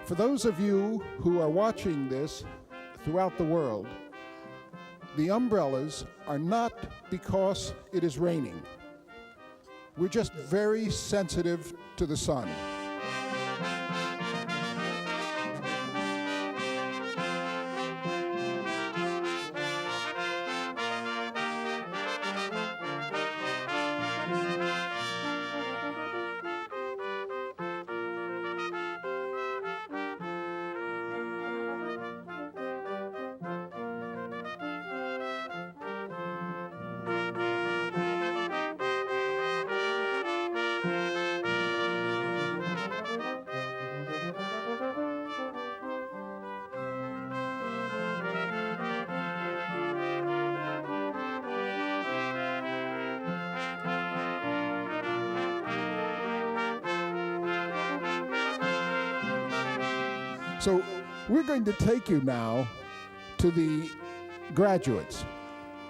For those of you who are watching this throughout the world, the umbrellas are not because it is raining. We're just very sensitive to the sun. So we're going to take you now to the graduates.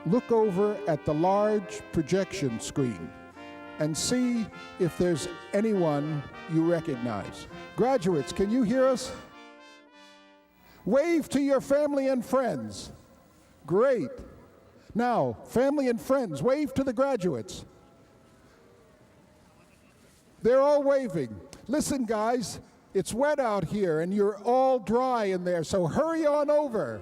Look over at the large projection screen and see if there's anyone you recognize. Graduates, can you hear us? Wave to your family and friends. Great. Now, family and friends, wave to the graduates. They're all waving. Listen, guys, it's wet out here and you're all dry in there, so hurry on over.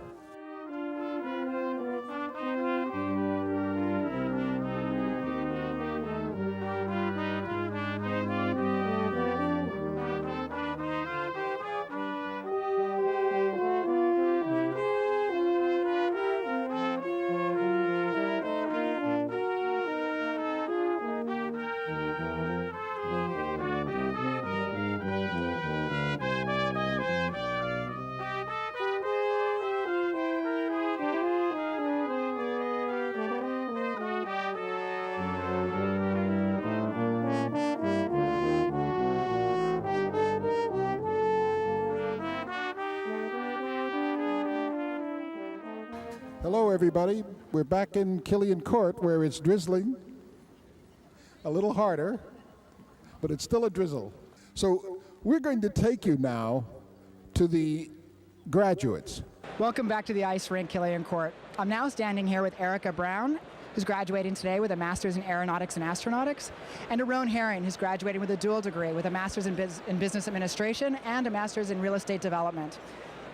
Hello, everybody. We're back in Killian Court where it's drizzling. A little harder, but it's still a drizzle. So we're going to take you now to the graduates. Welcome back to the ice rink, Killian Court. I'm now standing here with Erica Brown, who's graduating today with a Master's in Aeronautics and Astronautics, and Aron Herring, who's graduating with a dual degree with a Master's in Business Administration and a Master's in Real Estate Development.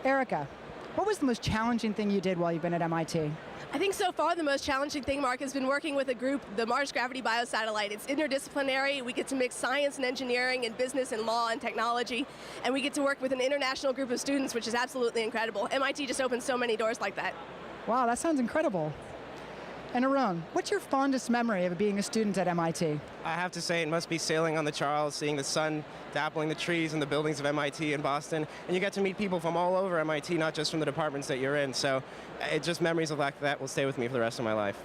Erica, what was the most challenging thing you did while you've been at MIT? I think so far the most challenging thing, Mark, has been working with a group, the Mars Gravity Biosatellite. It's interdisciplinary. We get to mix science and engineering and business and law and technology, and we get to work with an international group of students, which is absolutely incredible. MIT just opens so many doors like that. Wow, that sounds incredible. And Aron, what's your fondest memory of being a student at MIT? I have to say it must be sailing on the Charles, seeing the sun dappling the trees and the buildings of MIT in Boston. And you get to meet people from all over MIT, not just from the departments that you're in. So it's just memories of like that will stay with me for the rest of my life.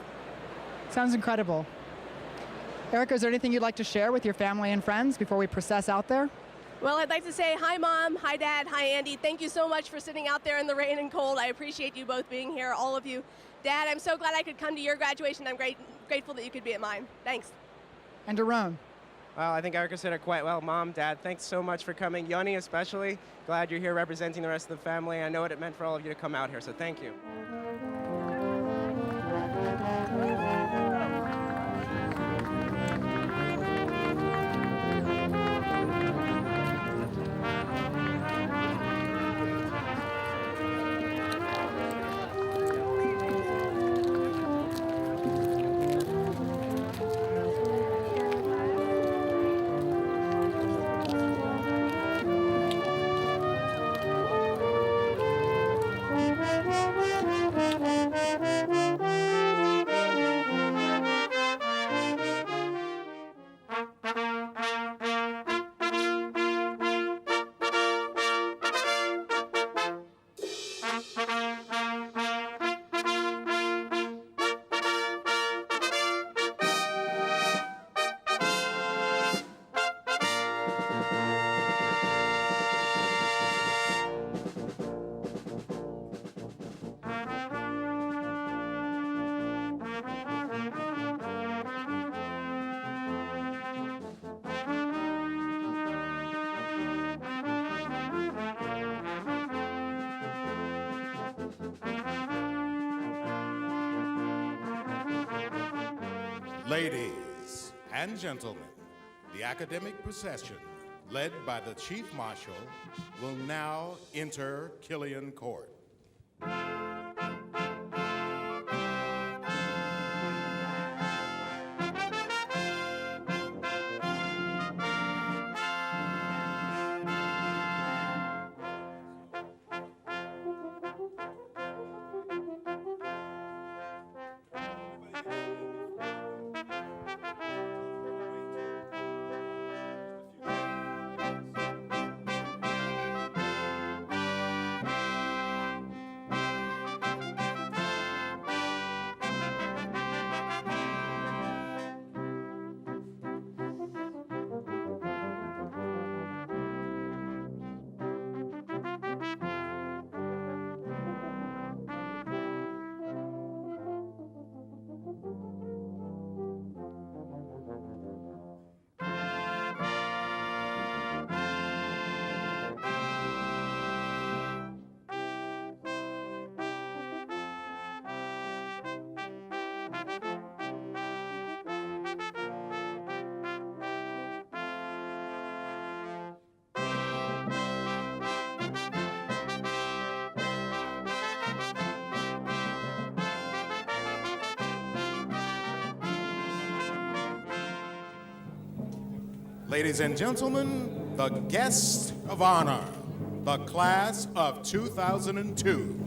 Sounds incredible. Erica, is there anything you'd like to share with your family and friends before we process out there? Well, I'd like to say hi, Mom, hi, Dad, hi, Andy. Thank you so much for sitting out there in the rain and cold. I appreciate you both being here, all of you. Dad, I'm so glad I could come to your graduation. I'm grateful that you could be at mine. Thanks. And Aron. Well, I think Erica said it quite well. Mom, Dad, thanks so much for coming. Yoni especially, glad you're here representing the rest of the family. I know what it meant for all of you to come out here, so thank you. Ladies and gentlemen, the academic procession, led by the Chief Marshal, will now enter Killian Court. Ladies and gentlemen, the guest of honor, the class of 2002.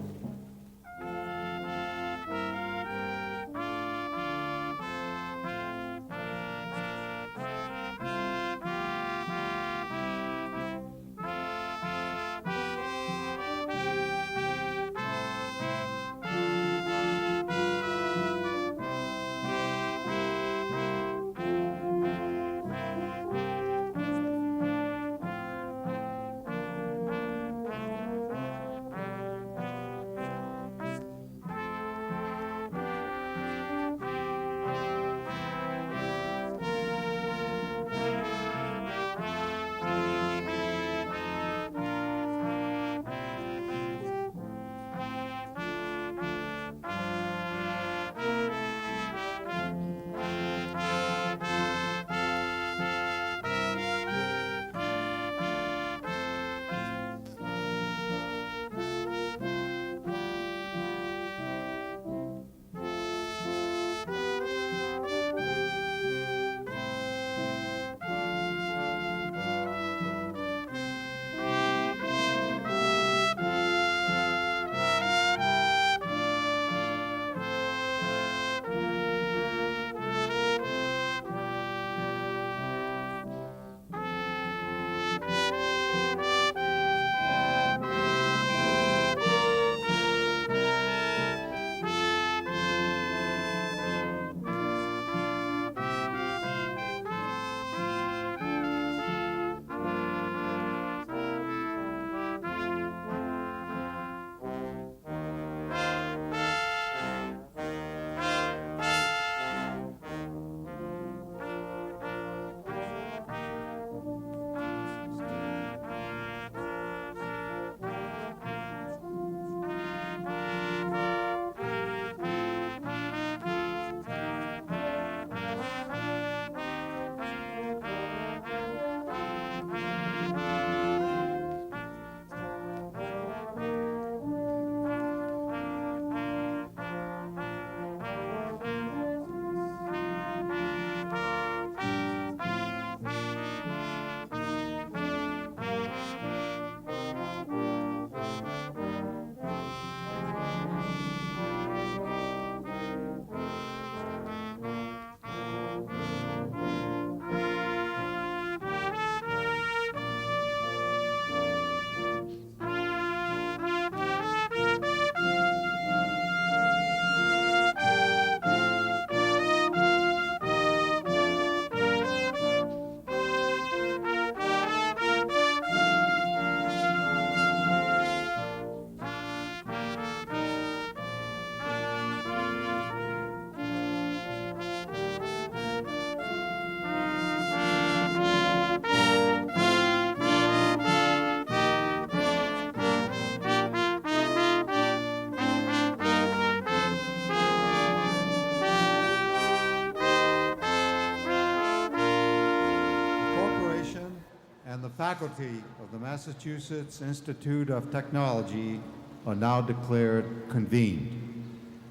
the faculty of the Massachusetts Institute of Technology are now declared convened.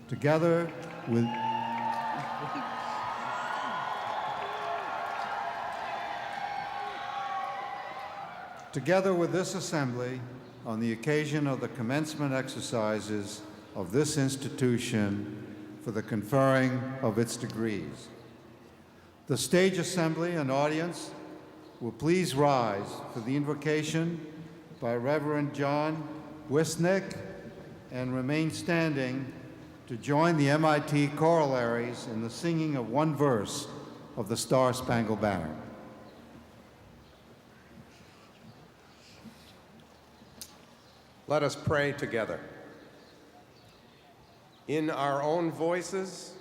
Together with this assembly, on the occasion of the commencement exercises of this institution for the conferring of its degrees. The stage assembly and audience will please rise for the invocation by Reverend John Wisnick and remain standing to join the MIT chorallaries in the singing of one verse of the Star-Spangled Banner. Let us pray together. In our own voices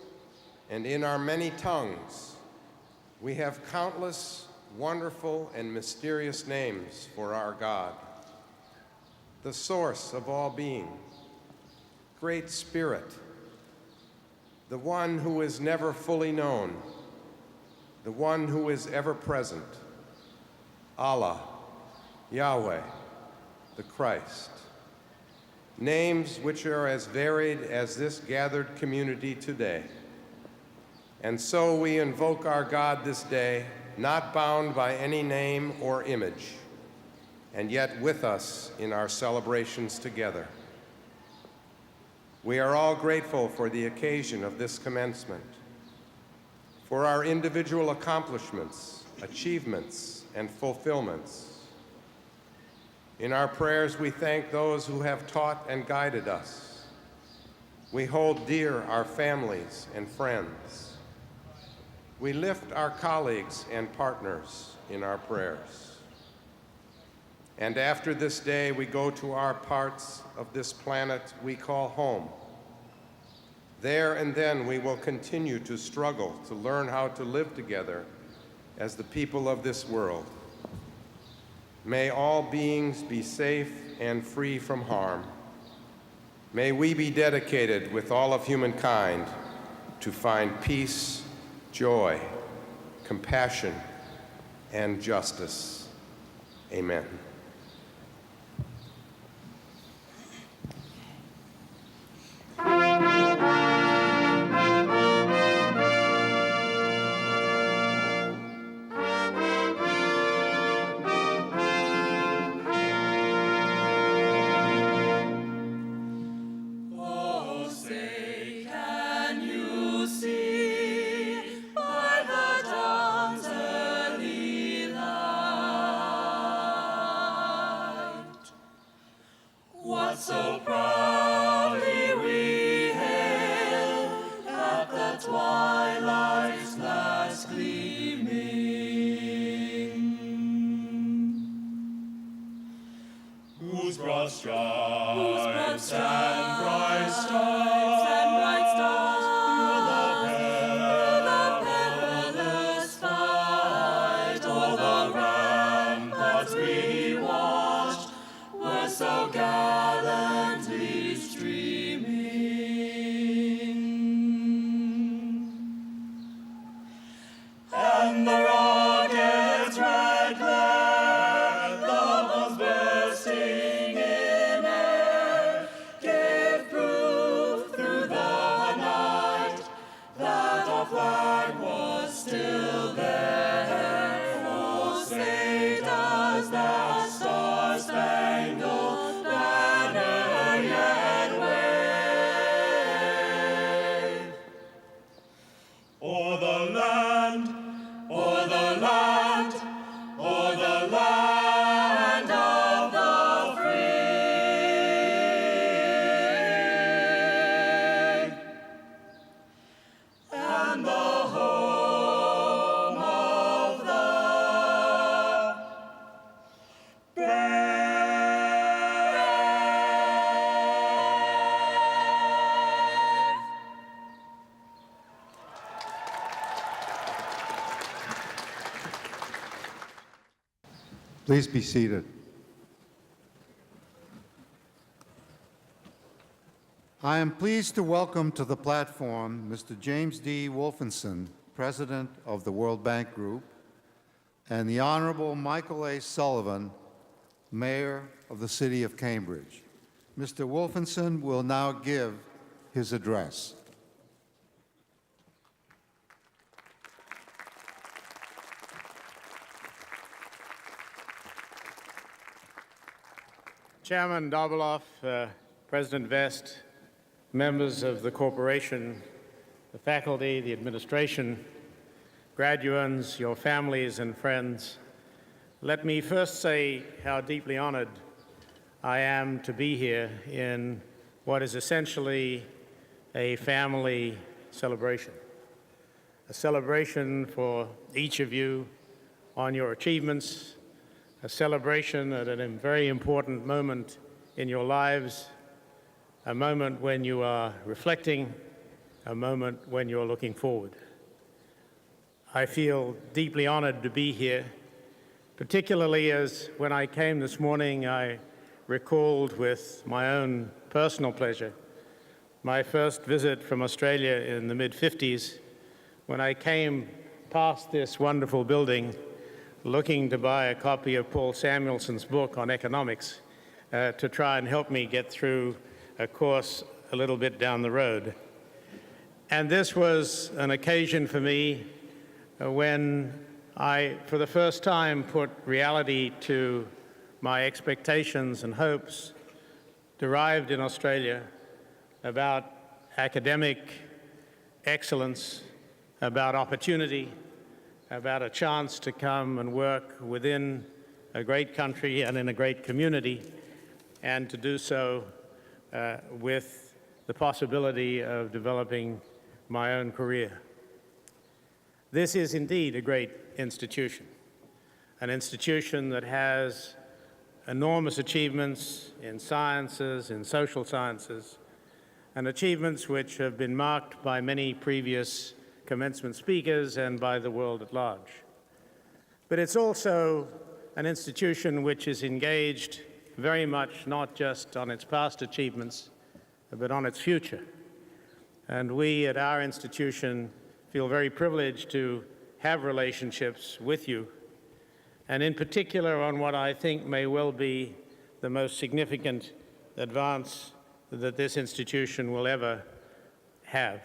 and in our many tongues, we have countless wonderful and mysterious names for our God, the source of all being, Great Spirit, the one who is never fully known, the one who is ever present, Allah, Yahweh, the Christ. Names which are as varied as this gathered community today. And so we invoke our God this day, not bound by any name or image, and yet with us in our celebrations together. We are all grateful for the occasion of this commencement, for our individual accomplishments, achievements, and fulfillments. In our prayers, we thank those who have taught and guided us. We hold dear our families and friends. We lift our colleagues and partners in our prayers. And after this day, we go to our parts of this planet we call home. There and then, we will continue to struggle to learn how to live together as the people of this world. May all beings be safe and free from harm. May we be dedicated with all of humankind to find peace, joy, compassion, and justice. Amen. Please be seated. I am pleased to welcome to the platform Mr. James D. Wolfensohn, President of the World Bank Group, and the Honorable Michael A. Sullivan, Mayor of the City of Cambridge. Mr. Wolfensohn will now give his address. Chairman Dobeloff, President Vest, members of the corporation, the faculty, the administration, graduands, your families and friends, let me first say how deeply honored I am to be here in what is essentially a family celebration, a celebration for each of you on your achievements, a celebration at a very important moment in your lives, a moment when you are reflecting, a moment when you're looking forward. I feel deeply honored to be here, particularly as when I came this morning, I recalled with my own personal pleasure my first visit from Australia in the mid-50s, when I came past this wonderful building looking to buy a copy of Paul Samuelson's book on economics to try and help me get through a course a little bit down the road. And this was an occasion for me when I, for the first time, put reality to my expectations and hopes derived in Australia about academic excellence, about opportunity, about a chance to come and work within a great country and in a great community, and to do so with the possibility of developing my own career. This is indeed a great institution, an institution that has enormous achievements in sciences, in social sciences, and achievements which have been marked by many previous commencement speakers and by the world at large. But it's also an institution which is engaged very much not just on its past achievements, but on its future. And we at our institution feel very privileged to have relationships with you, and in particular on what I think may well be the most significant advance that this institution will ever have,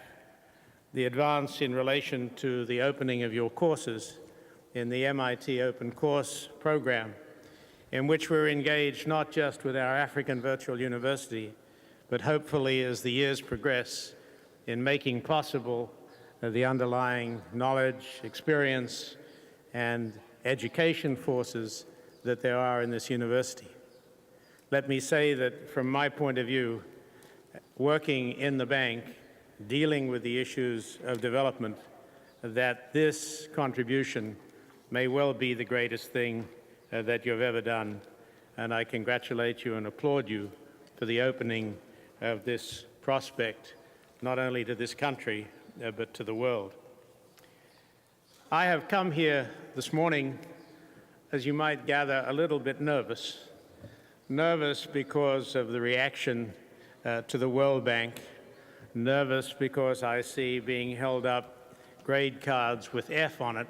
the advance in relation to the opening of your courses in the MIT Open Course program, in which we're engaged not just with our African Virtual University, but hopefully as the years progress in making possible the underlying knowledge, experience, and education forces that there are in this university. Let me say that from my point of view, working in the bank, dealing with the issues of development, that this contribution may well be the greatest thing that you've ever done. And I congratulate you and applaud you for the opening of this prospect, not only to this country, but to the world. I have come here this morning, as you might gather, a little bit nervous because of the reaction to the World Bank, nervous because I see being held up grade cards with F on it.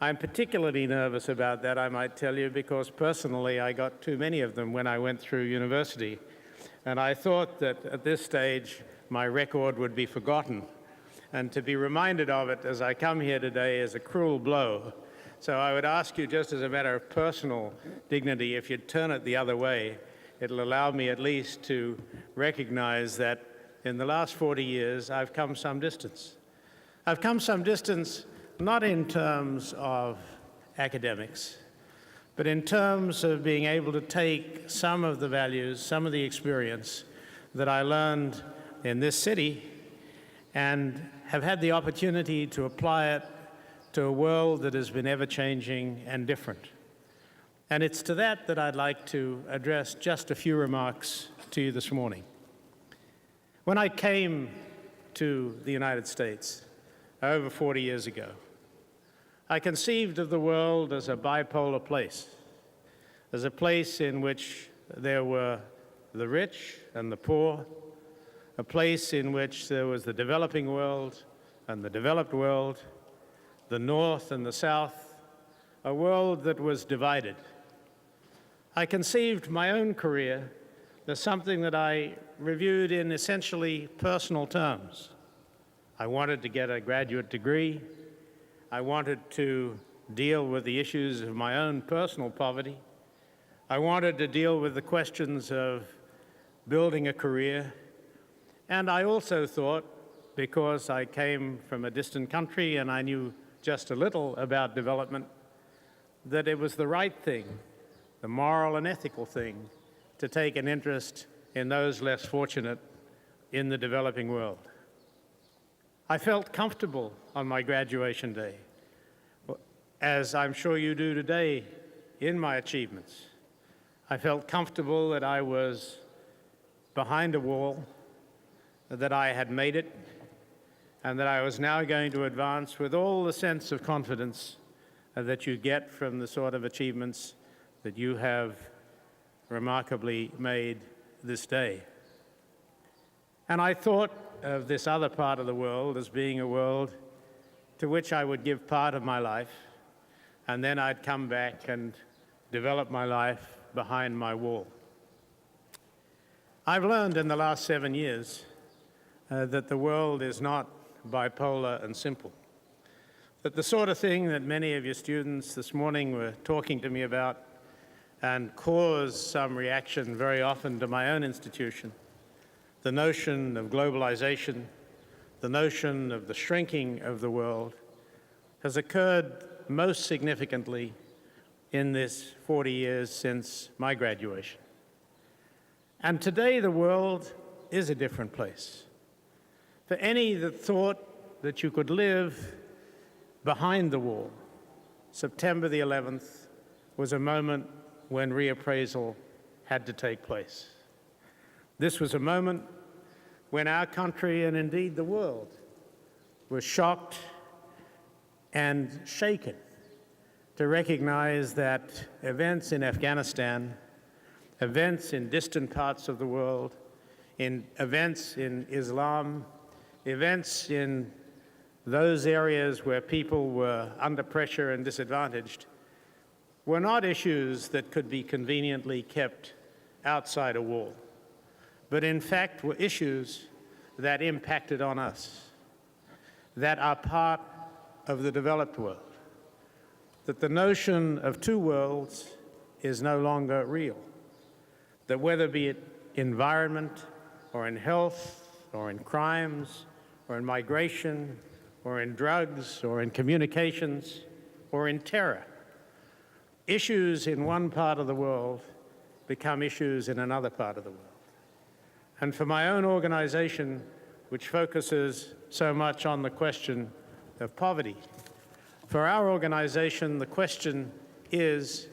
I'm particularly nervous about that, I might tell you, because personally I got too many of them when I went through university. And I thought that at this stage my record would be forgotten. And to be reminded of it as I come here today is a cruel blow. So I would ask you, just as a matter of personal dignity, if you'd turn it the other way, it'll allow me at least to recognize that in the last 40 years, I've come some distance. I've come some distance not in terms of academics, but in terms of being able to take some of the values, some of the experience that I learned in this city and have had the opportunity to apply it to a world that has been ever-changing and different. And it's to that that I'd like to address just a few remarks to you this morning. When I came to the United States over 40 years ago, I conceived of the world as a bipolar place, as a place in which there were the rich and the poor, a place in which there was the developing world and the developed world, the North and the South, a world that was divided. I conceived my own career as something that I reviewed in essentially personal terms. I wanted to get a graduate degree. I wanted to deal with the issues of my own personal poverty. I wanted to deal with the questions of building a career. And I also thought, because I came from a distant country and I knew just a little about development, that it was the right thing, the moral and ethical thing, to take an interest in those less fortunate in the developing world. I felt comfortable on my graduation day, as I'm sure you do today in my achievements. I felt comfortable that I was behind a wall, that I had made it, and that I was now going to advance with all the sense of confidence that you get from the sort of achievements that you have remarkably made this day. And I thought of this other part of the world as being a world to which I would give part of my life, and then I'd come back and develop my life behind my wall. I've learned in the last 7 years that the world is not bipolar and simple, that the sort of thing that many of your students this morning were talking to me about and caused some reaction very often to my own institution, the notion of globalization, the notion of the shrinking of the world, has occurred most significantly in this 40 years since my graduation. And today the world is a different place. For any that thought that you could live behind the wall, September the 11th was a moment when reappraisal had to take place. This was a moment when our country, and indeed the world, was shocked and shaken to recognize that events in Afghanistan, events in distant parts of the world, events in Islam, events in those areas where people were under pressure and disadvantaged, were not issues that could be conveniently kept outside a wall, but in fact were issues that impacted on us, that are part of the developed world, that the notion of two worlds is no longer real, that whether be it environment or in health or in crimes or in migration or in drugs or in communications or in terror, issues in one part of the world become issues in another part of the world. And for my own organization, which focuses so much on the question of poverty, for our organization, the question is,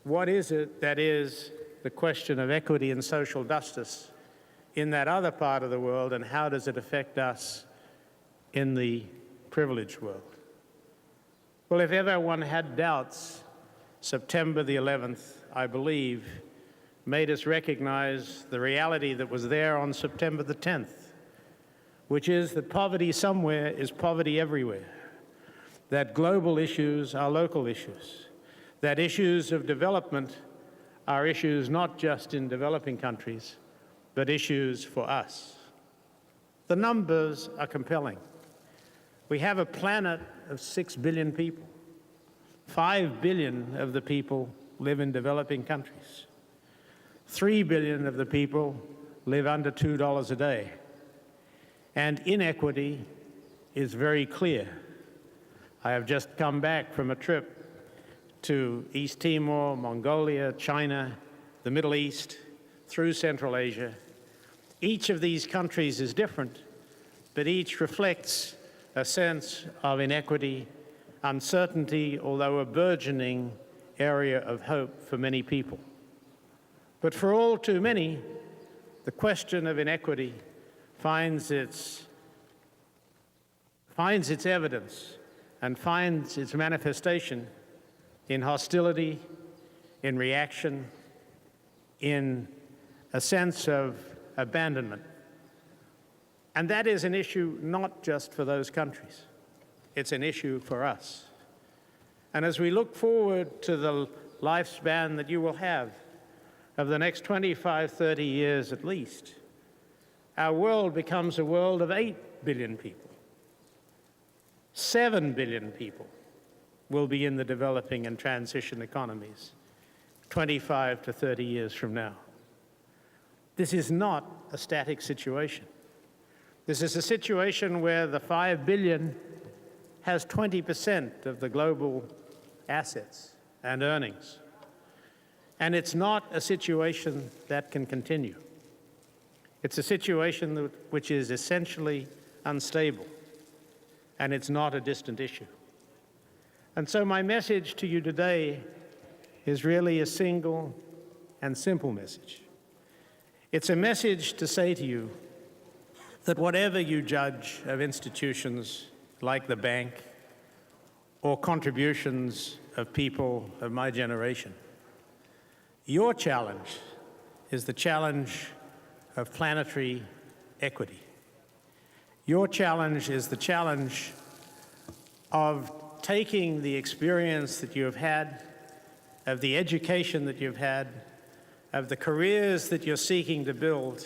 what is it that is the question of equity and social justice in that other part of the world, and how does it affect us in the privileged world? Well, if ever one had doubts, September the 11th, I believe, made us recognize the reality that was there on September the 10th, which is that poverty somewhere is poverty everywhere, that global issues are local issues, that issues of development are issues not just in developing countries, but issues for us. The numbers are compelling. We have a planet of 6 billion people. 5 billion of the people live in developing countries. 3 billion of the people live under $2 a day. And inequity is very clear. I have just come back from a trip to East Timor, Mongolia, China, the Middle East, through Central Asia. Each of these countries is different, but each reflects a sense of inequity, uncertainty, although a burgeoning area of hope for many people. But for all too many, the question of inequity finds its evidence and finds its manifestation in hostility, in reaction, in a sense of abandonment. And that is an issue not just for those countries. It's an issue for us. And as we look forward to the lifespan that you will have of the next 25, 30 years at least, our world becomes a world of 8 billion people. 7 billion people will be in the developing and transition economies 25 to 30 years from now. This is not a static situation. This is a situation where the 5 billion has 20% of the global assets and earnings. And it's not a situation that can continue. It's a situation which is essentially unstable, and it's not a distant issue. And so my message to you today is really a single and simple message. It's a message to say to you that whatever you judge of institutions like the bank or contributions of people of my generation, your challenge is the challenge of planetary equity. Your challenge is the challenge of taking the experience that you have had, of the education that you've had, of the careers that you're seeking to build,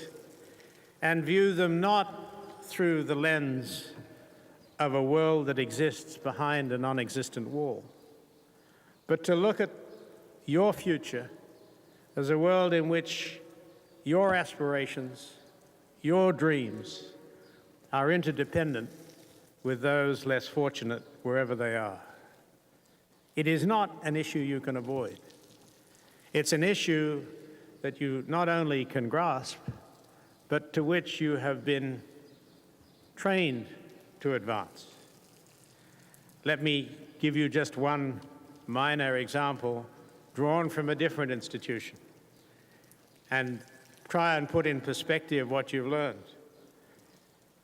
and view them not through the lens of a world that exists behind a non-existent wall, but to look at your future as a world in which your aspirations, your dreams are interdependent with those less fortunate wherever they are. It is not an issue you can avoid. It's an issue that you not only can grasp, but to which you have been trained to advance. Let me give you just one minor example drawn from a different institution and try and put in perspective what you've learned.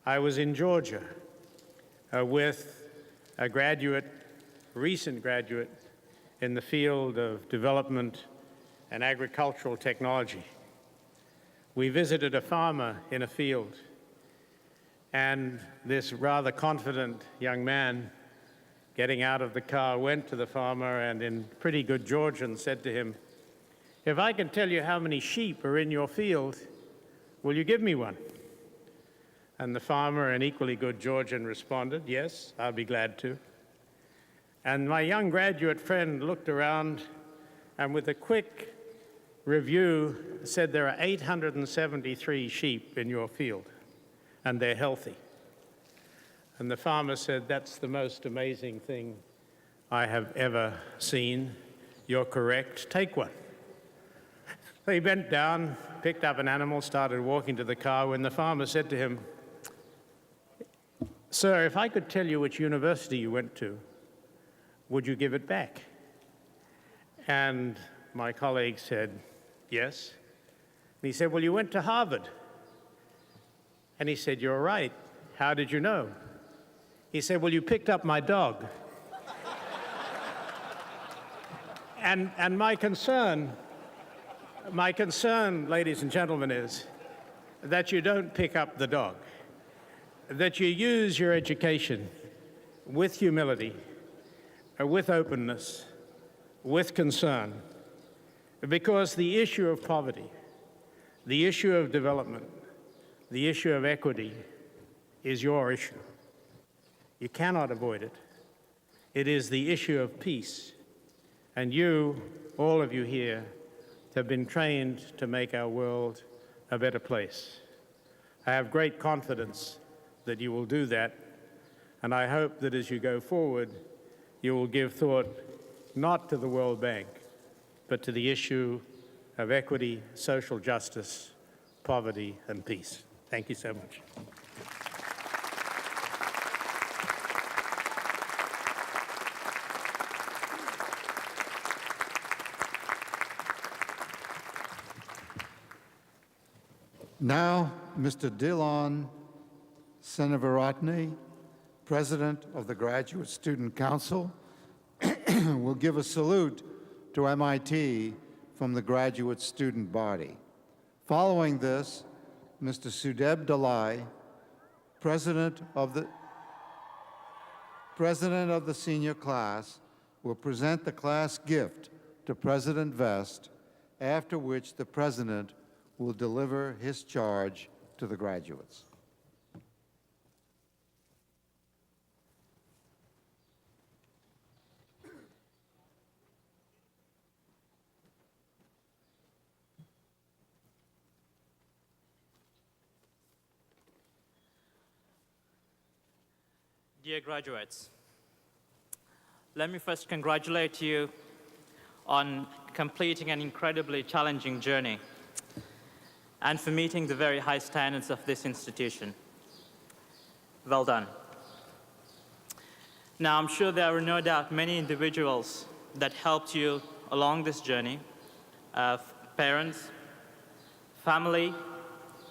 I was in Georgia with a graduate, recent graduate, in the field of development and agricultural technology. We visited a farmer in a field, and this rather confident young man, getting out of the car, went to the farmer and in pretty good Georgian said to him, "If I can tell you how many sheep are in your field, will you give me one?" And the farmer, in equally good Georgian, responded, "Yes, I'll be glad to." And my young graduate friend looked around and with a quick review said, "There are 873 sheep in your field, and they're healthy." And the farmer said, "That's the most amazing thing I have ever seen. You're correct. Take one." So he bent down, picked up an animal, started walking to the car when the farmer said to him, "Sir, if I could tell you which university you went to, would you give it back?" And my colleague said, "Yes." And he said, "Well, you went to Harvard." And he said, "You're right. How did you know?" He said, "Well, you picked up my dog." And my concern, ladies and gentlemen, is that you don't pick up the dog, that you use your education with humility, with openness, with concern, because the issue of poverty, the issue of development, the issue of equity is your issue. You cannot avoid it. It is the issue of peace. And you, all of you here, have been trained to make our world a better place. I have great confidence that you will do that, and I hope that as you go forward, you will give thought not to the World Bank, but to the issue of equity, social justice, poverty, and peace. Thank you so much. Now, Mr. Dilon Seneviratne, President of the Graduate Student Council, will give a salute to MIT from the graduate student body. Following this, Mr. Sudeb Dalai, President of the senior class, will present the class gift to President Vest, after which the President will deliver his charge to the graduates. Dear graduates, let me first congratulate you on completing an incredibly challenging journey and for meeting the very high standards of this institution. Well done. Now, I'm sure there were no doubt many individuals that helped you along this journey, parents, family,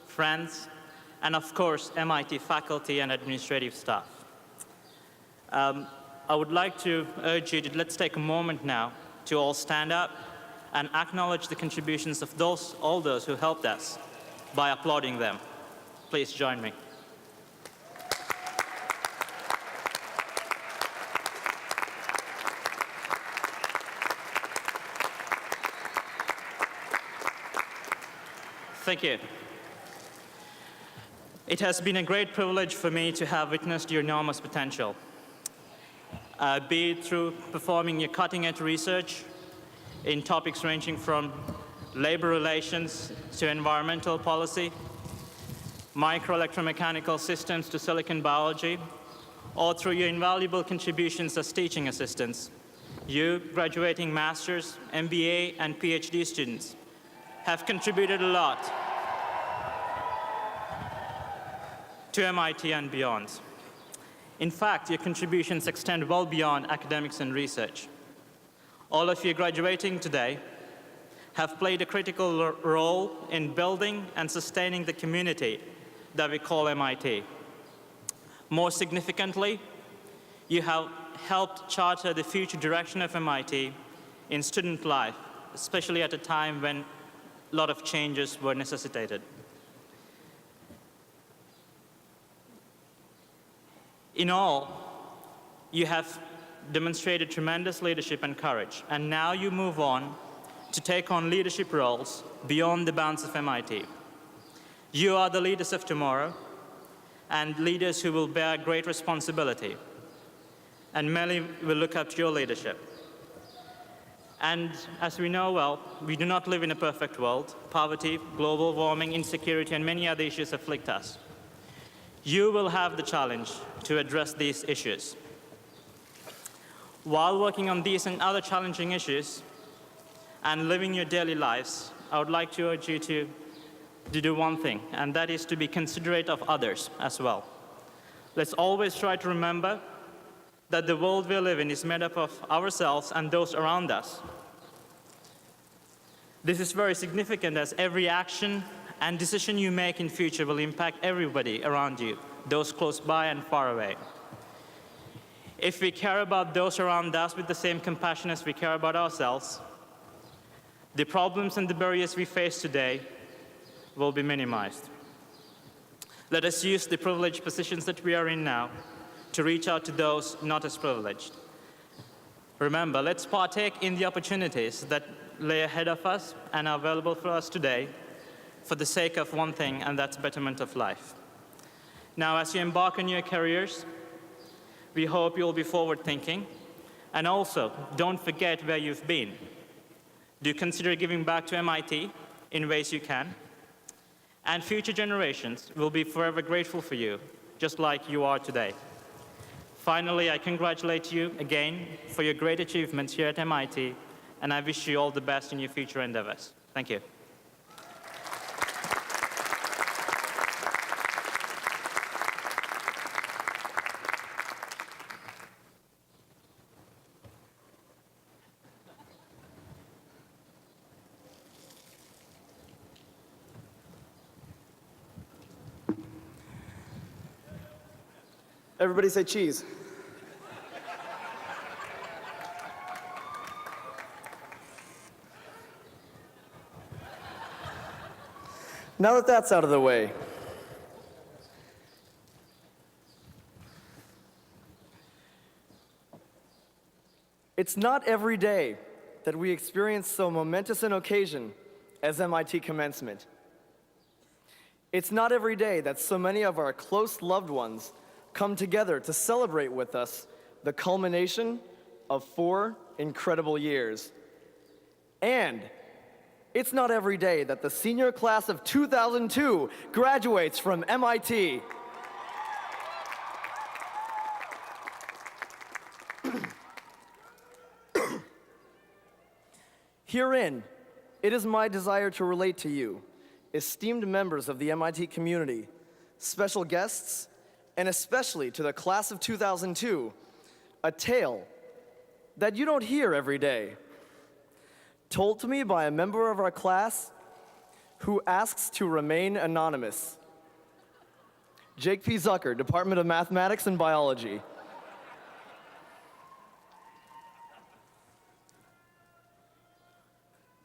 friends, and of course, MIT faculty and administrative staff. I would like to urge you to let's take a moment now to all stand up and acknowledge the contributions of all those who helped us by applauding them. Please join me. Thank you. It has been a great privilege for me to have witnessed your enormous potential. Be it through performing your cutting-edge research in topics ranging from labor relations to environmental policy, microelectromechanical systems to silicon biology, or through your invaluable contributions as teaching assistants. You, graduating master's, MBA, and PhD students, have contributed a lot to MIT and beyond. In fact, your contributions extend well beyond academics and research. All of you graduating today have played a critical role in building and sustaining the community that we call MIT. More significantly, you have helped charter the future direction of MIT in student life, especially at a time when a lot of changes were necessitated. In all, you have demonstrated tremendous leadership and courage, and now you move on to take on leadership roles beyond the bounds of MIT. You are the leaders of tomorrow, and leaders who will bear great responsibility, and many will look up to your leadership. And as we know well, we do not live in a perfect world. Poverty, global warming, insecurity, and many other issues afflict us. You will have the challenge to address these issues. While working on these and other challenging issues and living your daily lives, I would like to urge you to do one thing, and that is to be considerate of others as well. Let's always try to remember that the world we live in is made up of ourselves and those around us. This is very significant, as every action and decision you make in future will impact everybody around you, those close by and far away. If we care about those around us with the same compassion as we care about ourselves, the problems and the barriers we face today will be minimized. Let us use the privileged positions that we are in now to reach out to those not as privileged. Remember, let's partake in the opportunities that lay ahead of us and are available for us today for the sake of one thing, and that's betterment of life. Now, as you embark on your careers, we hope you'll be forward-thinking, and also don't forget where you've been. Do consider giving back to MIT in ways you can, and future generations will be forever grateful for you, just like you are today. Finally, I congratulate you again for your great achievements here at MIT, and I wish you all the best in your future endeavors. Thank you. Everybody say cheese. Now that that's out of the way, It's not every day that we experience so momentous an occasion as MIT commencement. It's not every day that so many of our close loved ones come together to celebrate with us the culmination of 4 incredible years. And it's not every day that the senior class of 2002 graduates from MIT. Herein, it is my desire to relate to you, esteemed members of the MIT community, special guests, and especially to the class of 2002, a tale that you don't hear every day, told to me by a member of our class who asks to remain anonymous. Jake P. Zucker, Department of Mathematics and Biology.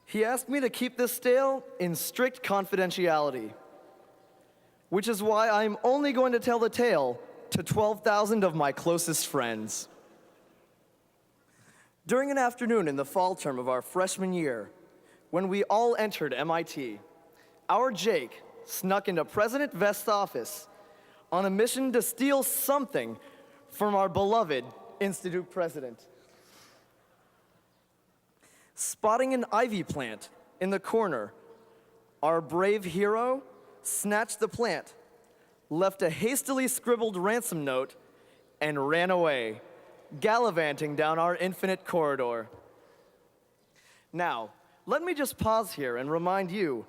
He asked me to keep this tale in strict confidentiality, which is why I'm only going to tell the tale to 12,000 of my closest friends. During an afternoon in the fall term of our freshman year, when we all entered MIT, our Jake snuck into President Vest's office on a mission to steal something from our beloved Institute president. Spotting an ivy plant in the corner, our brave hero snatched the plant, left a hastily scribbled ransom note, and ran away, gallivanting down our infinite corridor. Now, let me just pause here and remind you,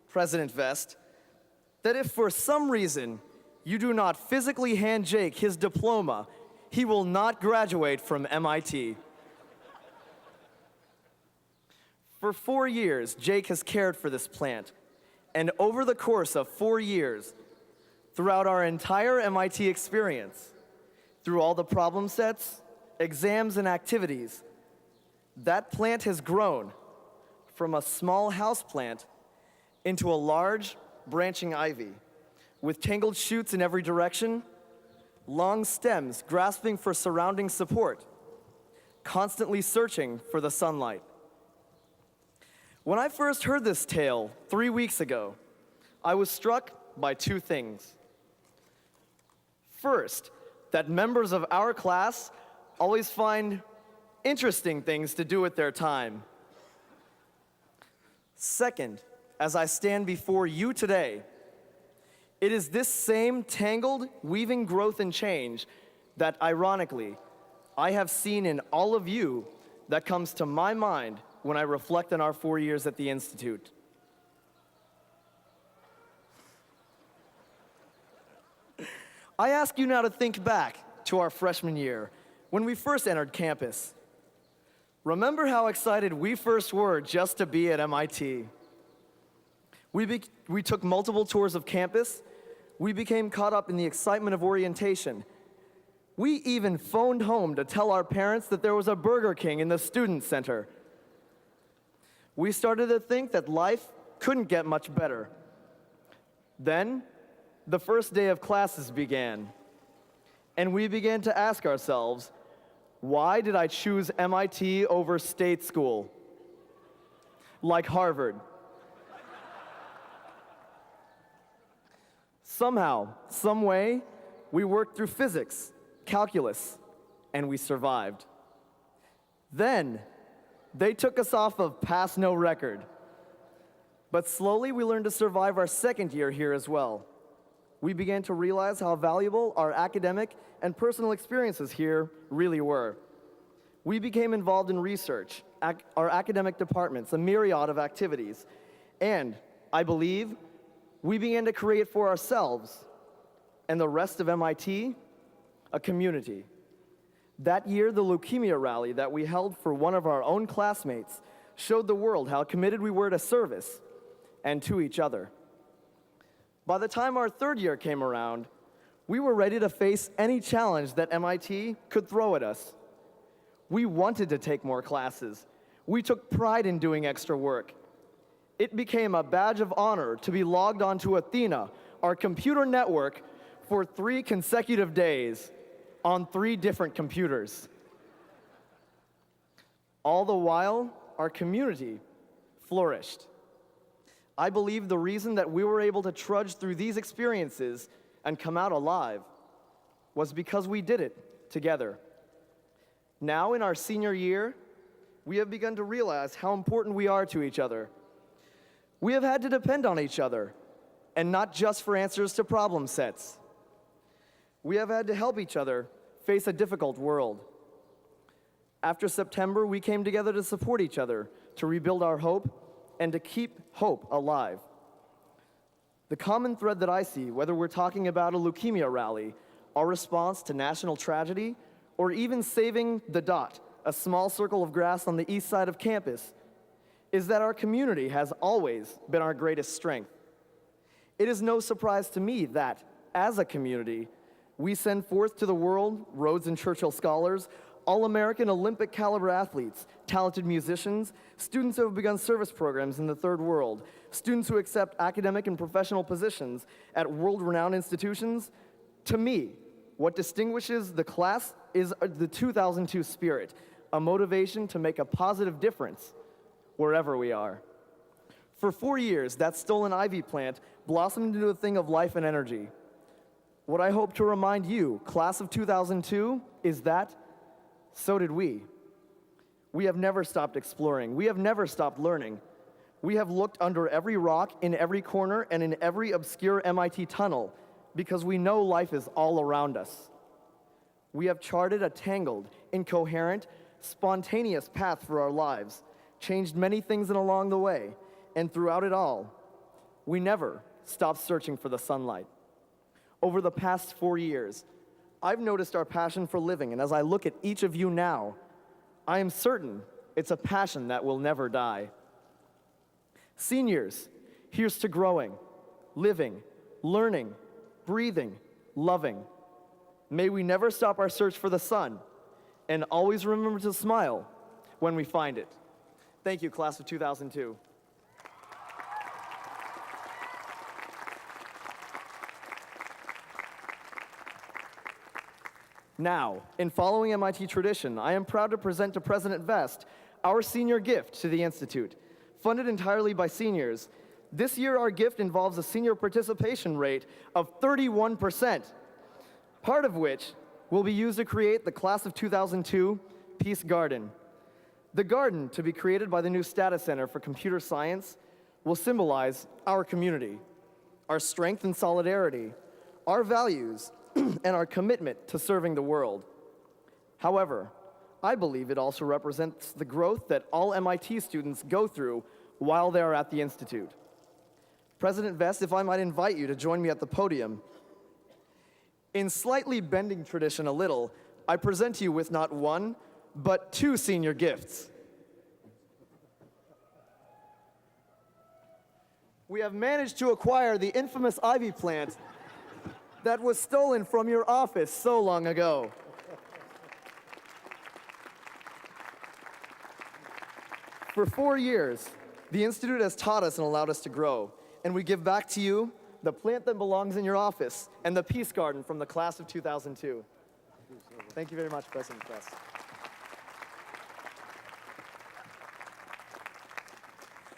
President Vest, that if for some reason you do not physically hand Jake his diploma, he will not graduate from MIT. For 4 years, Jake has cared for this plant, and over the course of 4 years, throughout our entire MIT experience, through all the problem sets, exams, and activities, that plant has grown from a small house plant into a large, branching ivy, with tangled shoots in every direction, long stems grasping for surrounding support, constantly searching for the sunlight. When I first heard this tale 3 weeks ago, I was struck by 2 things. First, that members of our class always find interesting things to do with their time. Second, as I stand before you today, it is this same tangled, weaving growth and change that, ironically, I have seen in all of you that comes to my mind when I reflect on our 4 years at the Institute. I ask you now to think back to our freshman year, when we first entered campus. Remember how excited we first were just to be at MIT. We took multiple tours of campus. We became caught up in the excitement of orientation. We even phoned home to tell our parents that there was a Burger King in the Student Center. We started to think that life couldn't get much better. Then, the first day of classes began, and we began to ask ourselves, why did I choose MIT over state school? Like Harvard. Somehow, some way, we worked through physics, calculus, and we survived. Then, they took us off of pass no record. But slowly we learned to survive our second year here as well. We began to realize how valuable our academic and personal experiences here really were. We became involved in research, our academic departments, a myriad of activities. And I believe we began to create for ourselves and the rest of MIT a community. That year, the leukemia rally that we held for one of our own classmates showed the world how committed we were to service and to each other. By the time our third year came around, we were ready to face any challenge that MIT could throw at us. We wanted to take more classes. We took pride in doing extra work. It became a badge of honor to be logged onto Athena, our computer network, for 3 consecutive days on 3 different computers. All the while, our community flourished. I believe the reason that we were able to trudge through these experiences and come out alive was because we did it together. Now, in our senior year, we have begun to realize how important we are to each other. We have had to depend on each other, and not just for answers to problem sets. We have had to help each other face a difficult world. After September, we came together to support each other, to rebuild our hope, and to keep hope alive. The common thread that I see, whether we're talking about a leukemia rally, our response to national tragedy, or even saving the dot, a small circle of grass on the east side of campus, is that our community has always been our greatest strength. It is no surprise to me that, as a community, we send forth to the world Rhodes and Churchill scholars, all-American Olympic caliber athletes, talented musicians, students who have begun service programs in the third world, students who accept academic and professional positions at world-renowned institutions. To me, what distinguishes the class is the 2002 spirit, a motivation to make a positive difference wherever we are. For 4 years, that stolen ivy plant blossomed into a thing of life and energy. What I hope to remind you, class of 2002, is that so did we. We have never stopped exploring. We have never stopped learning. We have looked under every rock, in every corner, and in every obscure MIT tunnel because we know life is all around us. We have charted a tangled, incoherent, spontaneous path for our lives, changed many things along the way, and throughout it all, we never stopped searching for the sunlight. Over the past 4 years, I've noticed our passion for living, and as I look at each of you now, I am certain it's a passion that will never die. Seniors, here's to growing, living, learning, breathing, loving. May we never stop our search for the sun, and always remember to smile when we find it. Thank you, class of 2002. Now, in following MIT tradition, I am proud to present to President Vest our senior gift to the Institute. Funded entirely by seniors, this year our gift involves a senior participation rate of 31%, part of which will be used to create the class of 2002 Peace Garden. The garden, to be created by the new Status Center for Computer Science, will symbolize our community, our strength and solidarity, our values, and our commitment to serving the world. However, I believe it also represents the growth that all MIT students go through while they are at the Institute. President Vest, if I might invite you to join me at the podium. In slightly bending tradition a little, I present to you with not one, but two senior gifts. We have managed to acquire the infamous ivy plant that was stolen from your office so long ago. For 4 years, the Institute has taught us and allowed us to grow, and we give back to you the plant that belongs in your office and the Peace Garden from the class of 2002. Thank you very much, President Vest.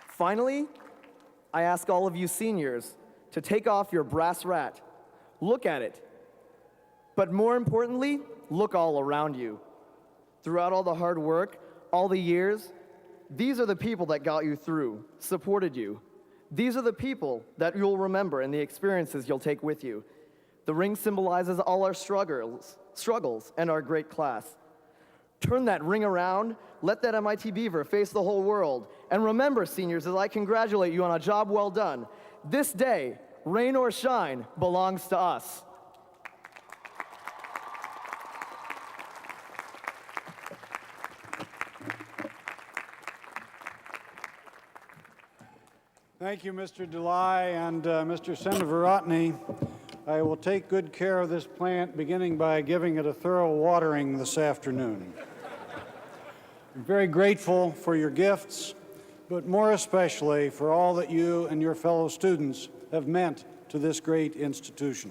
Finally, I ask all of you seniors to take off your brass rat. Look at it. But more importantly, look all around you. Throughout all the hard work, all the years, these are the people that got you through, supported you. These are the people that you'll remember and the experiences you'll take with you. The ring symbolizes all our struggles and our great class. Turn that ring around, let that MIT beaver face the whole world, and remember, seniors, as I congratulate you on a job well done, this day, rain or shine, belongs to us. Thank you, Mr. Delay and Mr. Senavarotny. I will take good care of this plant, beginning by giving it a thorough watering this afternoon. I'm very grateful for your gifts, but more especially for all that you and your fellow students have meant to this great institution.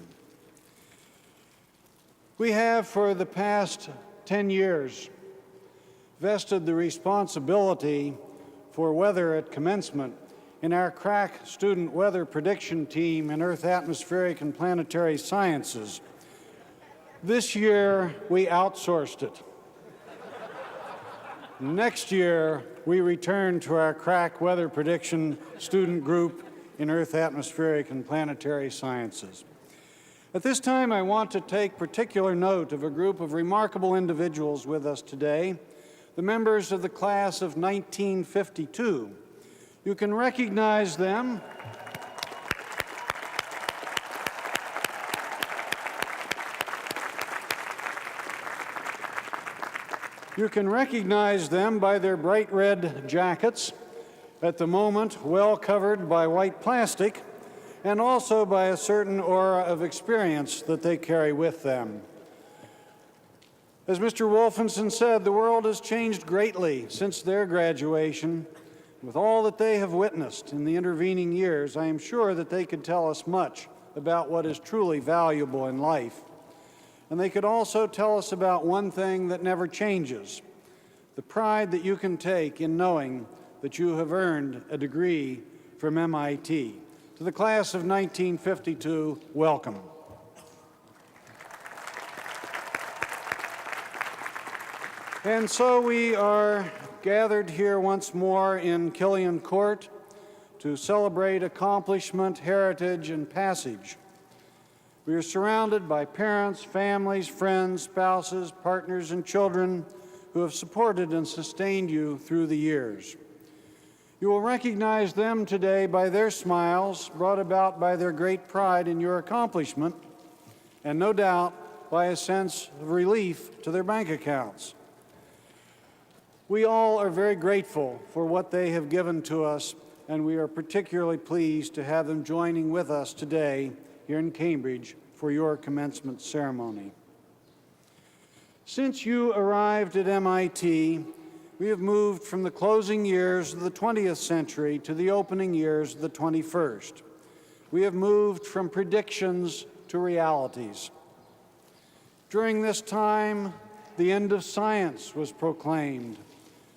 We have, for the past 10 years, vested the responsibility for weather at commencement in our crack student weather prediction team in Earth, Atmospheric, and Planetary Sciences. This year, we outsourced it. Next year, we return to our crack weather prediction student group in Earth, Atmospheric, and Planetary Sciences. At this time, I want to take particular note of a group of remarkable individuals with us today, the members of the class of 1952. You can recognize them. You can recognize them by their bright red jackets, at the moment well covered by white plastic, and also by a certain aura of experience that they carry with them. As Mr. Wolfensohn said, the world has changed greatly since their graduation. With all that they have witnessed in the intervening years, I am sure that they could tell us much about what is truly valuable in life. And they could also tell us about one thing that never changes, the pride that you can take in knowing that you have earned a degree from MIT. To the class of 1952, welcome. And so we are gathered here once more in Killian Court to celebrate accomplishment, heritage, and passage. We are surrounded by parents, families, friends, spouses, partners, and children who have supported and sustained you through the years. You will recognize them today by their smiles, brought about by their great pride in your accomplishment, and no doubt by a sense of relief to their bank accounts. We all are very grateful for what they have given to us, and we are particularly pleased to have them joining with us today here in Cambridge for your commencement ceremony. Since you arrived at MIT, we have moved from the closing years of the 20th century to the opening years of the 21st. We have moved from predictions to realities. During this time, the end of science was proclaimed,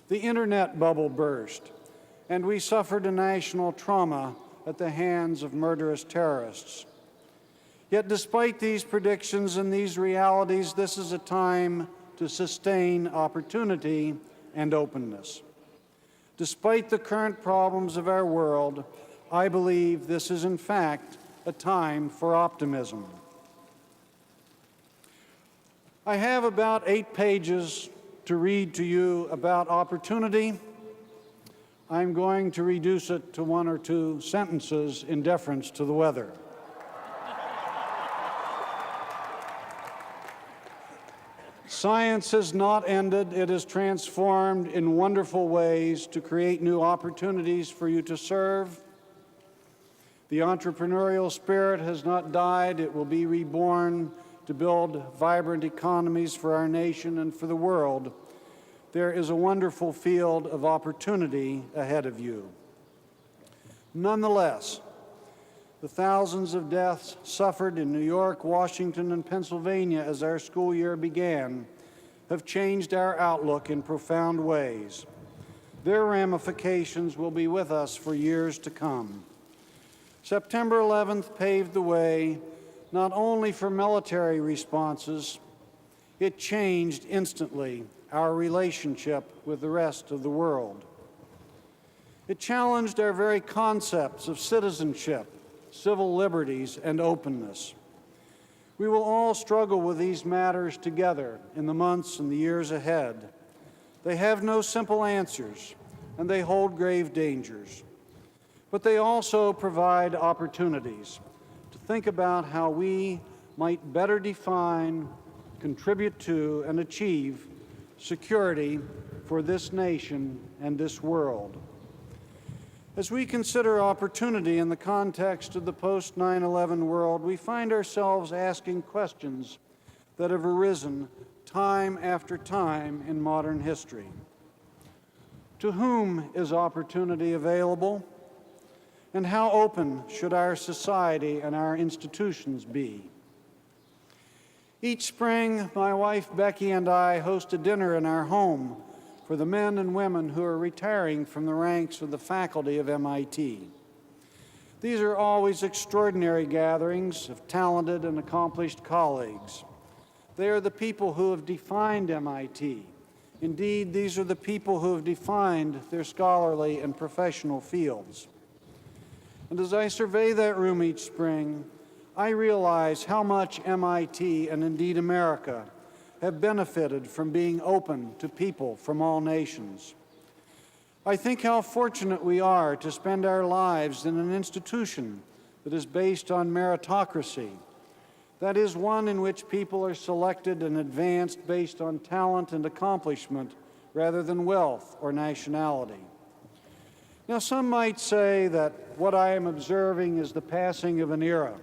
the internet bubble burst, and we suffered a national trauma at the hands of murderous terrorists. Yet despite these predictions and these realities, this is a time to sustain opportunity and openness. Despite the current problems of our world, I believe this is in fact a time for optimism. I have about 8 pages to read to you about opportunity. I'm going to reduce it to 1 or 2 sentences in deference to the weather. Science has not ended. It has transformed in wonderful ways to create new opportunities for you to serve. The entrepreneurial spirit has not died. It will be reborn to build vibrant economies for our nation and for the world. There is a wonderful field of opportunity ahead of you. Nonetheless, the thousands of deaths suffered in New York, Washington, and Pennsylvania as our school year began have changed our outlook in profound ways. Their ramifications will be with us for years to come. September 11th paved the way not only for military responses, it changed instantly our relationship with the rest of the world. It challenged our very concepts of citizenship, civil liberties, and openness. We will all struggle with these matters together in the months and the years ahead. They have no simple answers, and they hold grave dangers. But they also provide opportunities to think about how we might better define, contribute to, and achieve security for this nation and this world. As we consider opportunity in the context of the post-9/11 world, we find ourselves asking questions that have arisen time after time in modern history. To whom is opportunity available? And how open should our society and our institutions be? Each spring, my wife Becky and I host a dinner in our home for the men and women who are retiring from the ranks of the faculty of MIT. These are always extraordinary gatherings of talented and accomplished colleagues. They are the people who have defined MIT. Indeed, these are the people who have defined their scholarly and professional fields. And as I survey that room each spring, I realize how much MIT, and indeed America, have benefited from being open to people from all nations. I think how fortunate we are to spend our lives in an institution that is based on meritocracy. That is, one in which people are selected and advanced based on talent and accomplishment rather than wealth or nationality. Now, some might say that what I am observing is the passing of an era,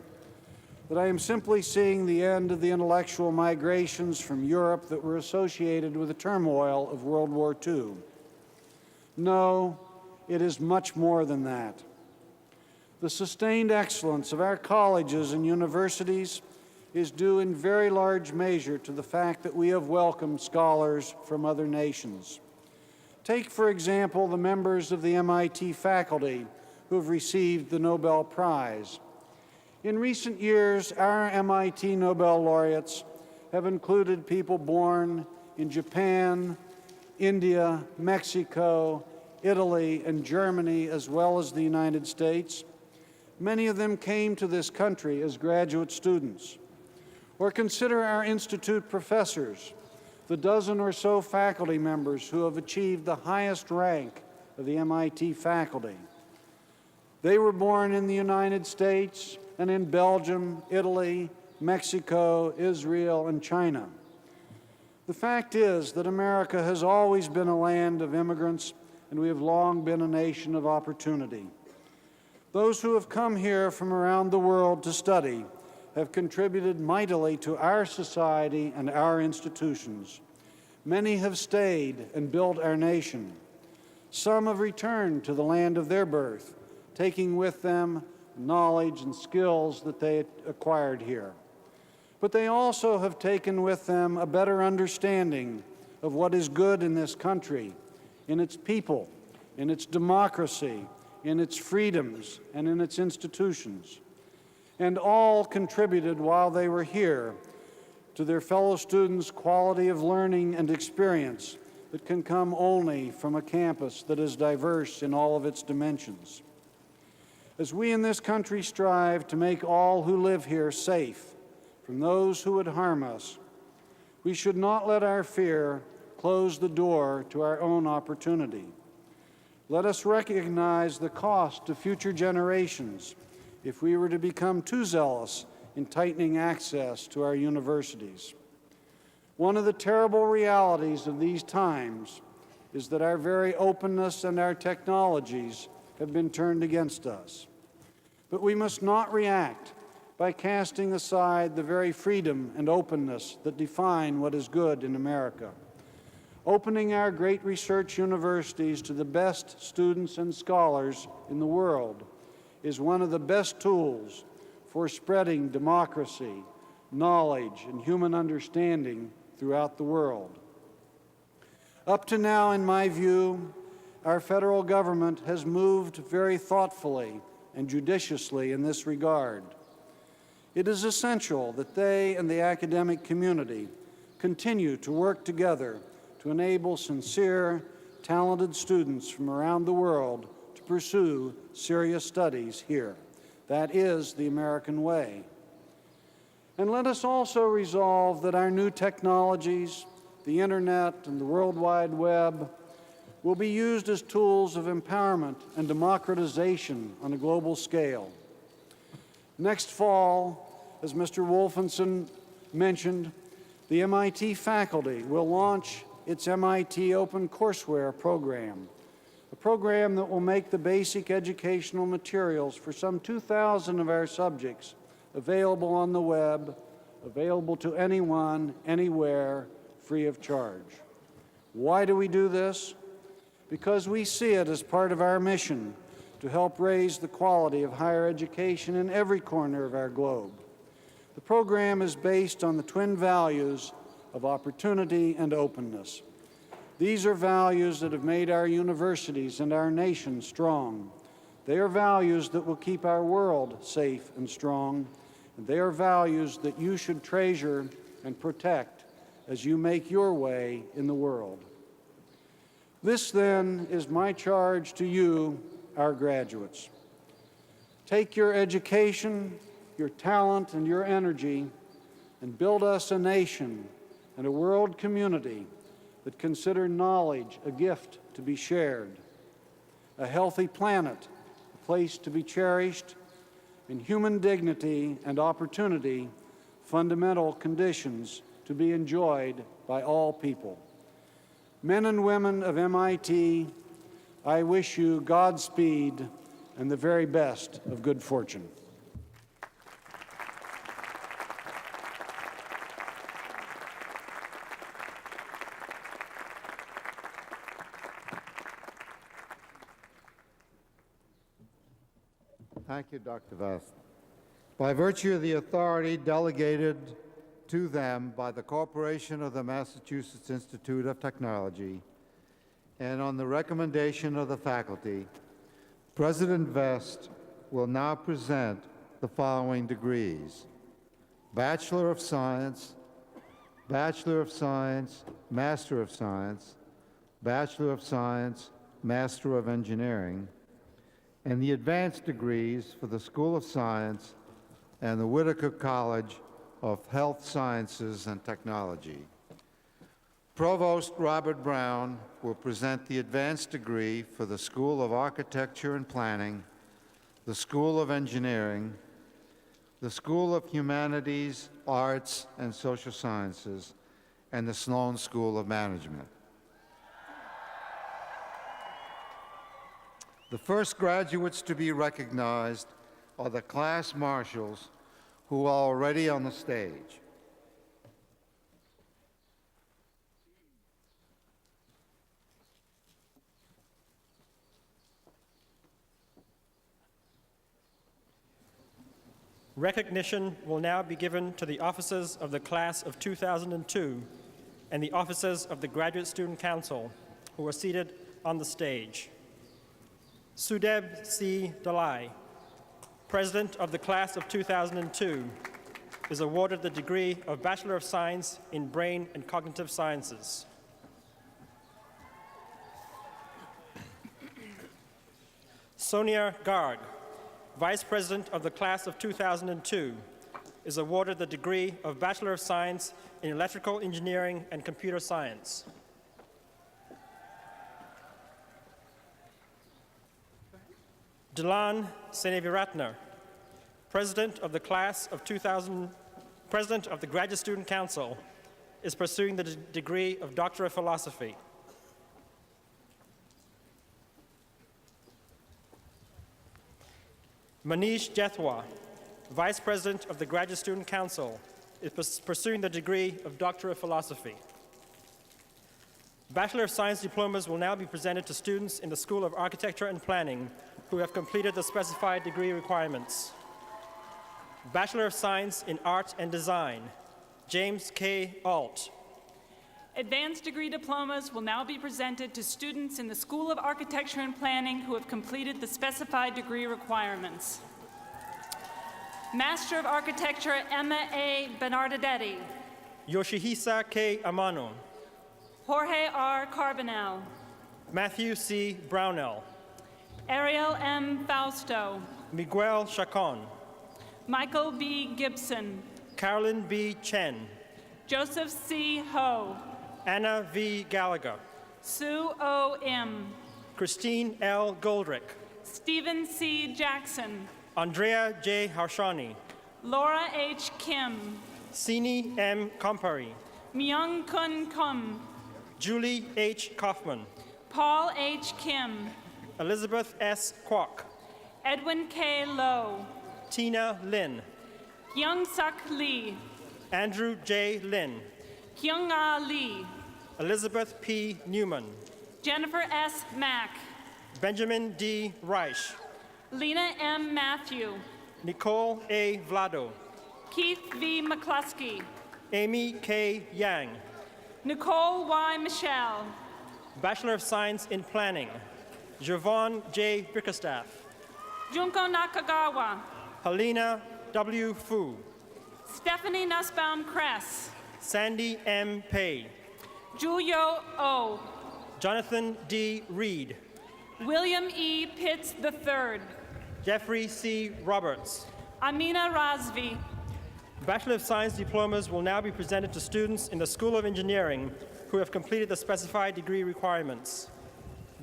that I am simply seeing the end of the intellectual migrations from Europe that were associated with the turmoil of World War II. No, it is much more than that. The sustained excellence of our colleges and universities is due in very large measure to the fact that we have welcomed scholars from other nations. Take, for example, the members of the MIT faculty who have received the Nobel Prize. In recent years, our MIT Nobel laureates have included people born in Japan, India, Mexico, Italy, and Germany, as well as the United States. Many of them came to this country as graduate students. Or consider our institute professors, the dozen or so faculty members who have achieved the highest rank of the MIT faculty. They were born in the United States and in Belgium, Italy, Mexico, Israel, and China. The fact is that America has always been a land of immigrants, and we have long been a nation of opportunity. Those who have come here from around the world to study have contributed mightily to our society and our institutions. Many have stayed and built our nation. Some have returned to the land of their birth, taking with them knowledge and skills that they acquired here. But they also have taken with them a better understanding of what is good in this country, in its people, in its democracy, in its freedoms, and in its institutions. And all contributed while they were here to their fellow students' quality of learning and experience that can come only from a campus that is diverse in all of its dimensions. As we in this country strive to make all who live here safe from those who would harm us, we should not let our fear close the door to our own opportunity. Let us recognize the cost to future generations if we were to become too zealous in tightening access to our universities. One of the terrible realities of these times is that our very openness and our technologies have been turned against us. But we must not react by casting aside the very freedom and openness that define what is good in America. Opening our great research universities to the best students and scholars in the world is one of the best tools for spreading democracy, knowledge, and human understanding throughout the world. Up to now, in my view, our federal government has moved very thoughtfully and judiciously in this regard. It is essential that they and the academic community continue to work together to enable sincere, talented students from around the world to pursue serious studies here. That is the American way. And let us also resolve that our new technologies, the Internet and the World Wide Web, will be used as tools of empowerment and democratization on a global scale. Next fall, as Mr. Wolfensohn mentioned, the MIT faculty will launch its MIT Open Courseware program, a program that will make the basic educational materials for some 2,000 of our subjects available on the web, available to anyone, anywhere, free of charge. Why do we do this? Because we see it as part of our mission to help raise the quality of higher education in every corner of our globe. The program is based on the twin values of opportunity and openness. These are values that have made our universities and our nation strong. They are values that will keep our world safe and strong. And they are values that you should treasure and protect as you make your way in the world. This, then, is my charge to you, our graduates. Take your education, your talent, and your energy, and build us a nation and a world community that consider knowledge a gift to be shared, a healthy planet, a place to be cherished, and human dignity and opportunity, fundamental conditions to be enjoyed by all people. Men and women of MIT, I wish you Godspeed and the very best of good fortune. Thank you, Dr. Vest. By virtue of the authority delegated to them by the Corporation of the Massachusetts Institute of Technology, and on the recommendation of the faculty, President Vest will now present the following degrees: Bachelor of Science, Bachelor of Science, Master of Science, Bachelor of Science, Master of Engineering, and the advanced degrees for the School of Science and the Whitaker College of Health Sciences and Technology. Provost Robert Brown will present the advanced degree for the School of Architecture and Planning, the School of Engineering, the School of Humanities, Arts, and Social Sciences, and the Sloan School of Management. The first graduates to be recognized are the class marshals, who are already on the stage. Recognition will now be given to the officers of the class of 2002 and the officers of the Graduate Student Council, who are seated on the stage. Sudeb C. Dalai, President of the Class of 2002, is awarded the degree of Bachelor of Science in Brain and Cognitive Sciences. Sonia Garg, Vice President of the Class of 2002, is awarded the degree of Bachelor of Science in Electrical Engineering and Computer Science. Dilan Seneviratner, President of the Class of 2000, President of the Graduate Student Council, is pursuing the degree of Doctor of Philosophy. Manish Jethwa, Vice President of the Graduate Student Council, is pursuing the degree of Doctor of Philosophy. Bachelor of Science diplomas will now be presented to students in the School of Architecture and Planning who have completed the specified degree requirements. Bachelor of Science in Art and Design, James K. Alt. Advanced degree diplomas will now be presented to students in the School of Architecture and Planning who have completed the specified degree requirements. Master of Architecture, Emma A. Bernardetti. Yoshihisa K. Amano. Jorge R. Carbonell. Matthew C. Brownell. Ariel M. Fausto. Miguel Chacon. Michael B. Gibson. Carolyn B. Chen. Joseph C. Ho. Anna V. Gallagher. Sue O. M. Christine L. Goldrick. Stephen C. Jackson. Andrea J. Harshani. Laura H. Kim. Sini M. Kompari. Myung Kun Kum. Julie H. Kaufman. Paul H. Kim. Elizabeth S. Kwok. Edwin K. Lowe. Tina Lin. Young Suk Lee. Andrew J. Lin. Kyung Ah Lee. Elizabeth P. Newman. Jennifer S. Mack. Benjamin D. Reich. Lena M. Matthew. Nicole A. Vlado. Keith V. McCluskey. Amy K. Yang. Nicole Y. Michelle. Bachelor of Science in Planning, Javon J. Bickerstaff. Junko Nakagawa. Helena W. Fu. Stephanie Nussbaum Kress. Sandy M. Pei. Julio O. Jonathan D. Reed. William E. Pitts III. Jeffrey C. Roberts. Amina Razvi. Bachelor of Science diplomas will now be presented to students in the School of Engineering who have completed the specified degree requirements.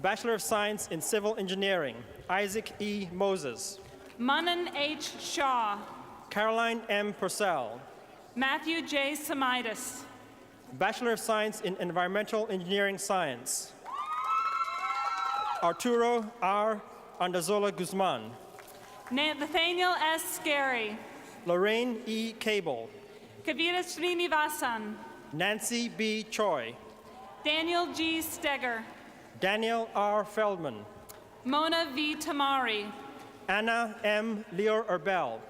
Bachelor of Science in Civil Engineering, Isaac E. Moses. Manan H. Shaw. Caroline M. Purcell. Matthew J. Samaitis. Bachelor of Science in Environmental Engineering Science, Arturo R. Andazola Guzman. Nathaniel S. Scary. Lorraine E. Cable. Kavita Srinivasan. Nancy B. Choi. Daniel G. Steger. Daniel R. Feldman. Mona V. Tamari. Anna M. Leor Erbel.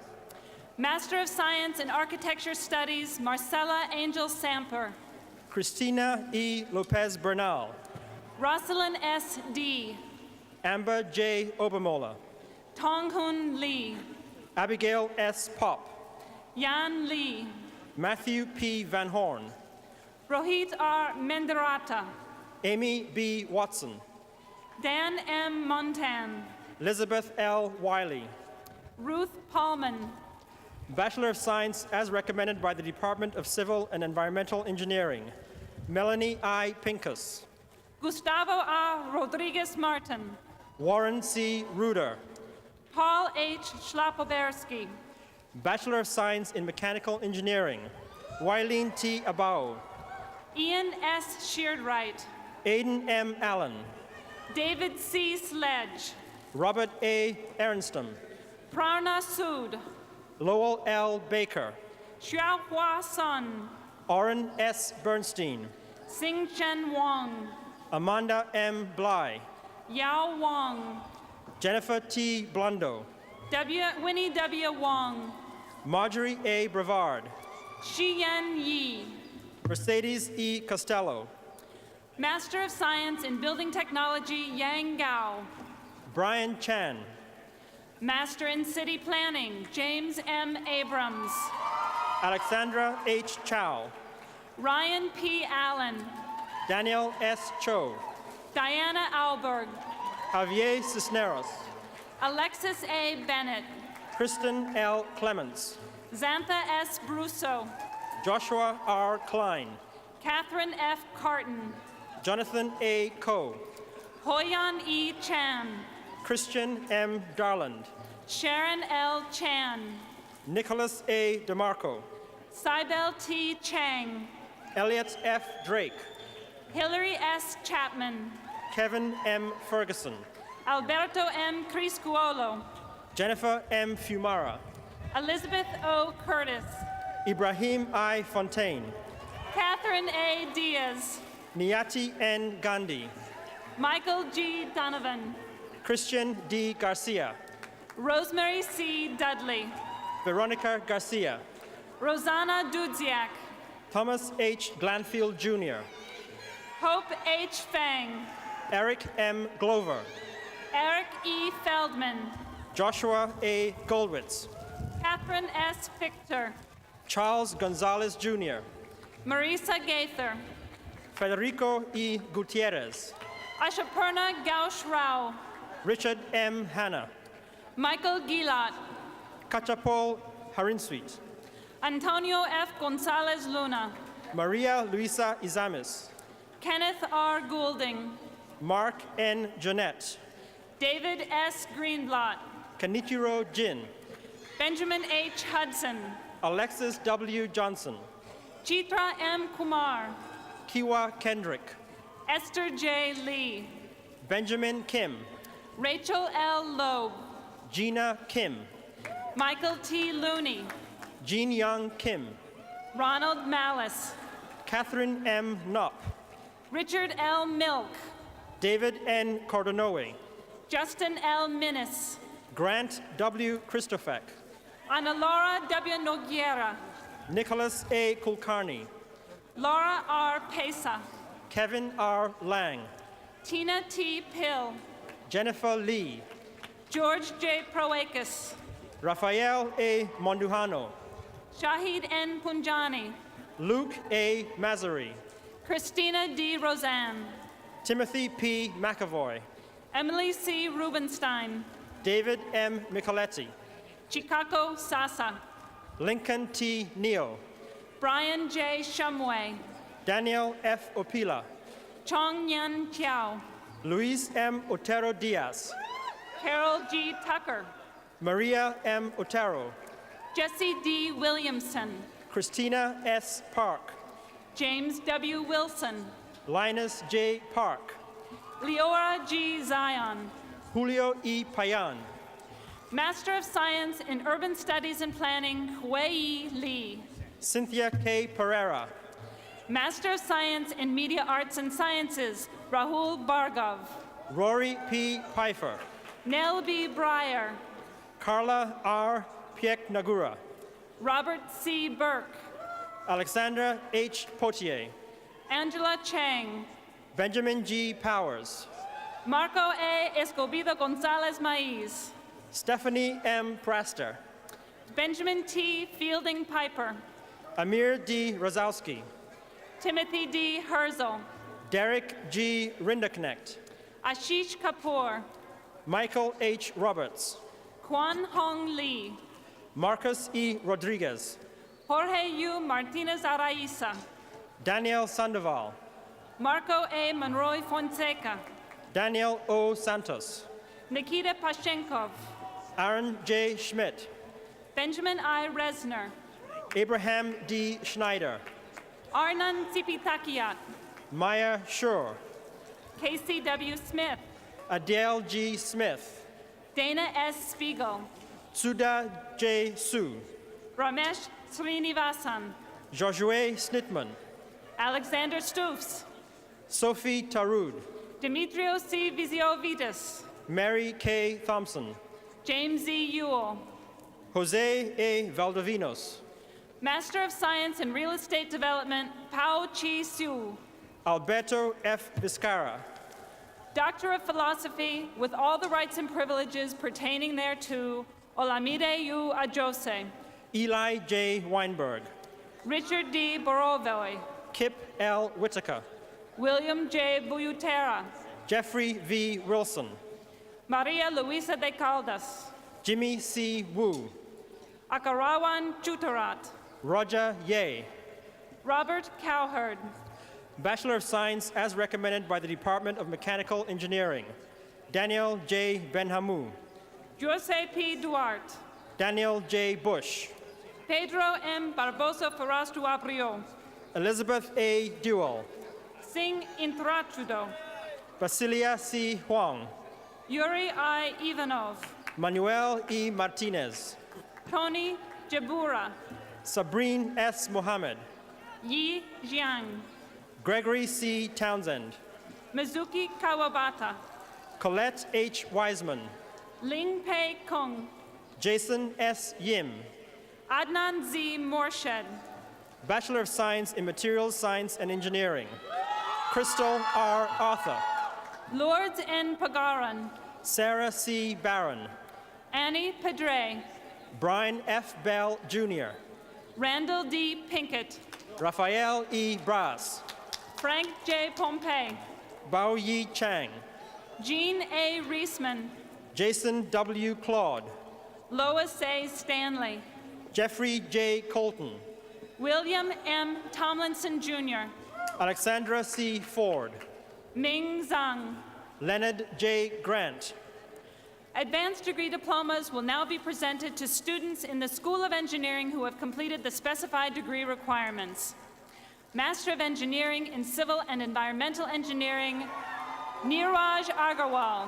Master of Science in Architecture Studies, Marcella Angel Samper. Christina E. Lopez Bernal. Rosalind S. D. Amber J. Obermola. Tong-Hun Lee. Abigail S. Pop. Yan Lee. Matthew P. Van Horn. Rohit R. Mendarata. Amy B. Watson. Dan M. Montan. Elizabeth L. Wiley. Ruth Paulman. Bachelor of Science as recommended by the Department of Civil and Environmental Engineering, Melanie I. Pincus. Gustavo A. Rodriguez Martin. Warren C. Ruder. Paul H. Schlapoberski. Bachelor of Science in Mechanical Engineering, Wileen T. Abao. Ian S. Sheardwright. Aiden M. Allen. David C. Sledge. Robert A. Arenstam. Prarna Sood. Lowell L. Baker. Xiaohua Sun. Oren S. Bernstein. Sing Chen Wong. Amanda M. Bly. Yao Wong. Jennifer T. Blondo. Winnie W. Wong. Marjorie A. Brevard. Shiyan Yi. Mercedes E. Costello. Master of Science in Building Technology, Yang Gao. Brian Chan. Master in City Planning, James M. Abrams. Alexandra H. Chow. Ryan P. Allen. Daniel S. Cho. Diana Alberg. Javier Cisneros. Alexis A. Bennett. Kristen L. Clements. Xantha S. Brusso. Joshua R. Klein. Catherine F. Carton. Jonathan A. Coe. Hoyan E. Chan. Christian M. Darland. Sharon L. Chan. Nicholas A. DeMarco. Cybel T. Chang. Elliot F. Drake. Hillary S. Chapman. Kevin M. Ferguson. Alberto M. Criscuolo. Jennifer M. Fumara. Elizabeth O. Curtis. Ibrahim I. Fontaine. Catherine A. Diaz. Niyati N. Gandhi. Michael G. Donovan. Christian D. Garcia. Rosemary C. Dudley. Veronica Garcia. Rosanna Dudziak. Thomas H. Glanfield Jr. Hope H. Fang. Eric M. Glover. Eric E. Feldman. Joshua A. Goldwitz. Catherine S. Fichter. Charles Gonzalez Jr. Marisa Gaither. Federico E. Gutierrez. Ashapurna Gaush Rao. Richard M. Hanna. Michael Gilot. Kachapol Harinsweet. Antonio F. Gonzalez Luna. Maria Luisa Izamis. Kenneth R. Goulding. Mark N. Jeanette. David S. Greenblatt. Kenichiro Jin. Benjamin H. Hudson. Alexis W. Johnson. Chitra M. Kumar. Kiwa Kendrick. Esther J. Lee. Benjamin Kim. Rachel L. Loeb. Gina Kim. Michael T. Looney. Jean Young Kim. Ronald Malice. Catherine M. Knopp. Richard L. Milk. David N. Cordanoe. Justin L. Minnis. Grant W. Christofek. Ana Laura W. Noguera. Nicholas A. Kulkarni. Laura R. Pesa. Kevin R. Lang. Tina T. Pill, Jennifer Lee, George J. Proakis, Rafael A. Monduhano, Shahid N. Punjani, Luke A. Mazari, Christina D. Roseanne, Timothy P. McAvoy, Emily C. Rubenstein, David M. Micheletti, Chikako Sasa, Lincoln T. Neal, Brian J. Shumway, Daniel F. Opila, Chong Nyan Chiao, Luis M. Otero Diaz, Carol G. Tucker, Maria M. Otero, Jesse D. Williamson, Christina S. Park, James W. Wilson, Linus J. Park, Leora G. Zion, Julio E. Payan, Master of Science in Urban Studies and Planning, Hui Lee, Cynthia K. Pereira, Master of Science in Media Arts and Sciences, Rahul Bhargav, Rory P. Pfeiffer, Nell B. Breyer, Carla R. Piek Nagura, Robert C. Burke, Alexandra H. Potier, Angela Chang, Benjamin G. Powers, Marco A. Escobedo Gonzalez Maiz, Stephanie M. Praster, Benjamin T. Fielding Piper, Amir D. Rozowski, Timothy D. Herzl, Derek G. Rindeknecht, Ashish Kapoor, Michael H. Roberts, Kwan Hong Lee, Marcus E. Rodriguez, Jorge U. Martinez Araiza, Daniel Sandoval, Marco A. Monroy Fonseca, Daniel O. Santos, Nikita Pashenkov, Aaron J. Schmidt, Benjamin I. Resner, Abraham D. Schneider, Arnan Sipitakiat, Maya Schur, Casey W. Smith, Adele G. Smith, Dana S. Spiegel, Suda J. Su, Ramesh Srinivasan, Josue Snitman, Alexander Stufs, Sophie Tarud, Demetrio C. Viziovitas, Mary K. Thompson, James Z. Ewell, Jose A. Valdovinos, Master of Science in Real Estate Development, Pao Chi Siu, Alberto F. Vizcarra, Doctor of Philosophy with all the rights and privileges pertaining thereto, Olamide U. Ajose, Eli J. Weinberg, Richard D. Borovoy, Kip L. Whitaker, William J. Buyutera, Jeffrey V. Wilson, Maria Luisa de Caldas, Jimmy C. Wu, Akarawan Chutarat, Roger Ye, Robert Cowherd, Bachelor of Science as recommended by the Department of Mechanical Engineering, Daniel J. Benhamu, Jose P. Duarte, Daniel J. Bush, Pedro M. Barbosa Ferraz du Abrio, Elizabeth A. Duell, Singh Intrachudo, Basilia C. Huang, Yuri I. Ivanov, Manuel E. Martinez, Tony Jabura, Sabrine S. Mohammed, Yi Jiang, Gregory C. Townsend, Mizuki Kawabata, Colette H. Wiseman, Ling Pei Kung, Jason S. Yim, Adnan Z. Morshed, Bachelor of Science in Materials Science and Engineering, Crystal R. Arthur, Lourdes N. Pagaran, Sarah C. Barron, Annie Pedre, Brian F. Bell, Jr., Randall D. Pinkett, Raphael E. Brass, Frank J. Pompey, Bao Yi Chang, Jean A. Reisman, Jason W. Claude, Lois A. Stanley, Jeffrey J. Colton, William M. Tomlinson Jr., Alexandra C. Ford, Ming Zhang. Leonard J. Grant, Advanced degree diplomas will now be presented to students in the School of Engineering who have completed the specified degree requirements. Master of Engineering in Civil and Environmental Engineering, Niraj Agarwal,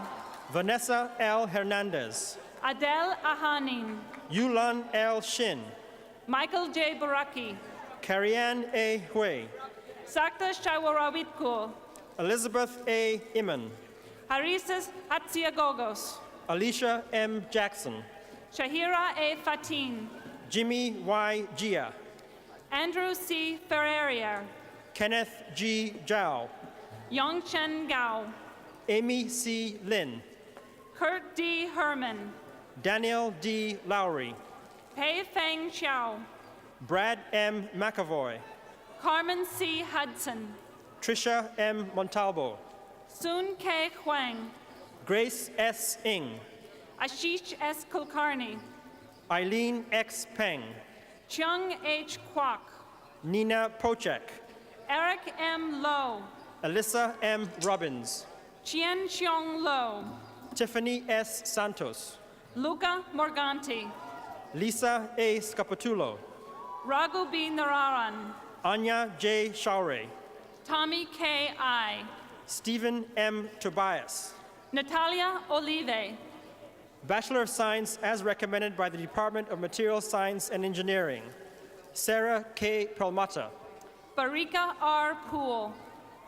Vanessa L. Hernandez, Adele Ahanin, Yulan L. Shin, Michael J. Baraki, Karianne A. Hui, Sakta Shawarawitko, Elizabeth A. Iman, Harisas Hatsiagogos, Alicia M. Jackson, Shahira A. Fatin, Jimmy Y. Gia, Andrew C. Ferrerier, Kenneth G. Zhao, Yongchen Gao, Amy C. Lin, Kurt D. Herman, Daniel D. Lowry, Pei Feng Xiao, Brad M. McAvoy, Carmen C. Hudson, Trisha M. Montalvo, Sun K. Huang, Grace S. Ng, Ashish S. Kulkarni, Eileen X. Peng, Chung H. Kwok, Nina Pochek, Eric M. Lowe, Alyssa M. Robbins, Chien Xiong Lo, Tiffany S. Santos, Luca Morganti, Lisa A. Scapatulo, Raghu B. Nararan, Anya J. Shaure, Tommy K. I, Stephen M. Tobias, Natalia Olive, Bachelor of Science as recommended by the Department of Material Science and Engineering, Sarah K. Perlmutter, Barika R. Poole,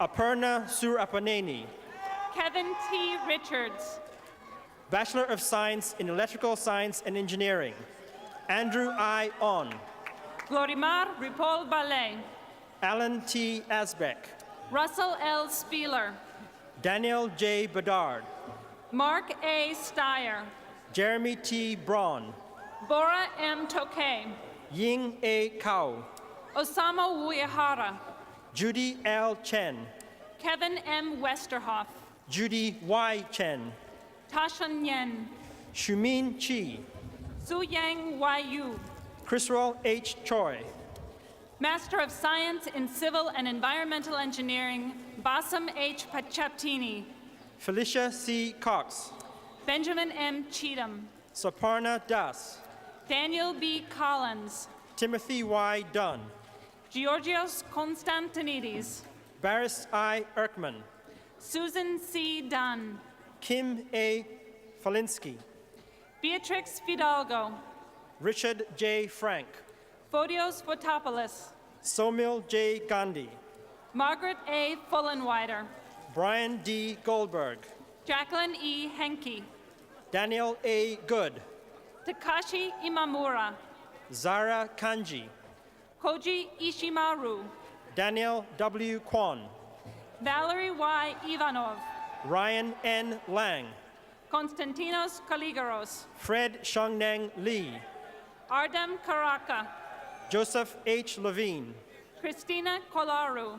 Aparna Surapaneni, Kevin T. Richards, Bachelor of Science in Electrical Science and Engineering, Andrew I. On, Glorimar Ripoll Ballet, Alan T. Asbeck, Russell L. Spieler, Daniel J. Bedard, Mark A. Steyer, Jeremy T. Braun, Bora M. Tokay, Ying A. Kao, Osama Uehara, Judy L. Chen, Kevin M. Westerhoff, Judy Y. Chen, Tashan Yen, Shumin Chi, Su Yang Yu, Chrisrol H. Choi, Master of Science in Civil and Environmental Engineering, Basam H. Pachaptini, Felicia C. Cox, Benjamin M. Cheatham, Saparna Das, Daniel B. Collins, Timothy Y. Dunn, Georgios Konstantinidis, Baris I. Erkman, Susan C. Dunn, Kim A. Falinsky, Beatrix Fidalgo, Richard J. Frank, Photios Fotopoulos, Somil J. Gandhi, Margaret A. Fullenwider, Brian D. Goldberg, Jacqueline E. Henke, Daniel A. Good, Takashi Imamura, Zara Kanji, Koji Ishimaru, Daniel W. Kwan, Valerie Y. Ivanov, Ryan N. Lang, Konstantinos Kaligaros, Fred Shongneng Lee, Ardem Karaka, Joseph H. Levine, Christina Kolaru,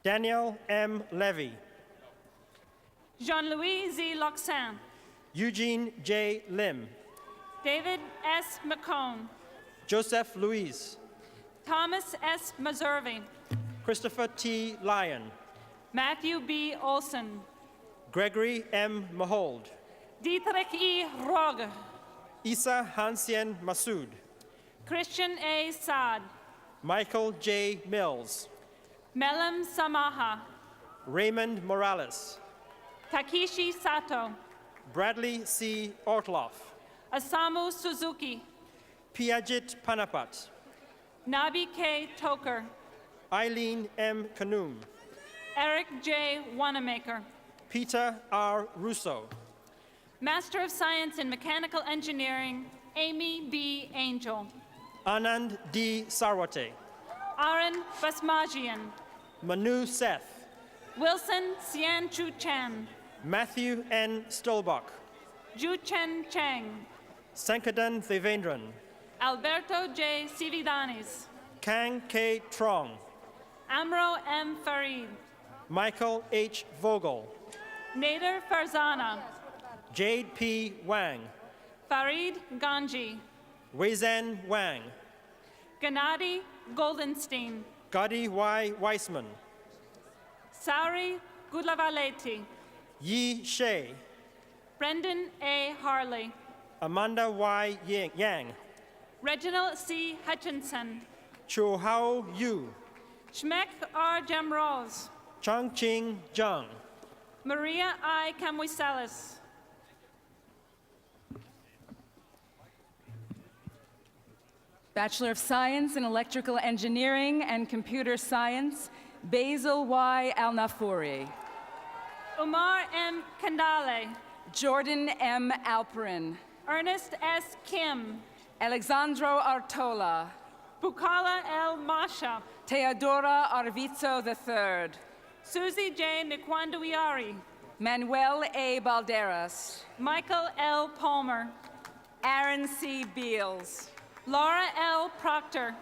Daniel M. Levy, Jean-Louis Z. Loxin, Eugene J. Lim, David S. McCone, Joseph Louise, Thomas S. Mazurvi, Christopher T. Lyon, Matthew B. Olson, Gregory M. Mahold, Dietrich E. Rogge, Isa Hansien Masood, Christian A. Saad, Michael J. Mills, Melem Samaha, Raymond Morales, Takeshi Sato, Bradley C. Ortloff, Asamu Suzuki, Piaget Panapat, Nabi K. Toker, Eileen M. Kanum, Eric J. Wanamaker, Peter R. Russo, Master of Science in Mechanical Engineering, Amy B. Angel, Anand D. Sarwate, Aaron Basmajian, Manu Seth, Wilson Xian Chu Chan, Matthew N. Stolbach, Ju Chen Cheng, Sankadan Devendran, Alberto J. Sividanis, Kang K. Trong, Amro M. Farid, Michael H. Vogel, Nader Farzana, Jade P. Wang, Farid Ganji, Weizan Wang, Gennady Goldenstein, Gadi Y. Weissman, Sauri Gudlavaleti, Yi Shea, Brendan A. Harley, Amanda Y. Yang, Reginald C. Hutchinson, Chu Hao Yu, Shmek R. Jamroz, Chang Ching Zhang, Maria I. Camuisalis, Bachelor of Science in Electrical Engineering and Computer Science, Basil Y. Al-Nafouri. Umar M. Kandale, Jordan M. Alperin. Ernest S. Kim, Alexandro Artola. Bukala L. Masha. Teodora Arvizo III. Susie J. Nikwanduiari. Manuel A. Balderas. Michael L. Palmer. Aaron C. Beals. Laura L. Proctor.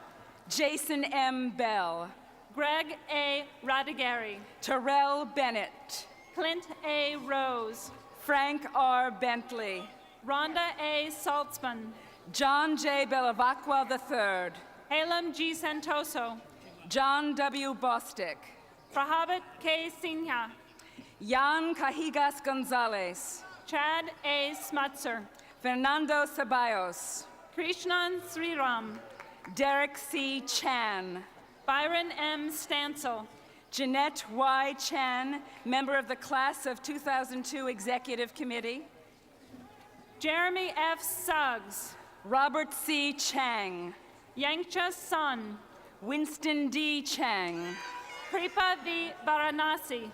Jason M. Bell. Greg A. Radigari. Terrell Bennett. Clint A. Rose. Frank R. Bentley. Rhonda A. Saltzman. John J. Belavacqua III. Halem G. Santoso. John W. Bostick. Prahabit K. Sinha. Jan Cajigas Gonzalez. Chad A. Smutzer. Fernando Ceballos. Krishnan Sriram. Derek C. Chan. Byron M. Stansel. Jeanette Y. Chan, member of the Class of 2002 Executive Committee. Jeremy F. Suggs. Robert C. Chang. Yangcha Sun. Winston D. Chang. Kripa V. Varanasi.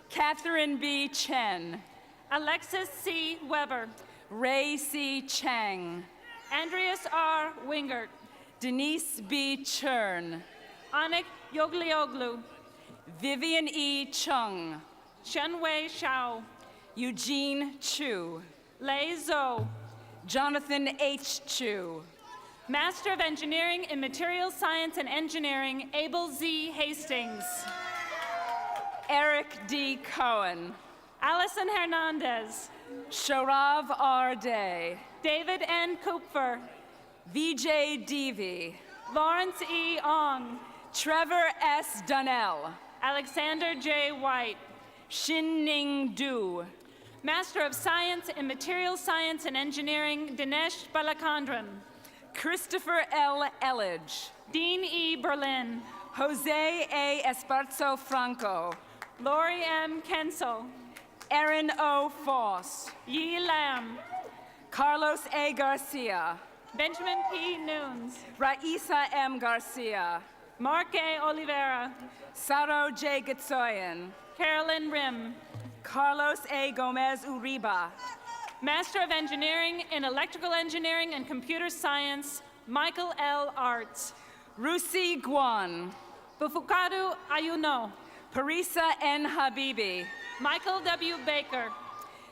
Catherine B. Chen. Alexis C. Weber. Ray C. Chang. Andreas R. Wingert. Denise B. Chern. Anik Yoglioglu. Vivian E. Chung. Shenwei Shao. Eugene Chu. Lei Zhou. Jonathan H. Chu. Master of Engineering in Materials Science and Engineering, Abel Z. Hastings. Eric D. Cohen. Allison Hernandez. Sharav R. Day. David N. Kupfer. Vijay Devi. Lawrence E. Ong. Trevor S. Dunnell. Alexander J. White. Shin Ning Du. Master of Science in Materials Science and Engineering, Dinesh Balakandran. Christopher L. Elledge. Dean E. Berlin. Jose A. Esparzo Franco. Lori M. Kensel. Aaron O. Foss. Yi Lam. Carlos A. Garcia. Benjamin P. Nunes. Raisa M. Garcia. Mark A. Oliveira. Saro J. Gitsoyan. Carolyn Rim. Carlos A. Gomez Uriba. Master of Engineering in Electrical Engineering and Computer Science, Michael L. Arts. Rusi Guan. Bufukadu Ayuno. Parisa N. Habibi. Michael W. Baker.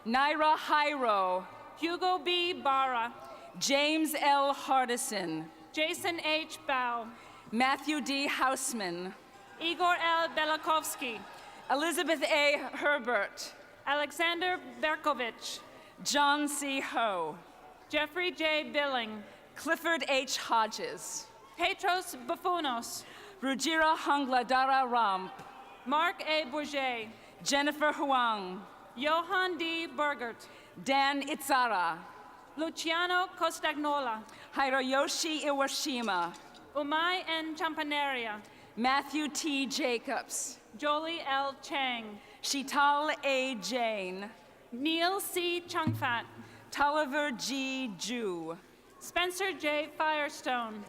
Naira Jairo. Hugo B. Barra. James L. Hardison. Jason H. Bow. Matthew D. Hausman. Igor L. Belakovsky. Elizabeth A. Herbert. Alexander Berkovich. John C. Ho. Jeffrey J. Billing. Clifford H. Hodges. Petros Buffonos. Rujira Hangladara Ramp. Mark A. Bourget. Jennifer Huang. Johan D. Bergert. Dan Itzara. Luciano Costagnola. Hiroyoshi Iwashima. Umai N. Champaneria. Matthew T. Jacobs. Jolie L. Chang. Shital A. Jain. Neil C. Chungfat. Tolliver G. Ju. Spencer J. Firestone.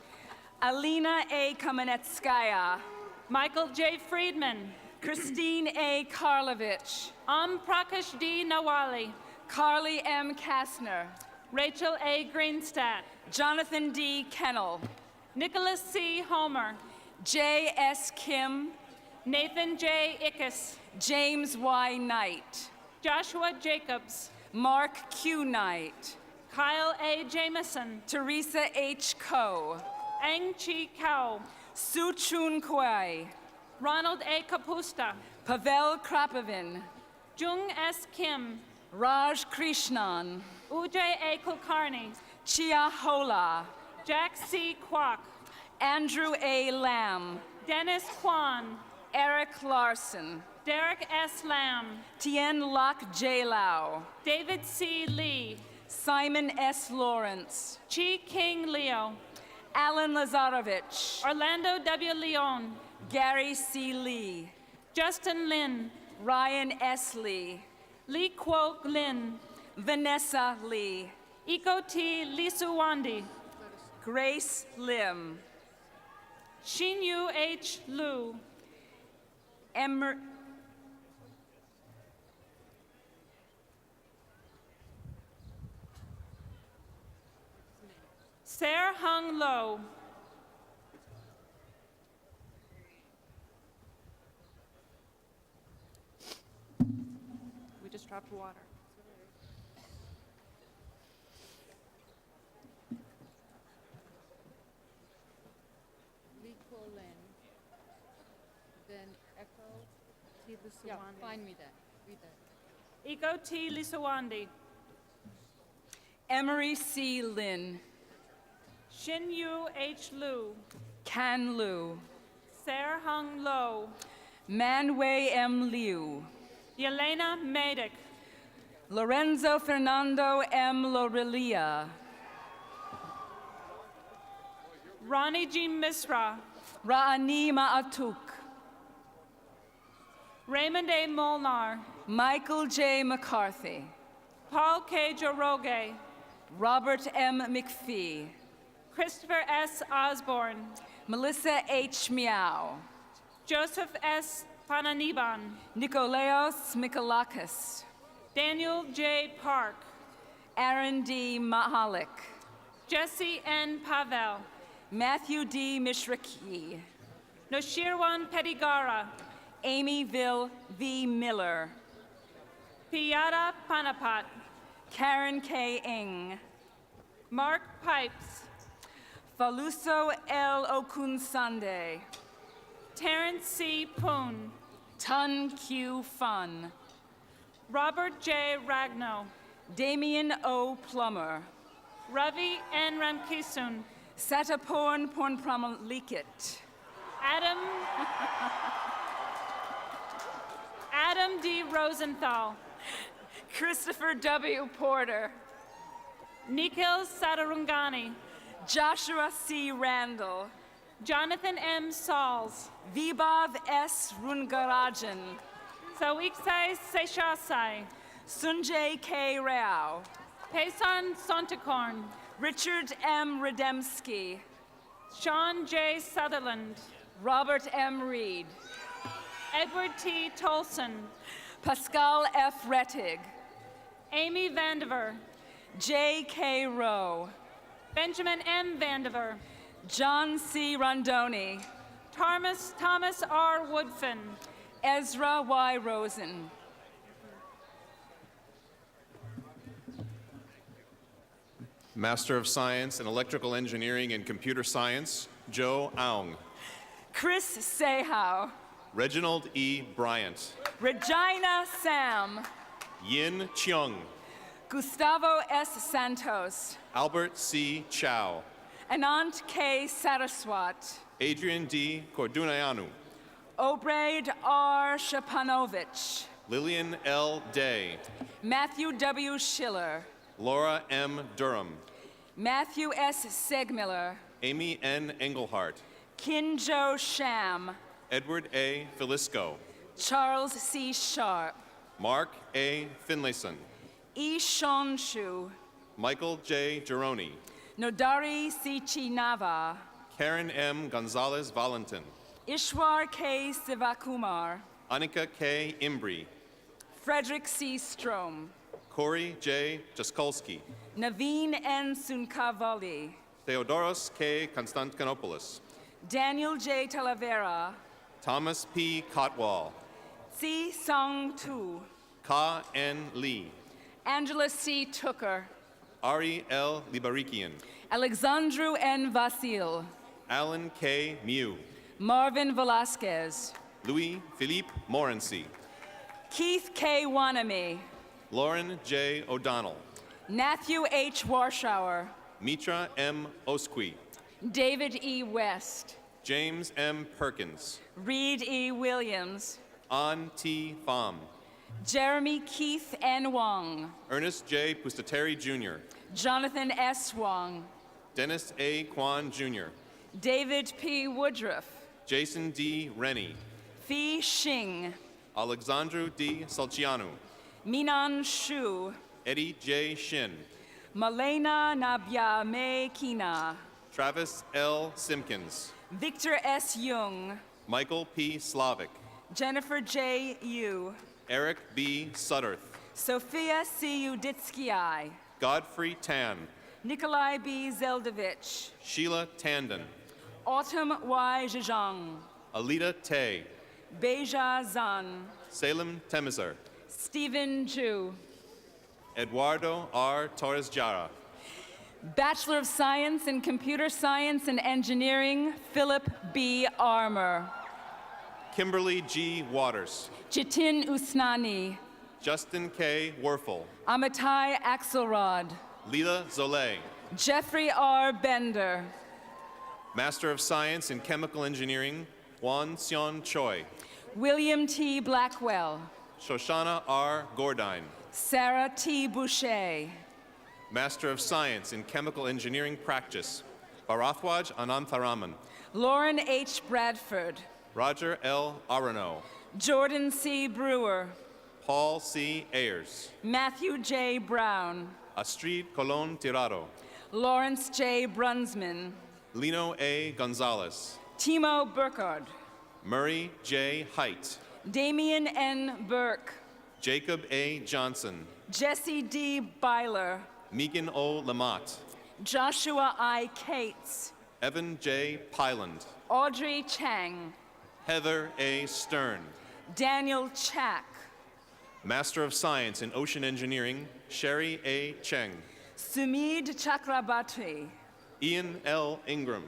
Alina A. Kamenetskaya. Michael J. Friedman. Christine A. Karlovich. Prakash D. Nawali. Carly M. Kastner. Rachel A. Greenstadt. Jonathan D. Kennel. Nicholas C. Homer. J. S. Kim. Nathan J. Ickes. James Y. Knight. Joshua Jacobs. Mark Q. Knight. Kyle A. Jameson. Teresa H. Ko. Eng Chi Kao. Su Chun Kwai. Ronald A. Kapusta. Pavel Krapovin. Jung S. Kim. Raj Krishnan. Ujay A. Kulkarni. Chia Hola. Jack C. Kwok. Andrew A. Lamb. Dennis Kwan. Eric Larson. Derek S. Lamb. Tien Lok J. Lau. David C. Lee. Simon S. Lawrence. Chi King Leo. Alan Lazarovich. Orlando W. Leon. Gary C. Lee. Justin Lin. Ryan S. Lee. Lee Kwok Lin. Vanessa Lee. Iko T. Lisuwandi. Grace Lim. Shinyu H. Lu. Ser Hung Lo. tap water. Then Echo T. Lisawandi. Yeah, Find me that. Read that. Iko T. Lisawandi. Emery C. Lin. Shin Yu H. Lu. Can Lu. Ser Hung Lo. Manwei M. Liu. Yelena Madick. Lorenzo Fernando M. Lorelia. Ronnie G. Misra. Ra'ani Ma'atuk. Raymond A. Molnar. Michael J. McCarthy. Paul K. Joroge. Robert M. McPhee. Christopher S. Osborne. Melissa H. Miao. Joseph S. Pananiban. Nikolaos Mikalakis. Daniel J. Park. Aaron D. Mahalik. Jesse N. Pavel. Matthew D. Mishraki. Noshirwan Pedigara. Amyville V. Miller. Piyada Panapat. Karen K. Ng. Mark Pipes. Faluso L. Okunsande. Terrence C. Poon. Tun Q. Fun. Robert J. Ragno. Damian O. Plummer. Ravi N. Ramkisun. Sataporn Pornpramalikit. Adam D. Rosenthal. Christopher W. Porter. Nikhil Sadarungani. Joshua C. Randall. Jonathan M. Sauls. Vibhav S. Rungarajan. Sawiksai Seshasai. Sunjay K. Rao. Payson Sontakorn. Richard M. Rademski. Sean J. Sutherland. Robert M. Reed. Edward T. Tolson. Pascal F. Rettig. Amy Vandiver. J. K. Rowe. Benjamin M. Vandiver. John C. Rondoni. Thomas R. Woodfin. Ezra Y. Rosen. Master of Science in Electrical Engineering and Computer Science, Joe Aung. Chris Sehau. Reginald E. Bryant. Regina Sam. Yin Cheung. Gustavo S. Santos. Albert C. Chow. Anant K. Saraswat. Adrian D. Cordunayanu. Obraid R. Shapanovich. Lillian L. Day. Matthew W. Schiller. Laura M. Durham. Matthew S. Segmiller. Amy N. Engelhart. Kinjo Sham. Edward A. Filisco. Charles C. Sharp. Mark A. Finlayson. E. Shonshu. Michael J. Gironi. Nodari C. Chinava. Karen M. Gonzalez Valentin. Ishwar K. Sivakumar. Anika K. Imbri. Frederick C. Strom. Corey J. Jaskolski. Naveen N. Sunkavali. Theodoros K. Konstantinopoulos. Daniel J. Talavera. Thomas P. Cotwall. C. Song Tu. Ka N. Lee. Angela C. Tooker. Ari L. Libarikian. Alexandru N. Vasil. Alan K. Mew. Marvin Velasquez. Louis Philippe Morency. Keith K. Wanami. Lauren J. O'Donnell. Matthew H. Warshauer. Mitra M. Osqui. David E. West. James M. Perkins. Reed E. Williams. An T. Pham. Jeremy Keith N. Wong. Ernest J. Pustateri Jr. Jonathan S. Wong. Dennis A. Kwan Jr. David P. Woodruff. Jason D. Rennie. Fi Xing. Alexandru D. Salcianu. Minan Shu. Eddie J. Shin. Malena Nabyame Kina. Travis L. Simpkins. Victor S. Young. Michael P. Slavic. Jennifer J. Yu. Eric B. Sutterth. Sophia C. Uditsky. Godfrey Tan. Nikolai B. Zeldovich. Sheila Tandon. Autumn Y. Zhang. Alita Tay. Beja Zan. Salem Temizar. Stephen Ju. Eduardo R. Torres Jara. Bachelor of Science in Computer Science and Engineering, Philip B. Armour. Kimberly G. Waters. Jitin Usnani. Justin K. Werfel. Amitai Axelrod. Lila Zolay. Jeffrey R. Bender. Master of Science in Chemical Engineering, Wan Sion Choi. William T. Blackwell. Shoshana R. Gordine. Sarah T. Boucher. Master of Science in Chemical Engineering Practice, Bharathwaj Anantharaman. Lauren H. Bradford. Roger L. Arano. Jordan C. Brewer. Paul C. Ayers. Matthew J. Brown. Astrid Colon Tirado. Lawrence J. Brunsman. Lino A. Gonzalez. Timo Burkhardt. Murray J. Height. Damian N. Burke. Jacob A. Johnson. Jesse D. Byler. Megan O. Lamott. Joshua I. Cates. Evan J. Pyland. Audrey Chang. Heather A. Stern. Daniel Chack. Master of Science in Ocean Engineering, Sherry A. Cheng. Sumid Chakrabarti. Ian L. Ingram.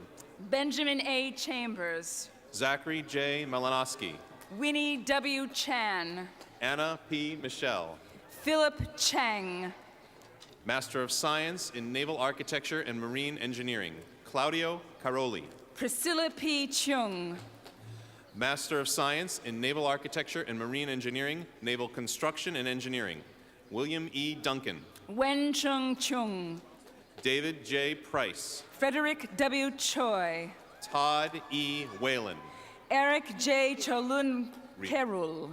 Benjamin A. Chambers. Zachary J. Malinowski. Winnie W. Chan. Anna P. Michelle. Philip Chang. Master of Science in Naval Architecture and Marine Engineering, Claudio Caroli. Priscilla P. Chung. Master of Science in Naval Architecture and Marine Engineering, Naval Construction and Engineering, William E. Duncan. Wen Chung Chung. David J. Price. Frederick W. Choi. Todd E. Whalen. Eric J. Cholun Kerul.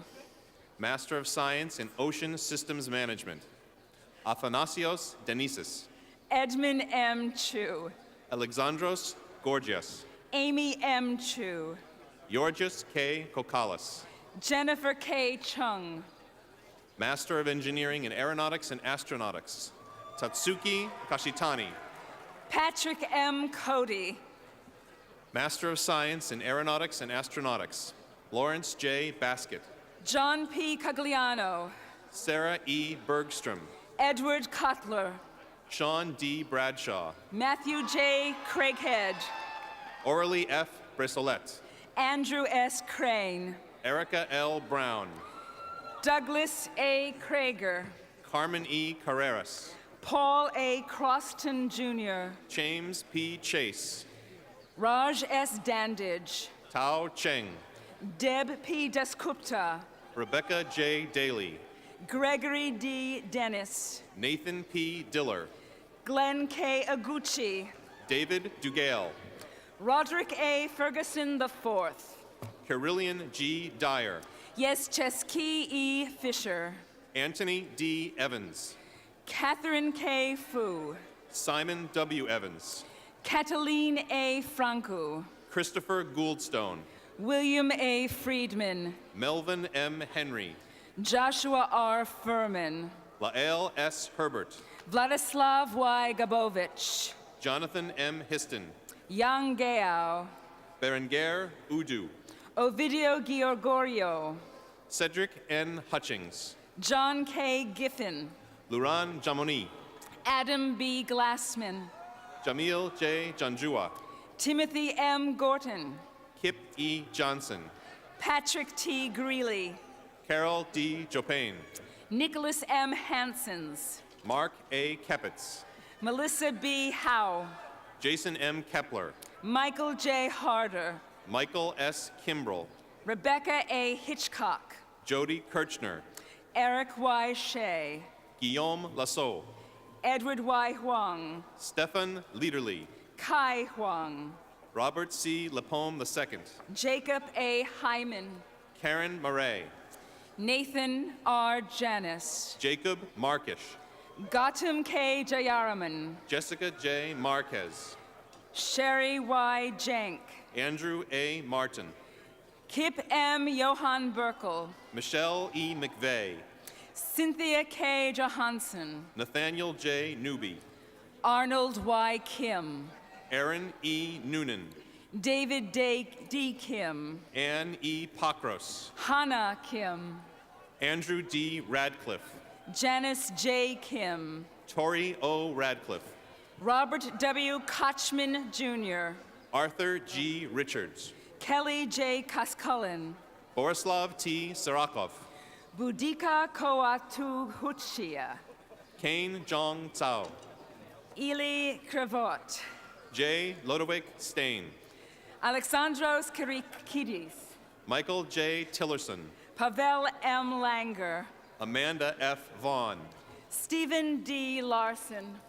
Master of Science in Ocean Systems Management, Athanasios Denisis. Edmund M. Chu. Alexandros Gorgias. Amy M. Chu. Georgios K. Kokalis. Jennifer K. Chung. Master of Engineering in Aeronautics and Astronautics, Tatsuki Kashitani. Patrick M. Cody. Master of Science in Aeronautics and Astronautics, Lawrence J. Baskett. John P. Cagliano. Sarah E. Bergstrom. Edward Cutler. Sean D. Bradshaw. Matthew J. Craighead. Orly F. Brissolette. Andrew S. Crane. Erica L. Brown. Douglas A. Krager. Carmen E. Carreras. Paul A. Croston Jr. James P. Chase. Raj S. Dandage. Tao Cheng. Deb P. Dasgupta. Rebecca J. Daly. Gregory D. Dennis. Nathan P. Diller. Glenn K. Aguchi. David Dugale. Roderick A. Ferguson IV. Carillion G. Dyer. Yes, Chesky E. Fisher. Anthony D. Evans. Catherine K. Fu. Simon W. Evans. Cataline A. Franco. Christopher Gouldstone. William A. Friedman. Melvin M. Henry. Joshua R. Furman. Lael S. Herbert. Vladislav Y. Gabovich. Jonathan M. Histon. Yang Gao. Berenguer Udu. Ovidio Giorgorio. Cedric N. Hutchings. John K. Giffen. Luran Jamoni. Adam B. Glassman. Jamil J. Janjua. Timothy M. Gorton. Kip E. Johnson. Patrick T. Greeley. Carol D. Jopain. Nicholas M. Hansons. Mark A. Kepitz. Melissa B. Howe. Jason M. Kepler. Michael J. Harder. Michael S. Kimbrell. Rebecca A. Hitchcock. Jody Kirchner. Eric Y. Shea. Guillaume Lasso. Edward Y. Huang. Stefan Liederly. Kai Huang. Robert C. Lepome II. Jacob A. Hyman. Karen Murray. Nathan R. Janis. Jacob Markish. Gautam K. Jayaraman. Jessica J. Marquez. Sherry Y. Jank. Andrew A. Martin. Kip M. Johan Burkle. Michelle E. McVeigh. Cynthia K. Johansson. Nathaniel J. Newby. Arnold Y. Kim. Aaron E. Noonan. David D. Kim. Ann E. Pakros. Hannah Kim. Andrew D. Radcliffe, Janice J. Kim, Tori O. Radcliffe, Robert W. Kochman, Jr., Arthur G. Richards, Kelly J. Kaskulin, Borislav T. Sarakov, Budika Koatu Huchia, Kane Jong Tsao, Eli Krivot, J. Lodowik Stain, Alexandros Kirikidis, Michael J. Tillerson, Pavel M. Langer, Amanda F. Vaughn, Stephen D. Larson,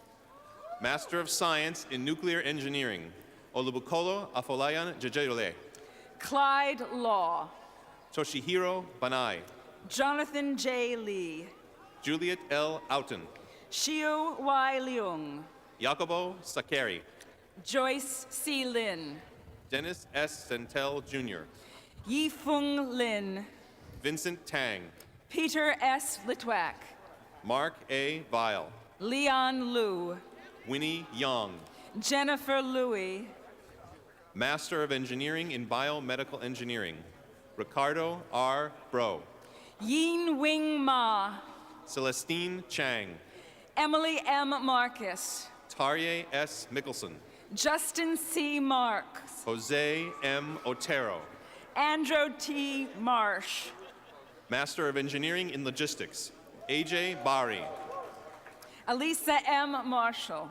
Master of Science in Nuclear Engineering, Olubukolo Afolayan Jejele, Clyde Law, Toshihiro Banai, Jonathan J. Lee, Juliet L. Outen, Xiu Y. Leung, Jacobo Sakari, Joyce C. Lin, Dennis S. Centel Jr., Yifeng Lin, Vincent Tang, Peter S. Litwack, Mark A. Vile, Leon Liu, Winnie Young, Jennifer Louie, Master of Engineering in Biomedical Engineering, Ricardo R. Bro, Yin Wing Ma, Celestine Chang, Emily M. Marcus, Tarye S. Mickelson, Justin C. Marks, Jose M. Otero, Andrew T. Marsh, Master of Engineering in Logistics, AJ Bari, Elisa M. Marshall,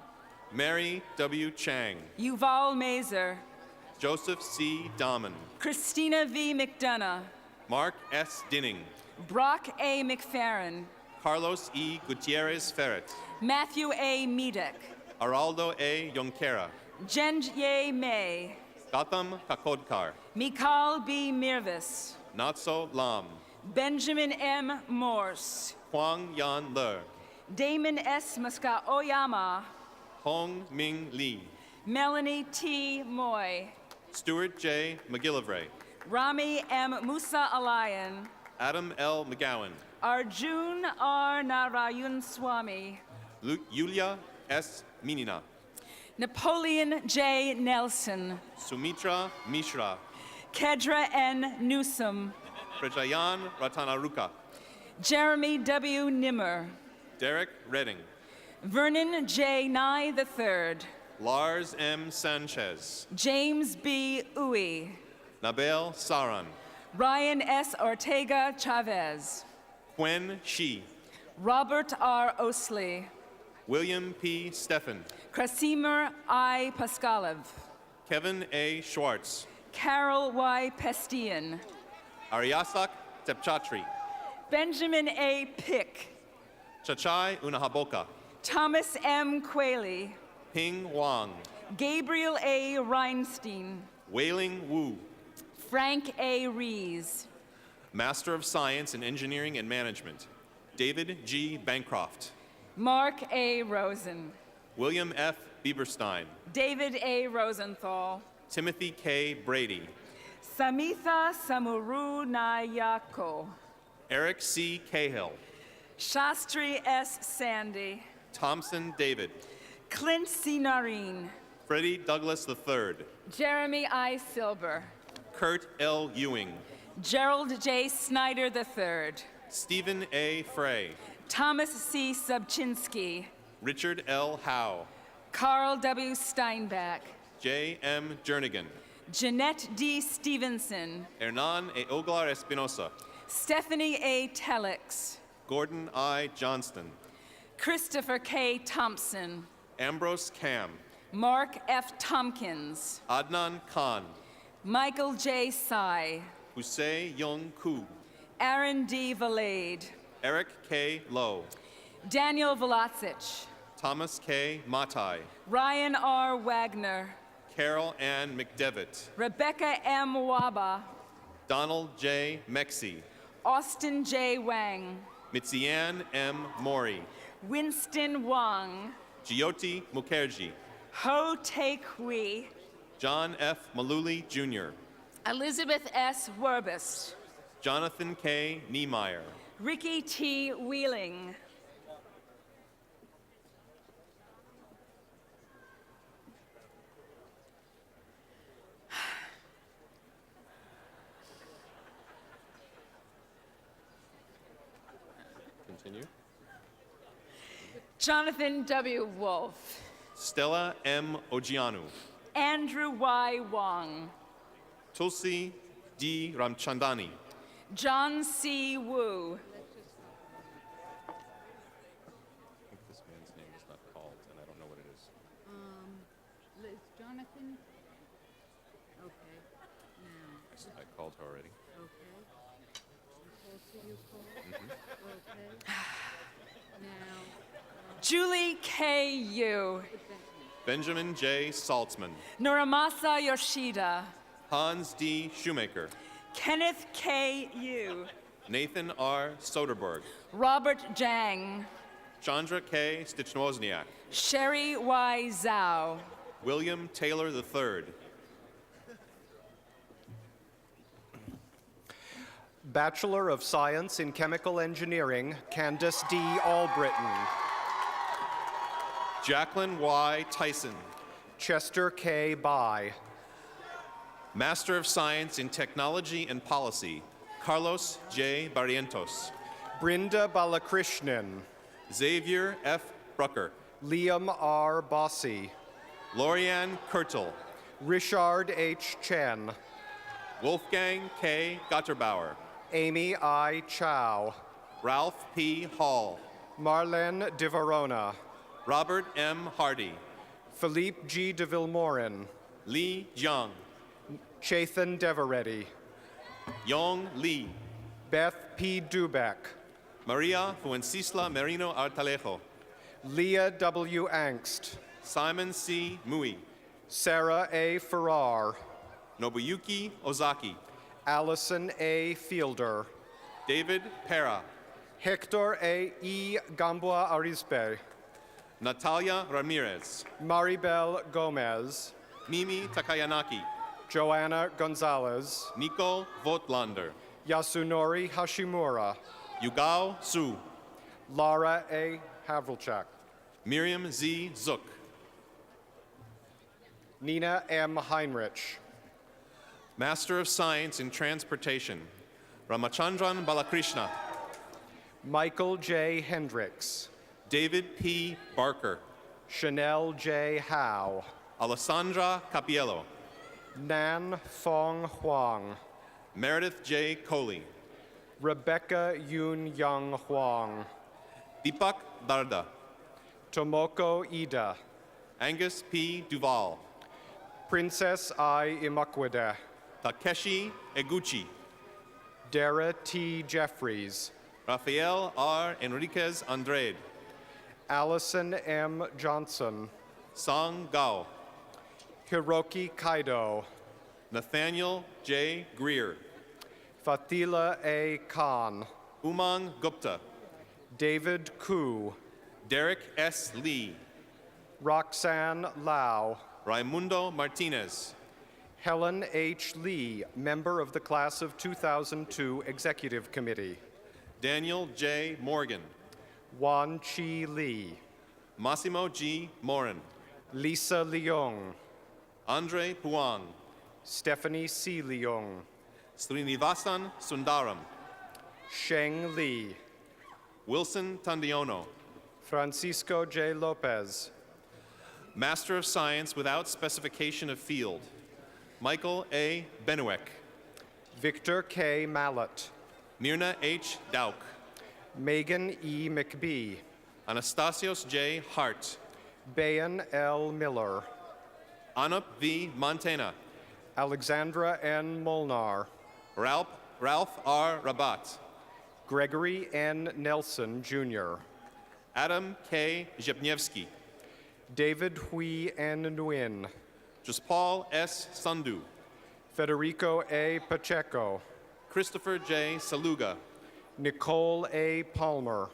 Mary W. Chang, Yuval Mazer, Joseph C. Dahman, Christina V. McDonough, Mark S. Dinning, Brock A. McFerrin, Carlos E. Gutierrez Ferret, Matthew A. Medek, Araldo A. Yonkera, Jenye May, Gautam Kakodkar, Mikal B. Mirvis, Natso Lam, Benjamin M. Morse, Huang Yan Le, Damon S. Muska Oyama, Hong Ming Lee, Melanie T. Moy, Stuart J. McGillivray, Rami M. Musa Alayan, Adam L. McGowan, Arjun R. Narayun Swami, Yulia S. Minina, Napoleon J. Nelson, Sumitra Mishra, Kedra N. Newsom, Prajayan Ratanaruka, Jeremy W. Nimmer, Derek Redding, Vernon J. Nye III, Lars M. Sanchez, James B. Uwe, Nabel Saran, Ryan S. Ortega Chavez, Quen Shi, Robert R. Osley, William P. Steffen, Krasimir I. Paskalev, Kevin A. Schwartz, Carol Y. Pestian, Aryasak Tepchatri, Benjamin A. Pick, Chachai Unahaboka, Thomas M. Quayle, Ping Wang, Gabriel A. Reinstein, Wailing Wu, Frank A. Rees, Master of Science in Engineering and Management, David G. Bancroft, Mark A. Rosen, William F. Bieberstein, David A. Rosenthal, Timothy K. Brady, Samitha Samuru Nayako, Eric C. Cahill, Shastri S. Sandy, Thompson David, Clint C. Nareen, Freddie Douglas III, Jeremy I. Silber, Kurt L. Ewing, Gerald J. Snyder III, Stephen A. Frey, Thomas C. Subchinsky, Richard L. Howe, Carl W. Steinbach, J. M. Jernigan, Jeanette D. Stevenson, Hernan E. Oglar Espinosa, Stephanie A. Telix, Gordon I. Johnston, Christopher K. Thompson, Ambrose Cam, Mark F. Tompkins, Adnan Khan, Michael J. Tsai, Hussein Young Koo, Aaron D. Valade, Eric K. Lowe, Daniel Velatsich, Thomas K. Matai, Ryan R. Wagner, Carol Ann McDevitt, Rebecca M. Waba, Donald J. Mexi, Austin J. Wang, Mitzianne M. Mori, Winston Wang, Jyoti Mukherjee, Ho Tae Hui, John F. Maluli Jr., Elizabeth S. Werbist, Jonathan K. Niemeyer, Ricky T. Wheeling, Continue. Jonathan W. Wolf. Stella M. Ogianu. Andrew Y. Wong. Tulsi D. Ramchandani. John C. Wu. I think this man's name is not called, and I don't know what it is. Liz Jonathan. Okay. Now. I called her already. Okay. Tulsi, you called? Okay. Now. Julie K. Yu. Benjamin J. Saltzman. Nuramasa Yoshida. Hans D. Shoemaker. Kenneth K. Yu. Nathan R. Soderberg. Robert Jang. Chandra K. Stichwozniak. Sherry Y. Zhao. William Taylor III. Bachelor of Science in Chemical Engineering, Candace D. Albritton. Jacqueline Y. Tyson. Chester K. Bai. Master of Science in Technology and Policy, Carlos J. Barrientos. Brinda Balakrishnan. Xavier F. Brucker. Liam R. Bossi. Lorianne Kurtel. Richard H. Chen. Wolfgang K. Gotterbauer. Amy I. Chow. Ralph P. Hall. Marlene de Verona. Robert M. Hardy. Philippe G. de Vilmorin. Li Jiang. Chethan Devareddy. Yong Li. Beth P. Dubeck. Maria Fuencisla Merino Artalejo. Leah W. Angst. Simon C. Mui. Sarah A. Farrar. Nobuyuki Ozaki. Allison A. Fielder. David Pera. Hector A. E. Gamboa Arizpe. Natalia Ramirez. Maribel Gomez. Mimi Takayanaki. Joanna Gonzalez. Nico Votlander. Yasunori Hashimura. Yugao Su. Laura A. Havrelchak. Miriam Z. Zook. Nina M. Heinrich. Master of Science in Transportation, Ramachandran Balakrishna. Michael J. Hendricks. David P. Barker. Chanel J. Howe. Alessandra Capiello. Nan Fong Huang. Meredith J. Coley. Rebecca Yoon Young Huang. Deepak Darda. Tomoko Ida. Angus P. Duval. Princess I. Imakwede. Takeshi Eguchi. Dara T. Jeffries. Rafael R. Enriquez Andrade. Allison M. Johnson. Song Gao. Hiroki Kaido. Nathaniel J. Greer. Fatila A. Khan. Umang Gupta. David Koo. Derek S. Lee. Roxanne Lau. Raimundo Martinez. Helen H. Lee, member of the class of 2002 Executive Committee. Daniel J. Morgan. Wan Chi Lee. Massimo G. Morin. Lisa Leong. Andre Puang. Stephanie C. Leong. Srinivasan Sundaram. Sheng Li. Wilson Tandiono. Francisco J. Lopez. Master of Science without specification of field, Michael A. Benuek. Victor K. Mallet. Mirna H. Dauk. Megan E. McBee. Anastasios J. Hart. Bayan L. Miller. Anup V. Montana. Alexandra N. Molnar. Ralph R. Rabat. Gregory N. Nelson, Jr. Adam K. Zhepniewski. David Hui N. Nguyen. Jaspal S. Sandhu. Federico A. Pacheco. Christopher J. Saluga. Nicole A. Palmer.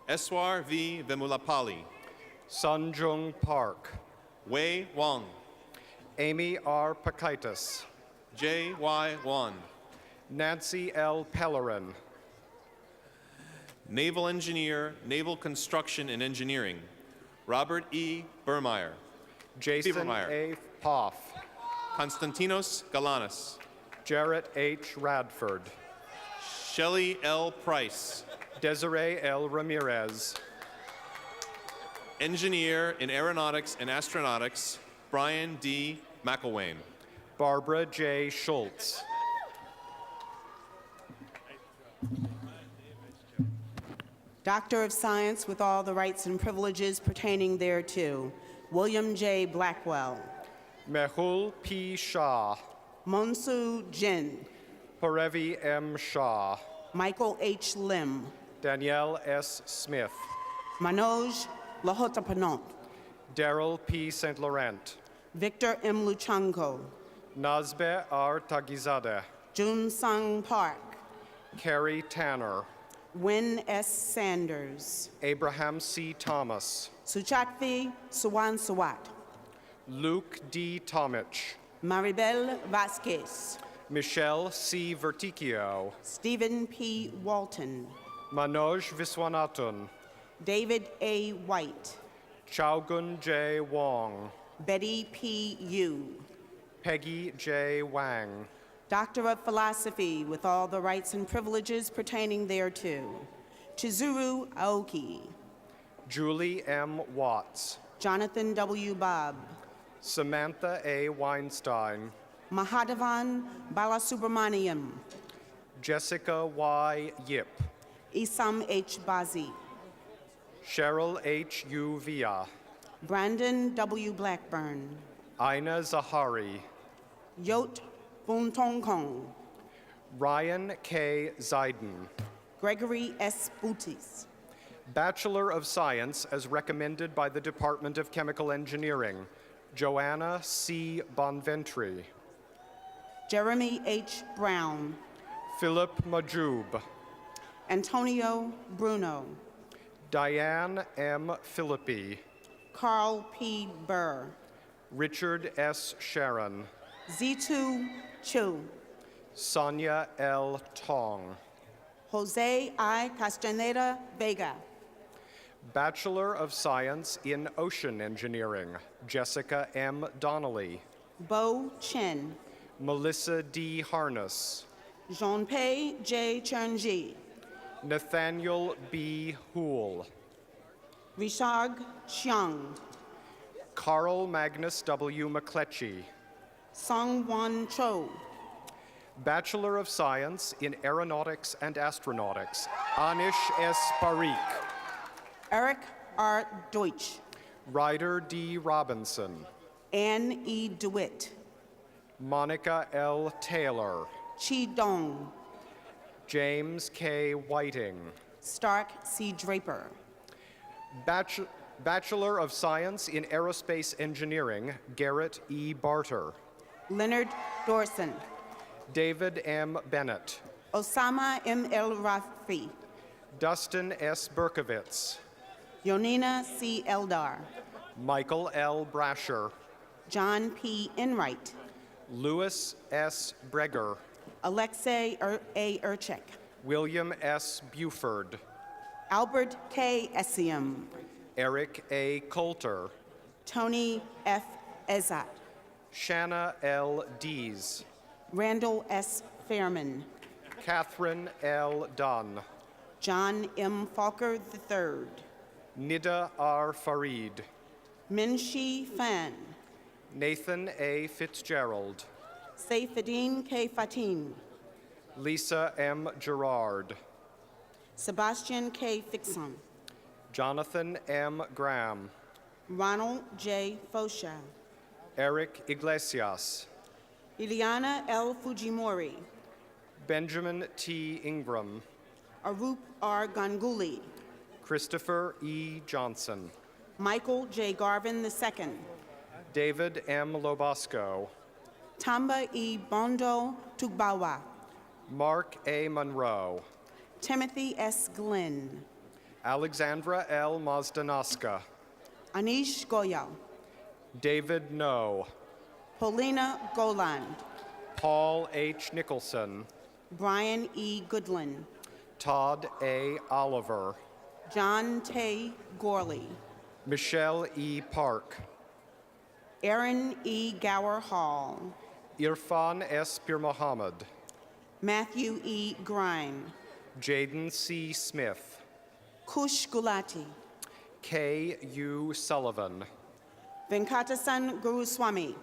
Eswar V. Vemulapalli. Sunjung Park. Wei Wang. Amy R. Pakaitis. J. Y. Wan. Nancy L. Pellerin. Naval Engineer, Naval Construction and Engineering, Robert E. Burmeyer. Jason A. Poff. Konstantinos Galanis. Jarrett H. Radford. Shelley L. Price. Desiree L. Ramirez. Engineer in Aeronautics and Astronautics, Brian D. McElwain. Barbara J. Schultz. Doctor of Science with all the rights and privileges pertaining thereto, William J. Blackwell. Mehul P. Shah. Monsu Jin. Parevi M. Shah. Michael H. Lim. Danielle S. Smith. Manoj Lahotapanot. Daryl P. St. Laurent. Victor M. Luchanko. Nazbe R. Tagizadeh. Jun Sung Park. Carrie Tanner. Wynn S. Sanders. Abraham C. Thomas. Suchatvi Suwan Suwat. Luke D. Tomich. Maribel Vasquez. Michelle C. Verticchio. Stephen P. Walton. Manoj Viswanathan. David A. White. Chowgun J. Wong. Betty P. Yu. Peggy J. Wang. Doctor of Philosophy with all the rights and privileges pertaining thereto, Chizuru Aoki. Julie M. Watts. Jonathan W. Bob. Samantha A. Weinstein. Mahadevan Balasubramaniam. Jessica Y. Yip. Isam H. Bazi. Cheryl H. U. Via. Brandon W. Blackburn. Ina Zahari. Yot Buntongkong. Ryan K. Zaiden. Gregory S. Bootis. Bachelor of Science as recommended by the Department of Chemical Engineering, Joanna C. Bonventry. Jeremy H. Brown. Philip Majub. Antonio Bruno. Diane M. Philippi. Carl P. Burr. Richard S. Sharon. Zitu Chu. Sonia L. Tong. Jose I. Castaneda Vega. Bachelor of Science in Ocean Engineering, Jessica M. Donnelly. Bo Chen. Melissa D. Harness. Jean-Pei J. Chernji. Nathaniel B. Houle. Richard Xiang. Carl Magnus W. McCletchy. Song Wan Cho. Bachelor of Science in Aeronautics and Astronautics, Anish S. Parikh. Eric R. Deutsch. Ryder D. Robinson. Anne E. DeWitt. Monica L. Taylor. Chi Dong. James K. Whiting. Stark C. Draper. Bachelor of Science in Aerospace Engineering, Garrett E. Barter. Leonard Dorson. David M. Bennett. Osama M. El Rafi. Dustin S. Berkovitz. Yonina C. Eldar. Michael L. Brasher. John P. Enright. Louis S. Breger. Alexei A. Urchek. William S. Buford. Albert K. Essium. Eric A. Coulter. Tony F. Ezat. Shanna L. Dees. Randall S. Fairman. Catherine L. Dunn. John M. Falker III. Nida R. Farid. Minshi Fan. Nathan A. Fitzgerald. Saifuddin K. Fatin. Lisa M. Gerard. Sebastian K. Fixon. Jonathan M. Graham. Ronald J. Fosha. Eric Iglesias. Ileana L. Fujimori. Benjamin T. Ingram. Arup R. Ganguly. Christopher E. Johnson. Michael J. Garvin II. David M. Lobosco. Tamba E. Bondo Tugbawa. Mark A. Monroe. Timothy S. Glenn. Alexandra L. Mazdanaska. Anish Goyal. David No. Paulina Goland. Paul H. Nicholson. Brian E. Goodland. Todd A. Oliver. John Tay Gorley. Michelle E. Park. Aaron E. Gower Hall. Irfan S. Pir Mohammed. Matthew E. Grime. Jaden C. Smith. Kush Gulati, K. U. Sullivan. Venkatasan Guruswamy,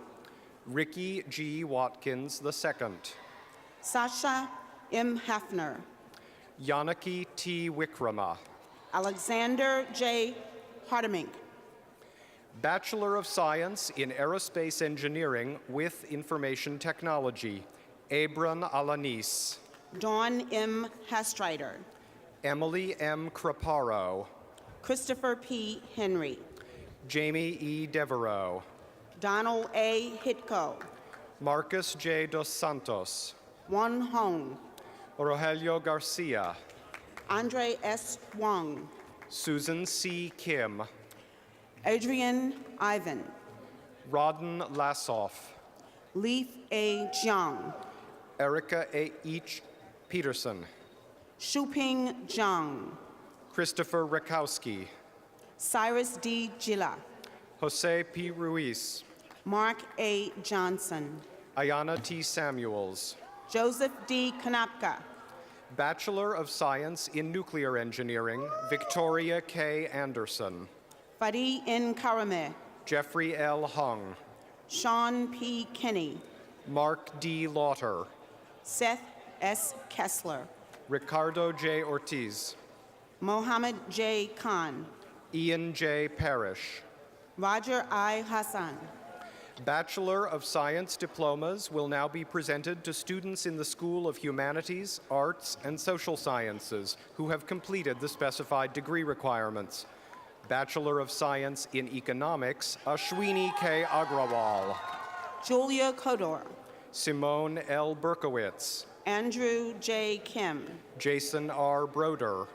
Ricky G. Watkins II. Sasha M. Hafner, Yanaki T. Wickrama. Alexander J. Hardamink, Bachelor of Science in Aerospace Engineering with Information Technology, Abram Alanis. Dawn M. Hastrider, Emily M. Craparo. Christopher P. Henry, Jamie E. Devereaux. Donald A. Hitko, Marcus J. Dos Santos. Won Hong, Rogelio Garcia. Andre S. Wong, Susan C. Kim. Adrian Ivan, Rodden Lassoff. Leaf A. Jiang, Erica A. H. Peterson. Shuping Zhang, Christopher Rakowski. Cyrus D. Gila, Jose P. Ruiz. Mark A. Johnson, Ayana T. Samuels. Joseph D. Kanapka, Bachelor of Science in Nuclear Engineering, Victoria K. Anderson. Fadi N. Karame, Jeffrey L. Hung. Sean P. Kinney, Mark D. Lauter. Seth S. Kessler, Ricardo J. Ortiz. Mohammed J. Khan, Ian J. Parrish. Roger I. Hassan. Bachelor of Science diplomas will now be presented to students in the School of Humanities, Arts, and Social Sciences who have completed the specified degree requirements. Bachelor of Science in Economics, Ashwini K. Agrawal. Julia Kodor, Simone L. Berkowitz. Andrew J. Kim, Jason R. Broder.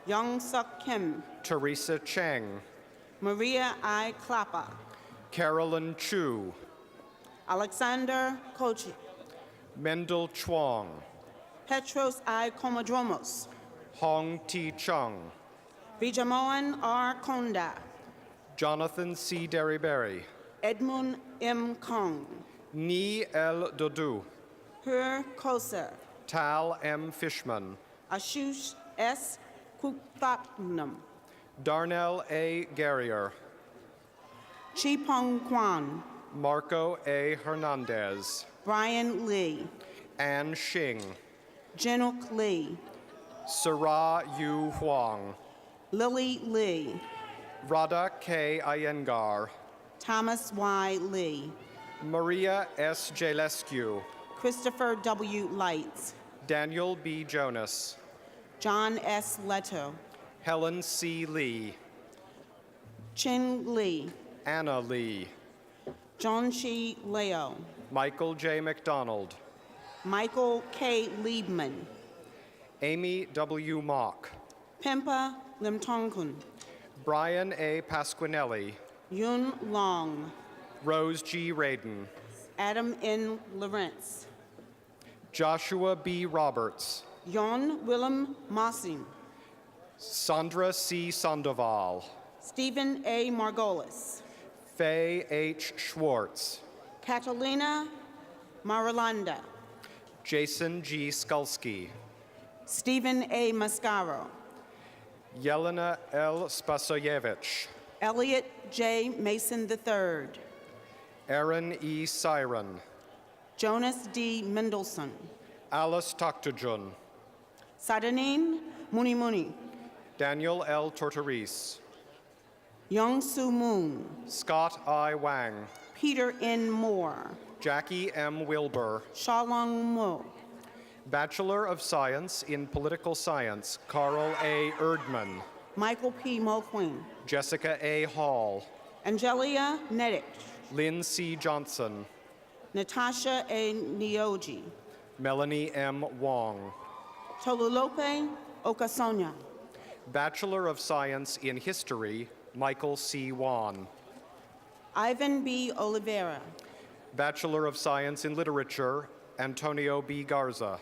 Young Suk Kim, Teresa Cheng. Maria I. Klappa, Carolyn Chu. Alexander Kochi, Mendel Chuang. Petros I. Komodromos, Hong T. Chung. Vijamohan R. Konda, Jonathan C. Derryberry. Edmund M. Kong, Ni L. Dodu. Her Koser, Tal M. Fishman. Ashush S. Kuthapnam, Darnell A. Garrier. Chipong Kwan, Marco A. Hernandez. Brian Lee, Ann Shing. Jinuk Lee, Sarah Yu Huang. Lily Lee, Radha K. Iyengar. Thomas Y. Lee, Maria S. Jalescu. Christopher W. Lights, Daniel B. Jonas. John S. Leto, Helen C. Lee. Chin Lee, Anna Lee. John Chi Leo, Michael J. McDonald. Michael K. Liebman, Amy W. Mock. Pimpa Limtongkun, Brian A. Pasquinelli. Yun Long, Rose G. Radin. Adam N. Lawrence, Joshua B. Roberts. Yon Willem Mossing, Sandra C. Sandoval. Stephen A. Margolis, Faye H. Schwartz. Catalina Marulanda, Jason G. Skulski. Stephen A. Mascaro, Yelena L. Spasoyevich. Elliot J. Mason III, Aaron E. Siren. Jonas D. Mendelson, Alice Taktujun. Sadanin Munimuni, Daniel L. Tortoris. Young Soo Moon, Scott I. Wang. Peter N. Moore, Jackie M. Wilbur. Shalong Mo, Bachelor of Science in Political Science, Carl A. Erdman. Michael P. Moquin, Jessica A. Hall. Angelia Nedick, Lynn C. Johnson. Natasha A. Nioji, Melanie M. Wong. Tolulope Okasonia, Bachelor of Science in History, Michael C. Wan. Ivan B. Oliveira, Bachelor of Science in Literature, Antonio B. Garza.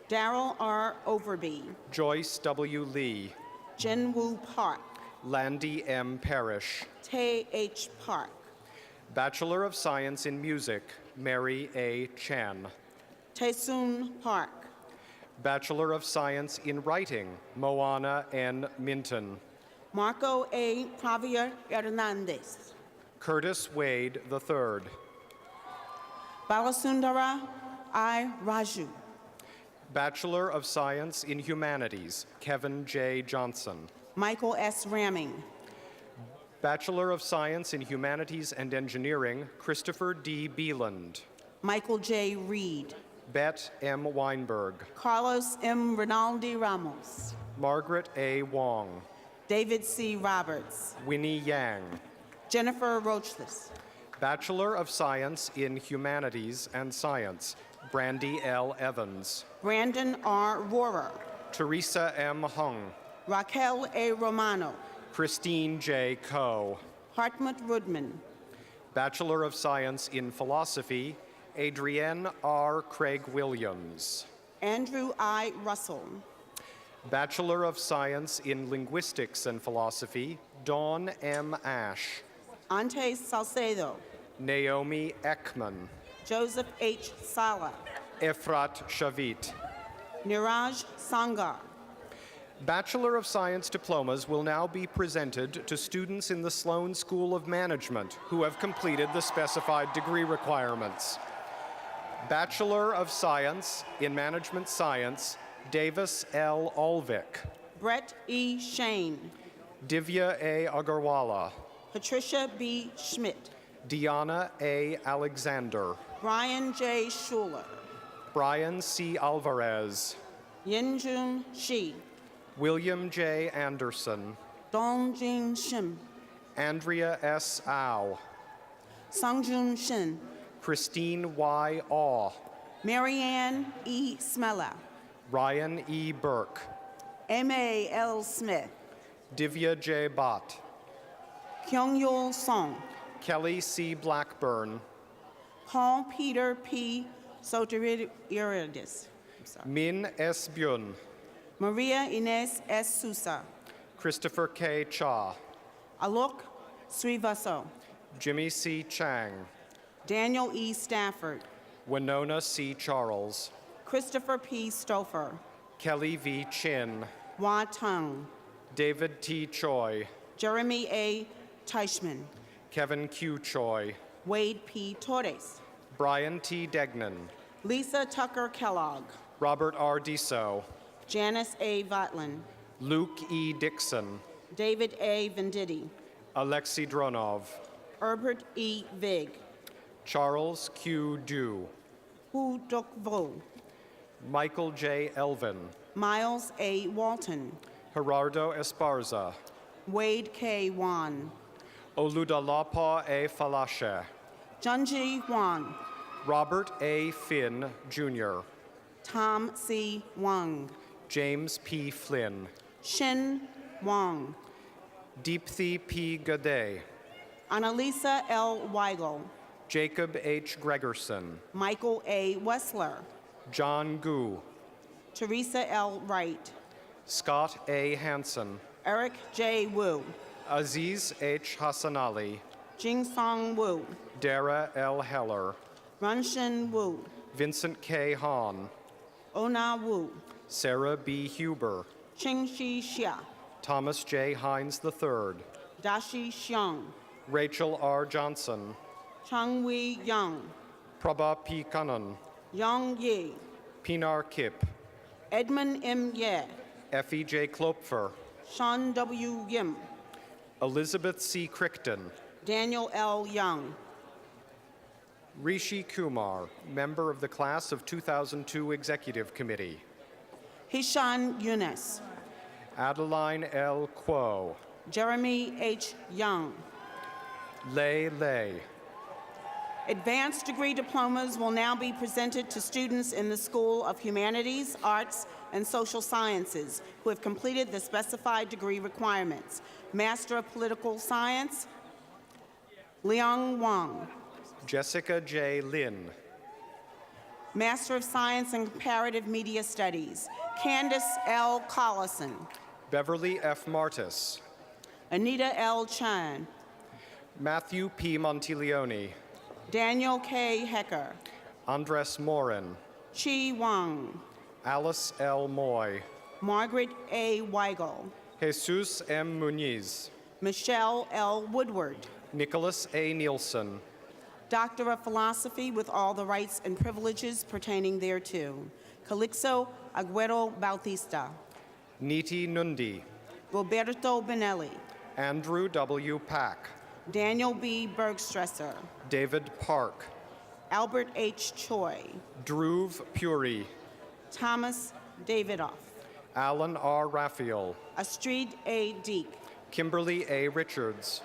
Darrell R. Overby, Joyce W. Lee. Jinwoo Park, Landy M. Parrish. Tae H. Park, Bachelor of Science in Music, Mary A. Chan. Taesoon Park, Bachelor of Science in Writing, Moana N. Minton. Marco A. Javier Hernandez. Curtis Wade III. Balasundara I. Raju. Bachelor of Science in Humanities, Kevin J. Johnson. Michael S. Ramming. Bachelor of Science in Humanities and Engineering, Christopher D. Beeland. Michael J. Reed. Bet M. Weinberg. Carlos M. Rinaldi Ramos. Margaret A. Wong. David C. Roberts. Winnie Yang. Jennifer Rochlis. Bachelor of Science in Humanities and Science, Brandy L. Evans. Brandon R. Rohrer. Teresa M. Hung. Raquel A. Romano. Christine J. Coe. Hartmut Rudman. Bachelor of Science in Philosophy, Adrienne R. Craig Williams. Andrew I. Russell. Bachelor of Science in Linguistics and Philosophy, Dawn M. Ash. Ante Salcedo. Naomi Ekman. Joseph H. Sala. Efrat Shavit. Niraj Sangar. Bachelor of Science diplomas will now be presented to students in the Sloan School of Management who have completed the specified degree requirements. Bachelor of Science in Management Science, Davis L. Ulvik. Brett E. Shane. Divya A. Agarwala. Patricia B. Schmidt. Diana A. Alexander. Brian J. Schuler. Brian C. Alvarez. Yinjun Shi. William J. Anderson. Dongjin Shim. Andrea S. Au. Sungjun Shin. Christine Y. Aw. Marianne E. Smella. Ryan E. Burke. M.A. L. Smith. Divya J. Bhatt. Kyung-yul Song. Kelly C. Blackburn. Paul Peter P. Soteriridis. Min S. Byun. Maria Inez S. Sousa. Christopher K. Cha. Alok Srivaso. Jimmy C. Chang. Daniel E. Stafford. Winona C. Charles. Christopher P. Stouffer. Kelly V. Chin. Hua Tung. David T. Choi. Jeremy A. Teichman. Kevin Q. Choi. Wade P. Torres. Brian T. Degnan. Lisa Tucker Kellogg. Robert R. Deso. Janice A. Votlin. Luke E. Dixon. David A. Venditti. Alexei Dronov. Herbert E. Vig. Charles Q. Du. Hu Duk Vo. Michael J. Elvin. Miles A. Walton. Gerardo Esparza. Wade K. Wan. Oludalapa A. Falashe. Junji Huang. Robert A. Finn, Jr. Tom C. Wang. James P. Flynn. Shin Wang. Deepthi P. Gade. Annalisa L. Weigel. Jacob H. Gregerson. Michael A. Wessler. John Gu. Teresa L. Wright. Scott A. Hansen. Eric J. Wu. Aziz H. Hassanali. Jingsong Wu. Dara L. Heller. Runshin Wu. Vincent K. Hahn. Ona Wu. Sarah B. Huber. Qingxi Xia. Thomas J. Hines III. Dashi Xiong. Rachel R. Johnson. Changwei Yang. Prabha P. Kannan. Yang Yi. Pinar Kip. Edmund M. Ye. Effie J. Klopfer. Sean W. Yim. Elizabeth C. Crichton. Daniel L. Young. Rishi Kumar, member of the class of 2002 Executive Committee. Hishan Yunus. Adeline L. Kuo. Jeremy H. Young. Lei Lei. Advanced degree diplomas will now be presented to students in the School of Humanities, Arts, and Social Sciences who have completed the specified degree requirements. Master of Political Science, Liang Wang. Jessica J. Lin. Master of Science in Comparative Media Studies, Candace L. Collison. Beverly F. Martis. Anita L. Chan. Matthew P. Montiglione. Daniel K. Hecker. Andres Morin. Chi Wang. Alice L. Moy, Margaret A. Weigel, Jesus M. Muniz, Michelle L. Woodward, Nicholas A. Nielsen, Doctor of Philosophy with all the rights and privileges pertaining thereto, Calixto Aguero Bautista, Niti Nundi, Roberto Benelli, Andrew W. Pack, Daniel B. Bergstresser, David Park, Albert H. Choi, Dhruv Puri, Thomas Davidoff, Alan R. Raphael, Astrid A. Deek, Kimberly A. Richards,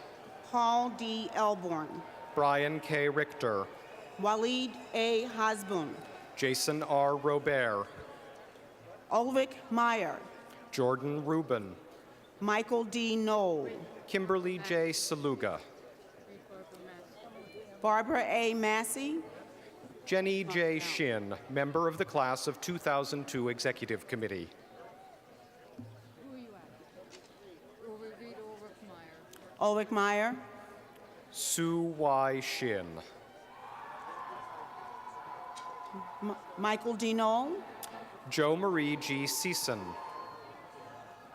Paul D. Elborn, Brian K. Richter, Waleed A. Hasbun, Jason R. Robert, Ulrich Meyer, Jordan Rubin, Michael D. Knoll, Kimberly J. Saluga, Barbara A. Massey, Jenny J. Shin, member of the class of 2002 Executive Committee. Who are you at? Read Ulrich Meyer. Ulrich Meyer, Sue Y. Shin, Michael D. Knoll, Jo Marie G. Season,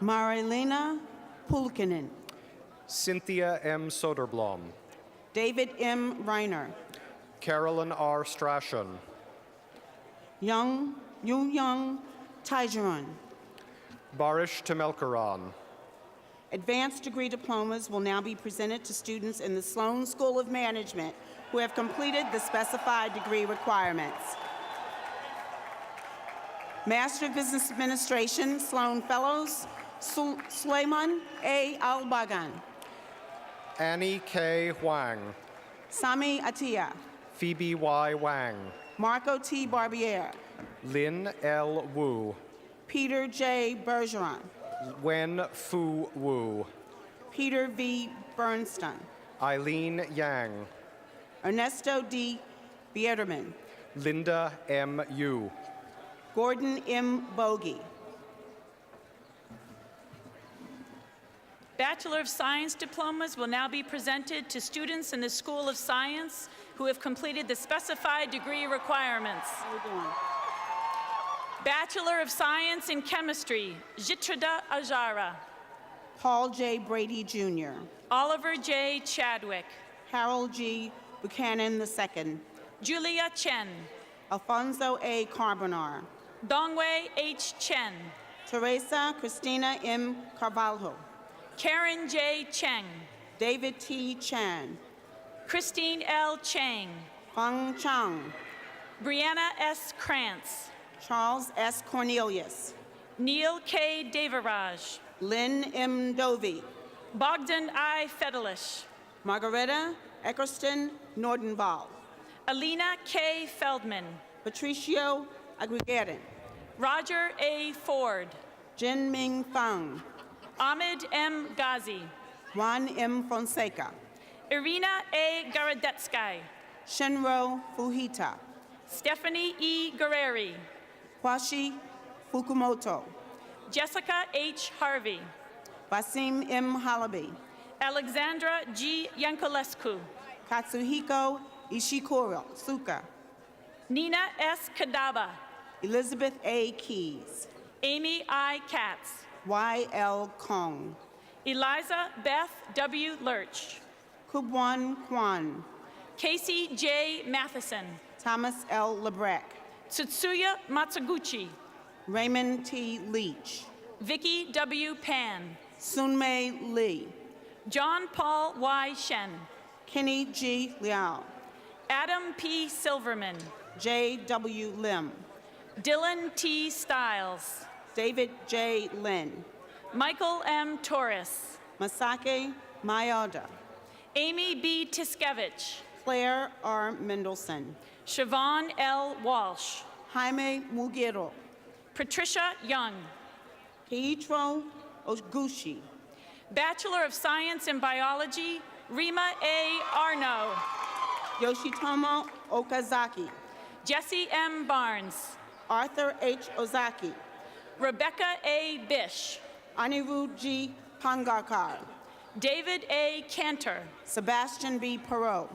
Marilena Pulkinen, Cynthia M. Soderblom, David M. Reiner, Carolyn R. Strachan, Yu Young Taijiran. Barish Temelkaran, Advanced degree diplomas will now be presented to students in the Sloan School of Management who have completed the specified degree requirements. Master of Business Administration, Sloan Fellows, Suleiman A. Al-Bagan, Annie K. Huang, Sami Atia, Phoebe Y. Wang, Marco T. Barbier, Lin L. Wu, Peter J. Bergeron, Wen Fu Wu, Peter V. Bernstein, Eileen Yang, Ernesto D. Bierderman, Linda M. Yu, Gordon M. Bogie, Bachelor of Science diplomas will now be presented to students in the School of Science who have completed the specified degree requirements. Bachelor of Science in Chemistry, Jitrada Ajara. Paul J. Brady Jr., Oliver J. Chadwick. Harold G. Buchanan II, Julia Chen. Alfonso A. Carbonar, Dongwei H. Chen. Teresa Cristina M. Carvalho, Karen J. Cheng. David T. Chan, Christine L. Chang. Feng Chang, Brianna S. Krantz. Charles S. Cornelius, Neil K. Devaraj. Lynn M. Dovey, Bogdan I. Fedelish. Margareta Eckerston Nordenval, Alina K. Feldman. Patricio Aguirre, Roger A. Ford. Jin Ming Fang, Ahmed M. Ghazi. Juan M. Fonseca, Irina A. Garadetsky. Shinro Fujita, Stephanie E. Guerreri. Kwashi Fukumoto, Jessica H. Harvey. Basim M. Halabi, Alexandra G. Yankolescu. Katsuhiko Ishikuro Suka, Nina S. Kadaba. Elizabeth A. Keys, Amy I. Katz. Y. L. Kong, Eliza Beth W. Lurch. Kubwan Kwan, Casey J. Matheson. Thomas L. Lebrec, Tsutsuya Matsuguchi. Raymond T. Leach, Vicky W. Pan. Sunmei Lee, John Paul Y. Shen. Kenny G. Liao, Adam P. Silverman. J. W. Lim, Dylan T. Stiles. David J. Lin, Michael M. Torres. Masake Mayoda, Amy B. Tiskevich. Claire R. Mendelson, Siobhan L. Walsh. Jaime Mugiro, Patricia Young. Pietro Oguchi, Bachelor of Science in Biology, Rima A. Arno. Yoshitomo Okazaki, Jesse M. Barnes. Arthur H. Ozaki, Rebecca A. Bish. Anirudh G. Pangarkar, David A. Cantor. Sebastian B. Perot,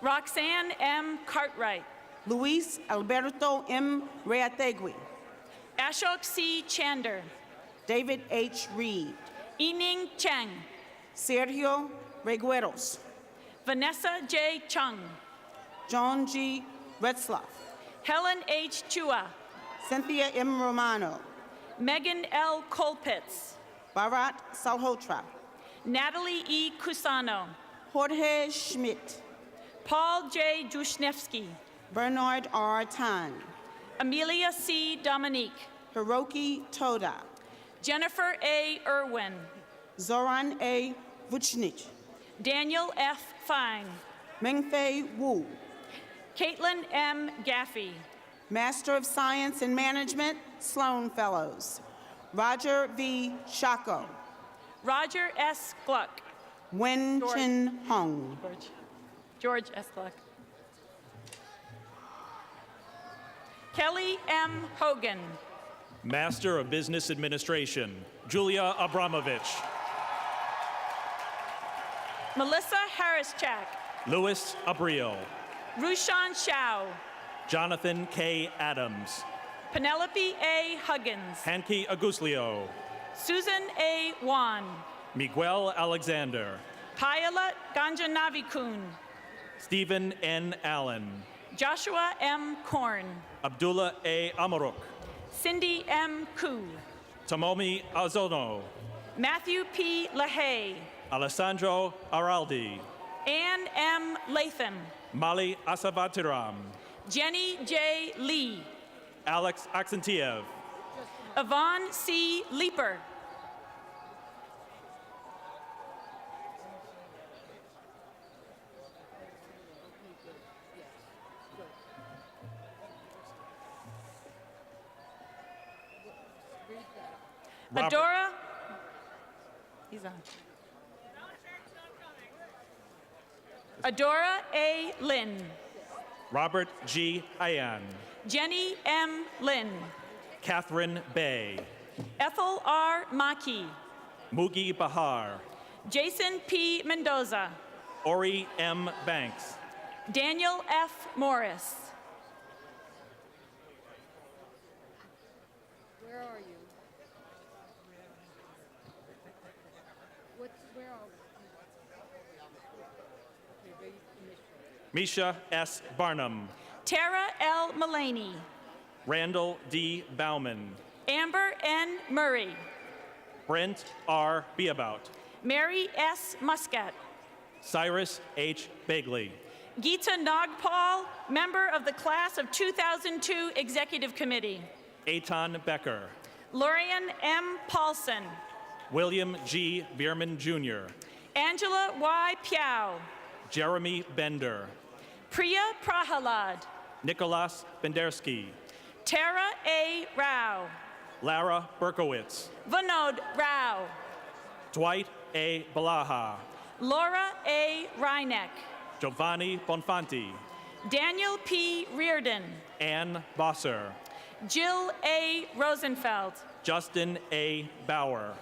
Roxanne M. Cartwright. Luis Alberto M. Reategui, Ashok C. Chander. David H. Reed. Yining Cheng. Sergio Regueros. Vanessa J. Chung. John G. Retzlaff. Helen H. Chua. Cynthia M. Romano. Megan L. Colpitz. Bharat Salhotra. Natalie E. Cusano. Jorge Schmidt. Paul J. Jushnevsky. Bernard R. Tan. Amelia C. Dominique. Hiroki Toda. Jennifer A. Irwin. Zoran A. Vucinic. Daniel F. Fine. Mengfei Wu. Caitlin M. Gaffey. Master of Science in Management, Sloan Fellows. Roger V. Shako. Roger S. Gluck. Wen Chin Hung. George S. Gluck. Kelly M. Hogan. Master of Business Administration, Julia Abramovich. Melissa Harrischak. Louis Abril. Rushan Shao. Jonathan K. Adams. Penelope A. Huggins. Hanki Aguslio. Susan A. Wan. Miguel Alexander. Payala Ganjanavikun. Stephen N. Allen. Joshua M. Korn. Abdullah A. Amaruk. Cindy M. Koo. Tomomi Azono. Matthew P. LaHaye. Alessandro Araldi. Ann M. Latham. Mali Asavatiram. Jenny J. Lee. Alex Aksentiev. Yvonne C. Leeper. Adora. He's on. Adora A. Lynn. Robert G. Ayan. Jenny M. Lynn. Catherine Bay. Ethel R. Maki. Mugi Bahar. Jason P. Mendoza. Ori M. Banks. Daniel F. Morris. Where are you? Where are we? Misha S. Barnum. Tara L. Mullaney. Randall D. Bauman. Amber N. Murray. Brent R. Beabout. Mary S. Muscat. Cyrus H. Begley. Geeta Nagpal, member of the class of 2002 Executive Committee. Eitan Becker. Lorian M. Paulson. William G. Bierman Jr. Angela Y. Piao. Jeremy Bender. Priya Prahalad. Nicholas Bendersky. Tara A. Rao. Lara Berkowitz. Vinod Rao. Dwight A. Balaha. Laura A. Reineck. Giovanni Bonfanti. Daniel P. Reardon. Ann Bosser. Jill A. Rosenfeld. Justin A. Bauer.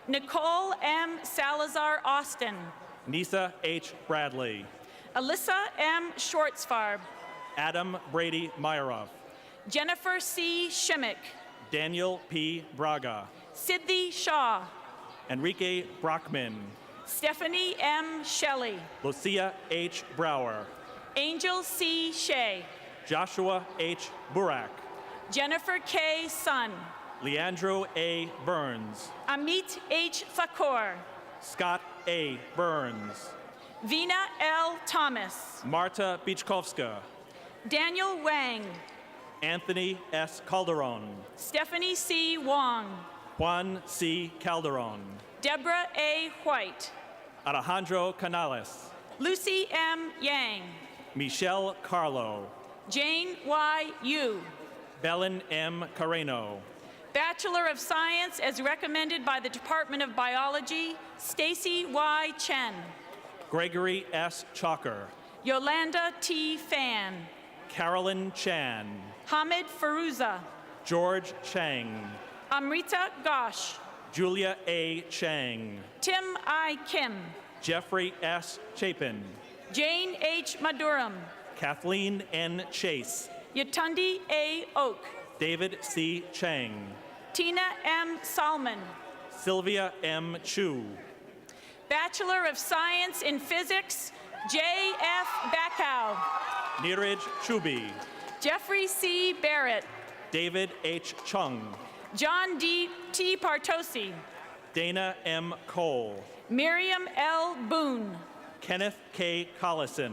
Nicole M. Salazar Austin. Nisa H. Bradley. Alyssa M. Schwartzfarb. Adam Brady Meyerov. Jennifer C. Shimmick. Daniel P. Braga. Siddhi Shaw. Enrique Brockman. Stephanie M. Shelley. Lucia H. Brower. Angel C. Shea. Joshua H. Burak. Jennifer K. Sun. Leandro A. Burns. Amit H. Thakur. Scott A. Burns. Vina L. Thomas. Marta Bichkovska. Daniel Wang. Anthony S. Calderon. Stephanie C. Wong. Juan C. Calderon. Deborah A. White. Alejandro Canales. Lucy M. Yang. Michelle Carlo. Jane Y. Yu. Belen M. Carreno. Bachelor of Science as recommended by the Department of Biology, Stacy Y. Chen. Gregory S. Chalker. Yolanda T. Fan. Carolyn Chan. Hamid Farouza. George Chang. Amrita Ghosh. Julia A. Chang. Tim I. Kim. Jeffrey S. Chapin. Jane H. Maduram. Kathleen N. Chase. Yatundi A. Oak. David C. Chang. Tina M. Salmon. Sylvia M. Chu. Bachelor of Science in Physics, J.F. Bacow. Neeraj Chubi. Jeffrey C. Barrett. David H. Chung. John D. T. Partosi. Dana M. Cole. Miriam L. Boone. Kenneth K. Collison.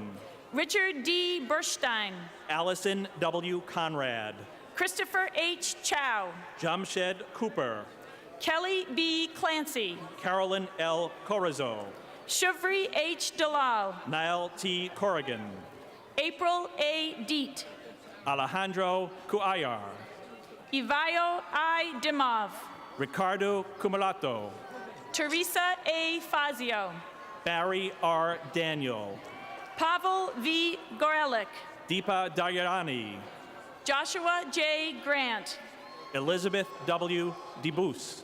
Richard D. Burstein. Allison W. Conrad. Christopher H. Chow. Jamshed Cooper. Kelly B. Clancy. Carolyn L. Corazo. Shuvri H. Dalal. Niall T. Corrigan. April A. Deet. Alejandro Cuellar. Ivayo I. Dimov. Ricardo Cumulato. Teresa A. Fazio. Barry R. Daniel. Pavel V. Gorelik. Deepa Dayarani. Joshua J. Grant. Elizabeth W. DeBoos.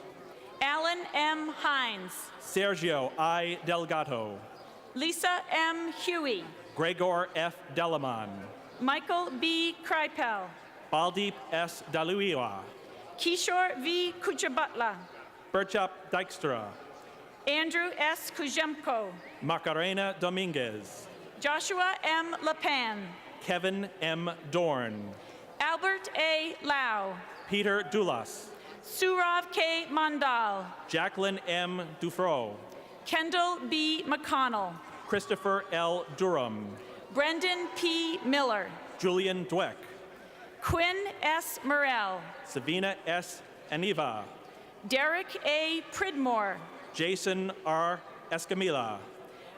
Alan M. Hines. Sergio I. Delgado. Lisa M. Huey. Gregor F. Delaman. Michael B. Kripel. Baldeep S. Daluiwa. Kishore V. Kuchabatla. Birchup Dykstra. Andrew S. Kujemko. Macarena Dominguez. Joshua M. Lapan. Kevin M. Dorn. Albert A. Lau. Peter Dulas. Surav K. Mandal. Jacqueline M. Dufro. Kendall B. McConnell. Christopher L. Durham. Brendan P. Miller. Julian Dweck. Quinn S. Murrell. Savina S. Aniva. Derek A. Pridmore. Jason R. Escamilla.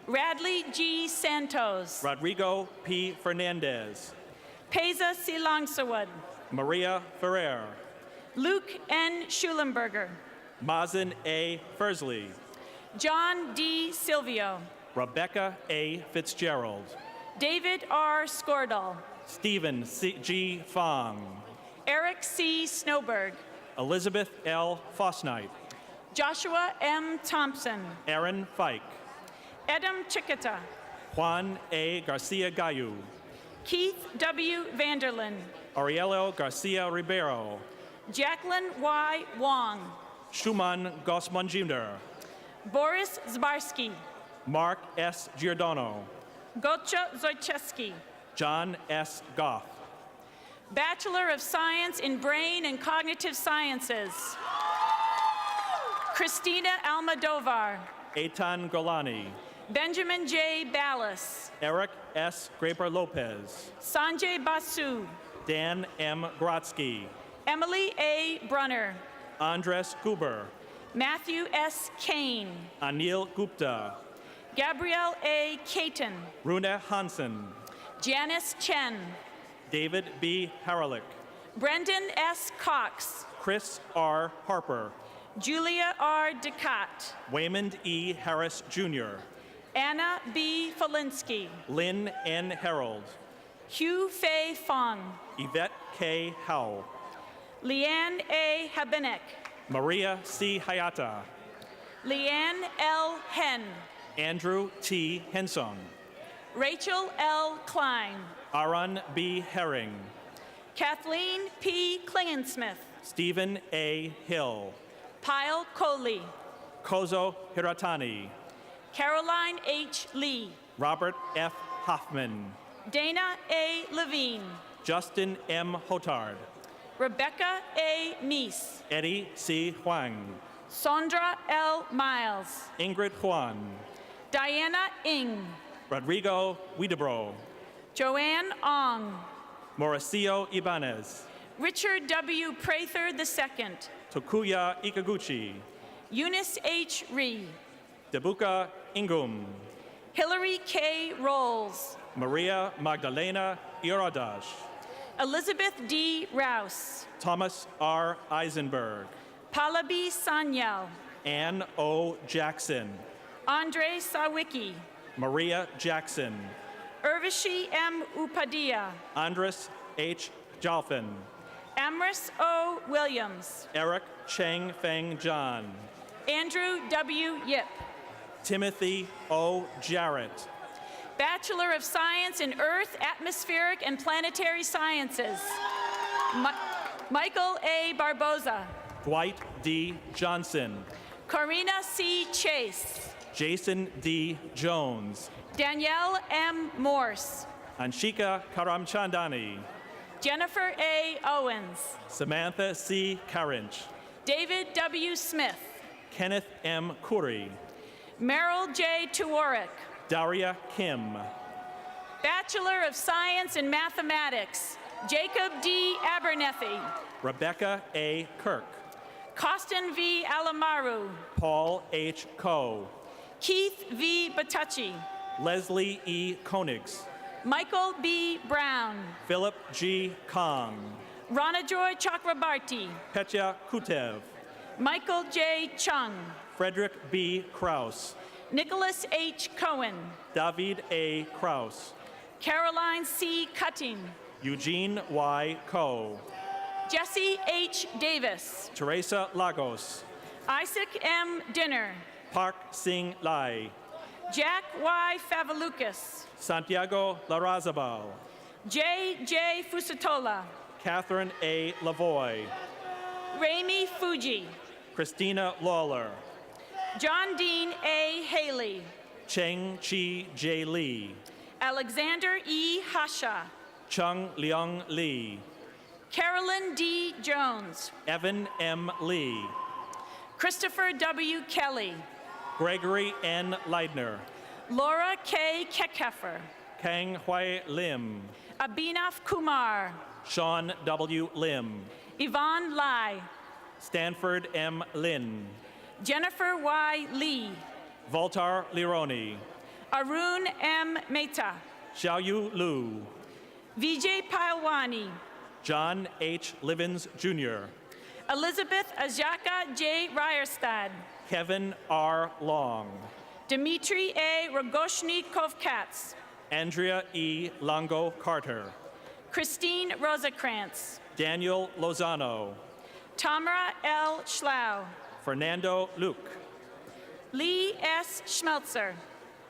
Radley G. Santos. Rodrigo P. Fernandez. Peza C. Longsawad. Maria Ferrer. Luke N. Schulenberger. Mazen A. Fursley. John D. Silvio. Rebecca A. Fitzgerald. David R. Skordal. Stephen G. Fong. Eric C. Snowberg. Elizabeth L. Fosnight. Joshua M. Thompson. Aaron Fike. Edom Chickata. Juan A. Garcia Gayu. Keith W. Vanderlyn. Aurelio Garcia Ribeiro. Jacqueline Y. Wong. Schumann Gosman Jr. Boris Zbarsky. Mark S. Giordano. Gotcha Zoicheski. John S. Goff. Bachelor of Science in Brain and Cognitive Sciences. Christina Almodovar. Eitan Golani. Benjamin J. Ballas. Eric S. Graper Lopez. Sanjay Basu. Dan M. Grotsky. Emily A. Brunner. Andres Guber. Matthew S. Kane. Anil Gupta. Gabrielle A. Caton. Runa Hansen. Janice Chen. David B. Haralick. Brendan S. Cox. Chris R. Harper. Julia R. DeCott. Waymond E. Harris, Jr. Anna B. Falinsky. Lynn N. Harold. Hugh Fei Fong. Yvette K. Howell. Leanne A. Habenek. Maria C. Hayata. Leanne L. Hen. Andrew T. Hensong. Rachel L. Klein. Aaron B. Herring. Kathleen P. Klingensmith. Stephen A. Hill. Pyle Coley. Kozo Hiratani. Caroline H. Lee. Robert F. Hoffman. Dana A. Levine. Justin M. Hotard. Rebecca A. Meese. Eddie C. Huang. Sondra L. Miles. Ingrid Juan. Diana Ng. Rodrigo Wiedebro. Joanne Ong. Mauricio Ibanez. Richard W. Prather II. Tokuya Ikaguchi. Eunice H. Ree. Debuka Ingum. Hillary K. Rolls. Maria Magdalena Irodash. Elizabeth D. Rouse. Thomas R. Eisenberg. Pallabi Sanyal. Ann O. Jackson. Andre Sawicki. Maria Jackson. Urvashi M. Upadilla. Andres H. Jalfin. Amris O. Williams. Eric Cheng Feng John. Andrew W. Yip. Timothy O. Jarrett. Bachelor of Science in Earth, Atmospheric, and Planetary Sciences. Michael A. Barboza. Dwight D. Johnson, Corina C. Chase. Jason D. Jones, Danielle M. Morse. Anshika Karamchandani, Jennifer A. Owens. Samantha C. Karinch, David W. Smith. Kenneth M. Khoury, Meryl J. Tuorick. Daria Kim, Bachelor of Science in Mathematics, Jacob D. Abernethy. Rebecca A. Kirk, Costin V. Alamaru. Paul H. Coe, Keith V. Batucci. Leslie E. Konigs, Michael B. Brown. Philip G. Kong, Ranajoy Chakrabarti. Petya Kutev, Michael J. Chung. Frederick B. Kraus, Nicholas H. Cohen. David A. Kraus, Caroline C. Cutting. Eugene Y. Coe, Jesse H. Davis. Teresa Lagos, Isaac M. Dinner. Park Sing Lai, Jack Y. Favalukas. Santiago Larrazabal, J. J. Fusatola. Catherine A. Lavoy, Raimi Fuji. Christina Lawler, John Dean A. Haley. Cheng Chi J. Lee, Alexander E. Hasha. Chung Leong Lee, Carolyn D. Jones. Evan M. Lee, Christopher W. Kelly. Gregory N. Leidner, Laura K. Keckheffer. Kang Hui Lim, Abhinav Kumar. Sean W. Lim, Yvonne Lai. Stanford M. Lin, Jennifer Y. Lee. Voltar Lironi, Arun M. Mehta. Xiaoyu Lu, Vijay Palwani. John H. Livens Jr., Elizabeth Ajaka J. Ryerstad. Kevin R. Long, Dmitry A. Rogoshnikov-Katz. Andrea E. Longo Carter, Christine Rosekrantz. Daniel Lozano, Tamara L. Schlau. Fernando Luke, Lee S. Schmelzer.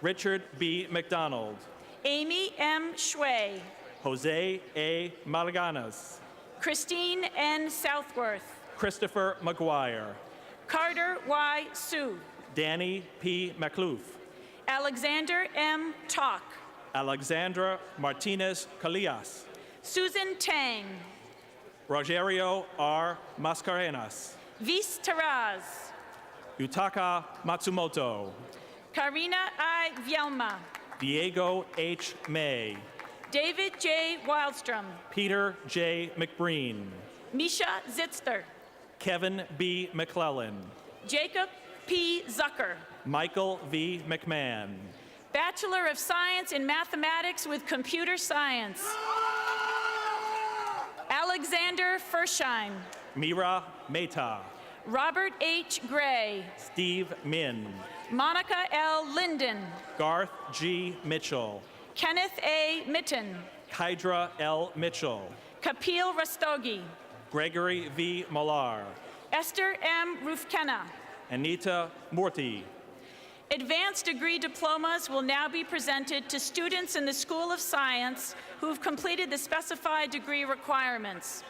Richard B. McDonald, Amy M. Shui. Jose A. Malaganas, Christine N. Southworth. Christopher McGuire, Carter Y. Sue. Danny P. McLuth, Alexander M. Talk. Alexandra Martinez Calillas, Susan Tang. Rogerio R. Mascarenas, Vis Taraz. Yutaka Matsumoto, Karina I. Vielma. Diego H. May, David J. Wildstrom. Peter J. McBreen, Misha Zitzter. Kevin B. McClellan, Jacob P. Zucker. Michael V. McMahon, Bachelor of Science in Mathematics with Computer Science. Alexander Fersheim. Mira Mehta, Robert H. Gray. Steve Min, Monica L. Linden. Garth G. Mitchell, Kenneth A. Mitten. Hydra L. Mitchell, Kapil Rastogi. Gregory V. Millar, Esther M. Rufkena. Anita Murthy, Advanced degree diplomas will now be presented to students in the School of Science who have completed the specified degree requirements.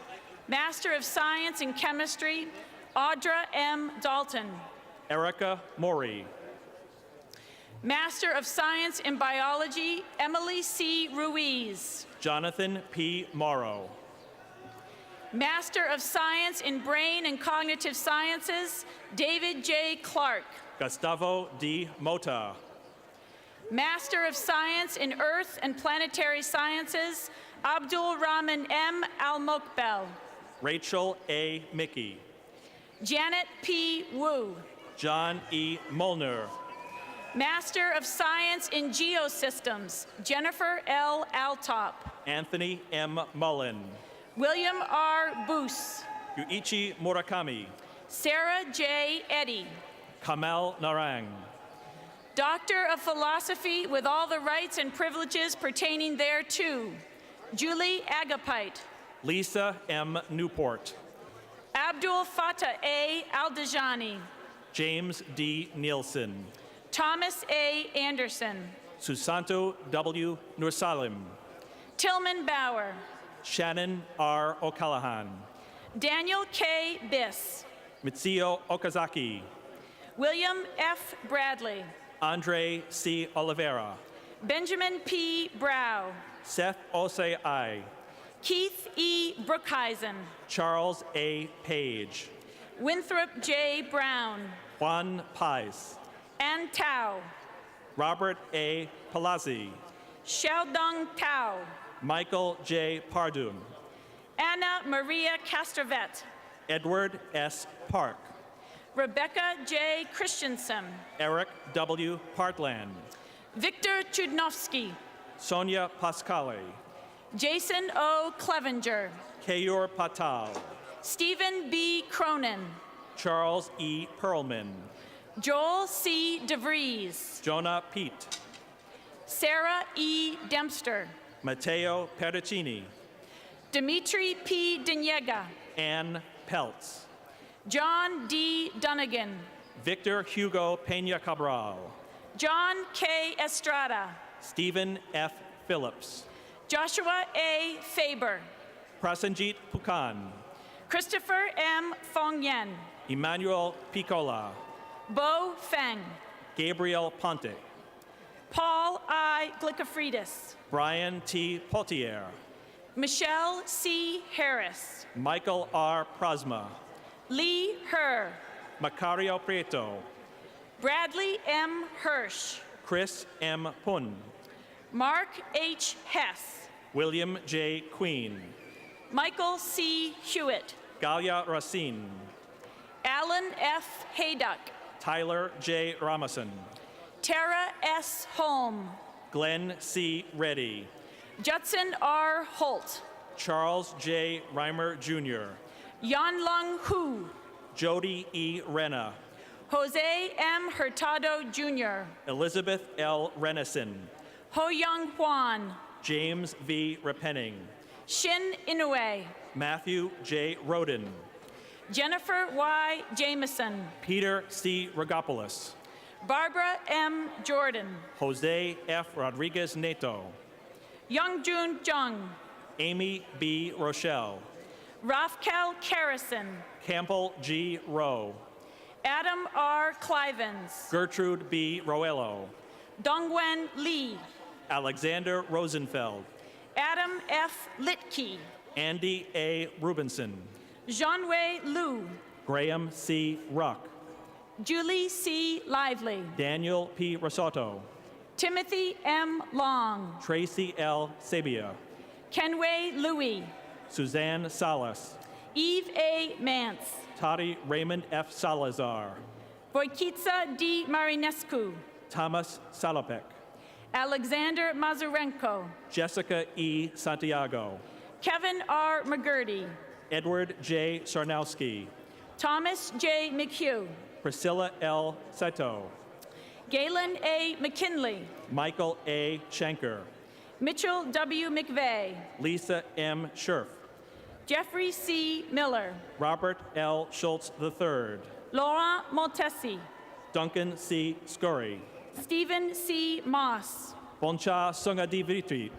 Master of Science in Chemistry, Audra M. Dalton. Erica Mori, Master of Science in Biology, Emily C. Ruiz. Jonathan P. Morrow, Master of Science in Brain and Cognitive Sciences, David J. Clark. Gustavo D. Mota, Master of Science in Earth and Planetary Sciences, Abdul Rahman M. Al-Mokbel. Rachel A. Mickey, Janet P. Wu. John E. Molnar, Master of Science in Geosystems, Jennifer L. Altop. Anthony M. Mullen, William R. Boos. Yuichi Murakami, Sarah J. Eddy. Kamal Narang, Doctor of Philosophy with all the rights and privileges pertaining thereto, Julie Agapite. Lisa M. Newport, Abdul Fattah A. Aldajani. James D. Nielsen, Thomas A. Anderson. Susanto W. Nursalim, Tillman Bauer. Shannon R. O'Callahan, Daniel K. Biss, Mitsuyo Okazaki, William F. Bradley, Andre C. Oliveira, Benjamin P. Brow, Seth Osei I, Keith E. Brookhuizen, Charles A. Page, Winthrop J. Brown, Juan Pais, Ann Tao, Robert A. Palazzi, Xiaodong Tao, Michael J. Pardum, Anna Maria Castrovet, Edward S. Park, Rebecca J. Christensen, Eric W. Partland, Victor Chudnovsky, Sonia Pascale, Jason O. Clevenger, Keyur Patal, Stephen B. Cronin, Charles E. Perlman, Joel C. DeVries, Jonah Pete, Sarah E. Dempster, Matteo Perticini, Dimitri P. Diniega, Ann Peltz, John D. Dunnigan, Victor Hugo Peña Cabral, John K. Estrada, Stephen F. Phillips, Joshua A. Faber, Prasenjit Pukan, Christopher M. Fong Yen, Emmanuel Piccola, Bo Feng, Gabriel Ponte, Paul I. Glicofridis, Brian T. Potier, Michelle C. Harris, Michael R. Prasma, Lee Herr, Macario Prieto, Bradley M. Hirsch, Chris M. Pun, Mark H. Hess, William J. Queen, Michael C. Hewitt, Galia Racine, Alan F. Hayduck, Tyler J. Ramason, Tara S. Holm, Glenn C. Reddy, Judson R. Holt, Charles J. Reimer Jr., Yanlong Hu, Jody E. Renna, Jose M. Hurtado Jr., Elizabeth L. Renison, Ho Young Hwan, James V. Repenning, Shin Inoue, Matthew J. Roden, Jennifer Y. Jameson, Peter C. Rogopoulos, Barbara M. Jordan, Jose F. Rodriguez Neto, Youngjun Jung, Amy B. Rochelle, Rafkel Karrison, Campbell G. Rowe, Adam R. Clivens, Gertrude B. Roello, Dongwen Lee, Alexander Rosenfeld, Adam F. Litke, Andy A. Rubinson, Jeanwei Liu, Graham C. Ruck, Julie C. Lively, Daniel P. Rosotto, Timothy M. Long, Tracy L. Sabia, Kenway Louis, Suzanne Salas, Eve A. Mance, Tari Raymond F. Salazar, Voikitsa D. Marinescu, Thomas Salopek, Alexander Mazurenko, Jessica E. Santiago, Kevin R. McGurty, Edward J. Sarnowski, Thomas J. McHugh, Priscilla L. Saito, Galen A. McKinley, Michael A. Schenker, Mitchell W. McVeigh, Lisa M. Scherf, Jeffrey C. Miller, Robert L. Schultz III, Laurent Montesi, Duncan C. Scurry, Stephen C. Moss, Boncha Sungadivritri,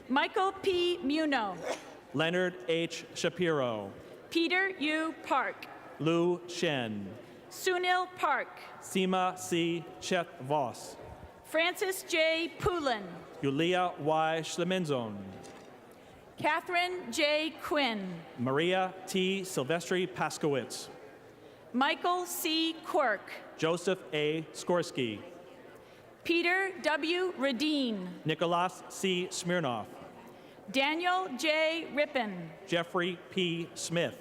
Michael P. Muno, Leonard H. Shapiro, Peter U. Park, Lu Shen, Sunil Park, Seema C. Chet Voss, Francis J. Poulin, Yulia Y. Schlemenzon, Catherine J. Quinn, Maria T. Silvestri Paskowitz, Michael C. Quirk, Joseph A. Skorsky, Peter W. Radine, Nicholas C. Smirnoff, Daniel J. Rippin, Jeffrey P. Smith,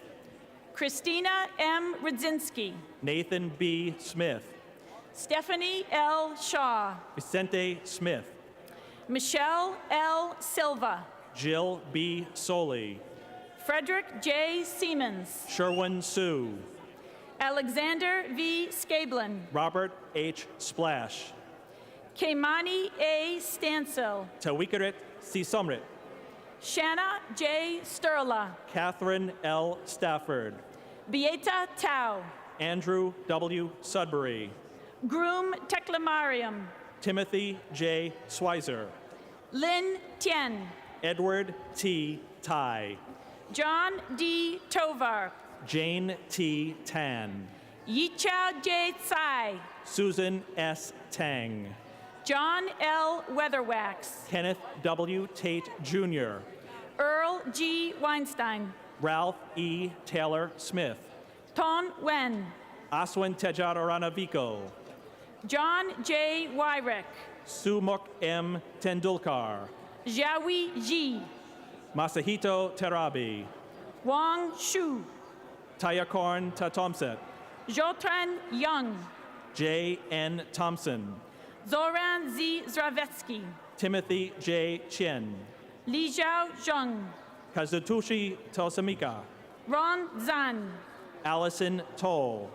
Christina M. Rudzinski, Nathan B. Smith, Stephanie L. Shaw, Vicente Smith, Michelle L. Silva, Jill B. Soley, Frederick J. Siemens, Sherwin Sue, Alexander V. Skablin, Robert H. Splash, Keimani A. Stansel, Tawikarit C. Somrit, Shanna J. Sterla, Catherine L. Stafford, Beata Tao, Andrew W. Sudbury, Groom Teklemariam, Timothy J. Swizer, Lin Tien, Edward T. Tai, John D. Tovar, Jane T. Tan. Yichao J. Tsai. Susan S. Tang. John L. Weatherwax. Kenneth W. Tate, Jr. Earl G. Weinstein. Ralph E. Taylor Smith. Ton Wen. Aswin Tejaranaviko. John J. Wyrick. Sumuk M. Tendulkar. Xiaoyi Ji. Masahito Terabi. Wang Shu. Tayakorn Tatomset. Jotran Young. J. N. Thompson. Zoran Z. Zdravetsky. Timothy J. Chen. Li Zhao Zheng. Kazutoshi Tosamika. Ron Zan. Allison Toll.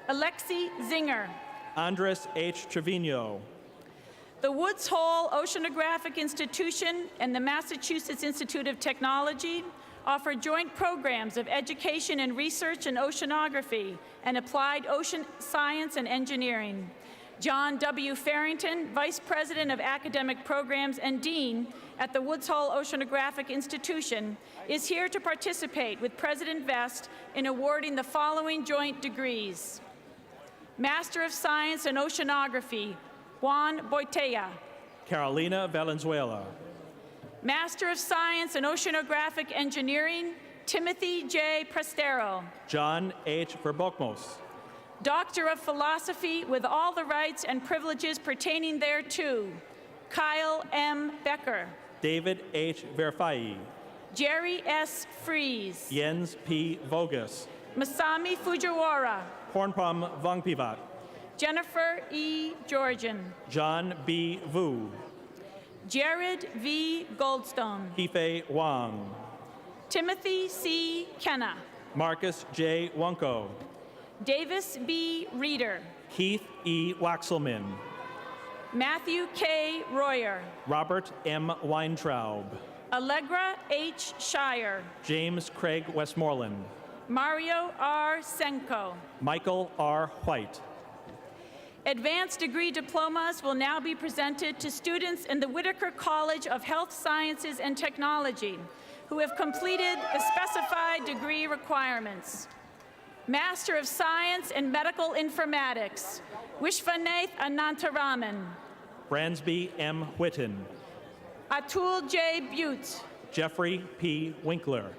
Alexi Zinger. Andres H. Trevino. The Woods Hole Oceanographic Institution and the Massachusetts Institute of Technology offer joint programs of education and research in oceanography and applied ocean science and engineering. John W. Farrington, Vice President of Academic Programs and Dean at the Woods Hole Oceanographic Institution, is here to participate with President Vest in awarding the following joint degrees. Master of Science in Oceanography, Juan Boitea. Carolina Valenzuela. Master of Science in Oceanographic Engineering, Timothy J. Prestero. John H. Verbokmos. Doctor of Philosophy with all the rights and privileges pertaining thereto, Kyle M. Becker. David H. Verfai. Jerry S. Fries. Jens P. Vogus. Masami Fujiwara. Pornpram Vangpivat. Jennifer E. Georgian. John B. Vu. Jared V. Goldstone. Kife Wang. Timothy C. Kenna. Marcus J. Wunko. Davis B. Reeder. Keith E. Waxelman. Matthew K. Royer. Robert M. Weintraub. Allegra H. Shire. James Craig Westmoreland. Mario R. Senko. Michael R. White. Advanced degree diplomas will now be presented to students in the Whitaker College of Health Sciences and Technology who have completed the specified degree requirements. Master of Science in Medical Informatics, Wishwanath Anantaraman. Bransby M. Whitten. Atul J. Butte. Jeffrey P. Winkler.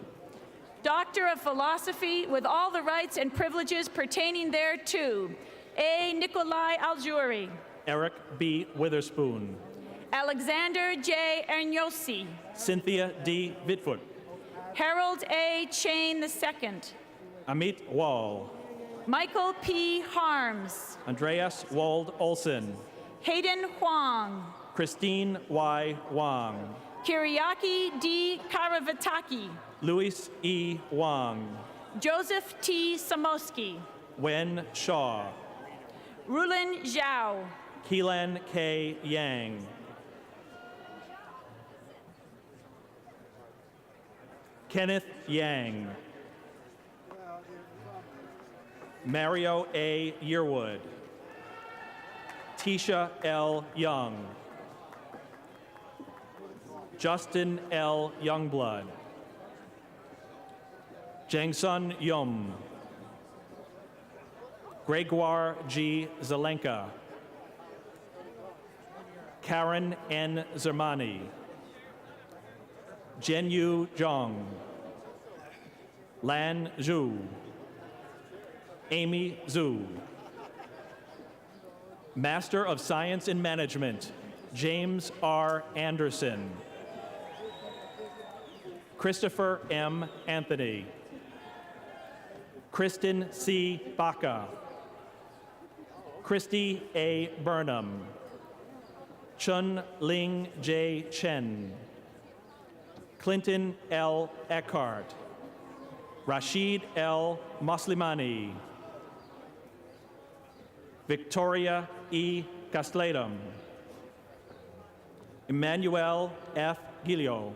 Doctor of Philosophy with all the rights and privileges pertaining thereto, A. Nikolai Aljuri. Eric B. Witherspoon. Alexander J. Ernyosi. Cynthia D. Vitfoot. Harold A. Chain II. Amit Wall. Michael P. Harms. Andreas Wald Olson. Hayden Huang. Christine Y. Wang. Kiriaki D. Karavataki. Louis E. Wang. Joseph T. Samosky. Wen Shaw. Rulin Zhao. Keelan K. Yang. Kenneth Yang. Mario A. Yearwood. Tisha L. Young. Justin L. Youngblood. Jangsun Yum. Gregoire G. Zelenka. Karen N. Zermani. Jenyu Zhang. Lan Zhu. Amy Zhu. Master of Science in Management, James R. Anderson. Christopher M. Anthony. Kristen C. Baca. Christy A. Burnham. Chun Ling J. Chen. Clinton L. Eckhart. Rashid L. Muslimani. Victoria E. Castledum. Emmanuel F. Gilio.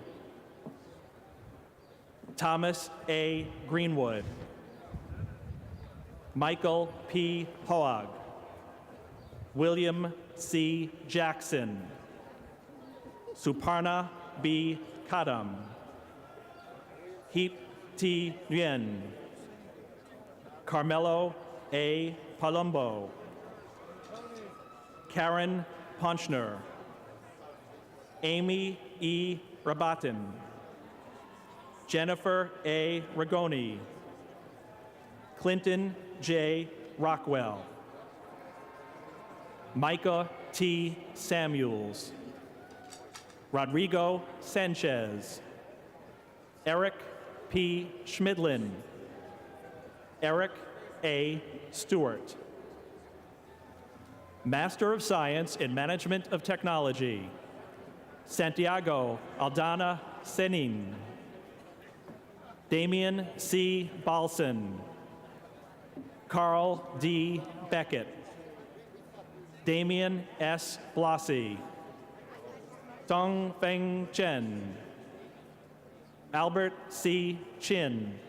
Thomas A. Greenwood. Michael P. Hoag. William C. Jackson. Suparna B. Kadam. Heep T. Nguyen. Carmelo A. Palumbo, Karen Punchner, Amy E. Rabatin, Jennifer A. Rigoni, Clinton J. Rockwell, Micah T. Samuels, Rodrigo Sanchez, Eric P. Schmidlin, Eric A. Stewart. Master of Science in Management of Technology, Santiago Aldana Senin, Damian C. Balson, Carl D. Beckett, Damian S. Blasi, Dong Feng Chen, Albert C. Chin,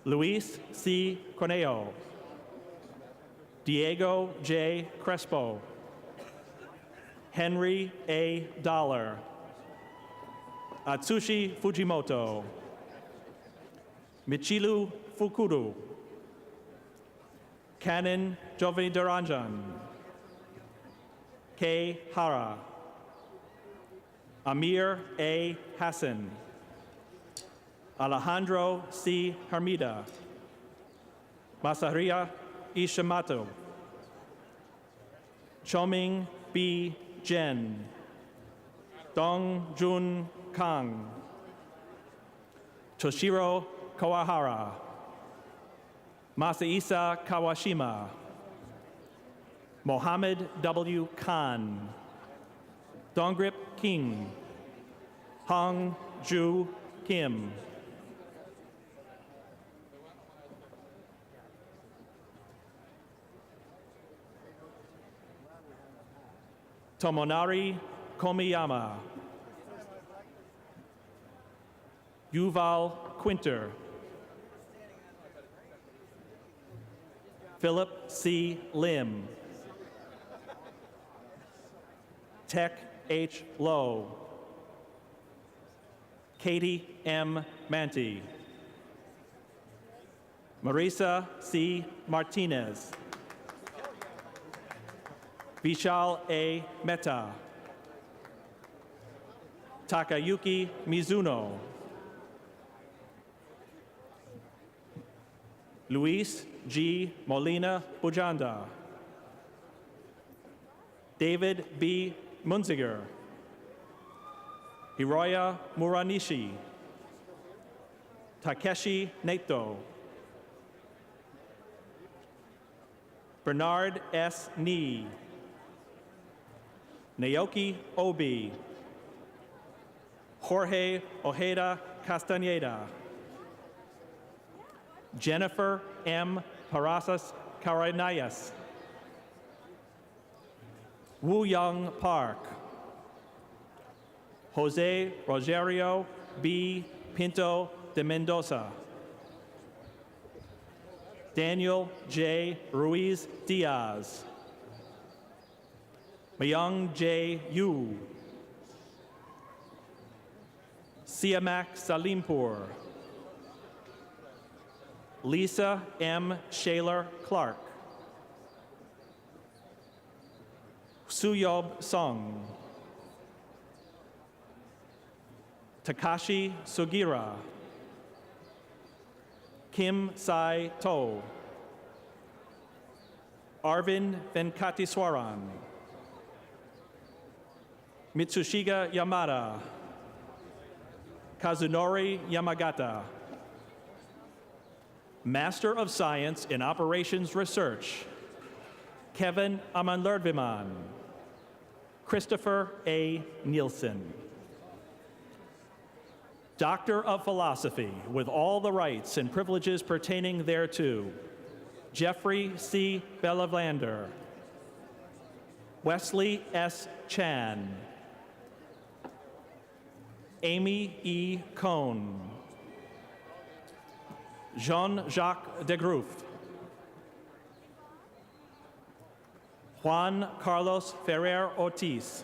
Luis C. Corneo, Diego J. Crespo, Henry A. Dollar, Atsushi Fujimoto, Michilu Fukuru, Canon Jovi Deranjan, K. Hara, Amir A. Hassan, Alejandro C. Hermida, Masaria Ishimoto, Choming B. Jen, Dong Jun Kang, Toshiro Kawahara, Masaisa Kawashima, Mohammed W. Khan, Dongrip King, Hong Ju Kim, Tomonari Komiyama, Yuval Quinter, Philip C. Lim, Tech H. Lowe, Katie M. Manti, Marisa C. Martinez, Vishal A. Mehta, Takayuki Mizuno, Luis G. Molina Bujanda, David B. Munziger, Hiroya Muranishi, Takeshi Nato, Bernard S. Nee, Naoki Obi, Jorge Ojeda Castañeda, Jennifer M. Parasas Caranayas, Woo Young Park, Jose Rogerio B. Pinto de Mendoza, Daniel J. Ruiz Diaz, Mayung J. Yu, Siamak Salimpur, Lisa M. Shaler Clark, Suyob Song, Takashi Sugira, Kim Sai To, Arvind Venkatiswaran, Mitsushiga Yamada, Kazunori Yamagata, Master of Science in Operations Research, Kevin Amanlerdviman, Christopher A. Nielsen. Doctor of Philosophy with all the rights and privileges pertaining thereto, Jeffrey C. Bellavlander, Wesley S. Chan, Amy E. Cohn, Jean-Jacques de Groot, Juan Carlos Ferrer Ortiz,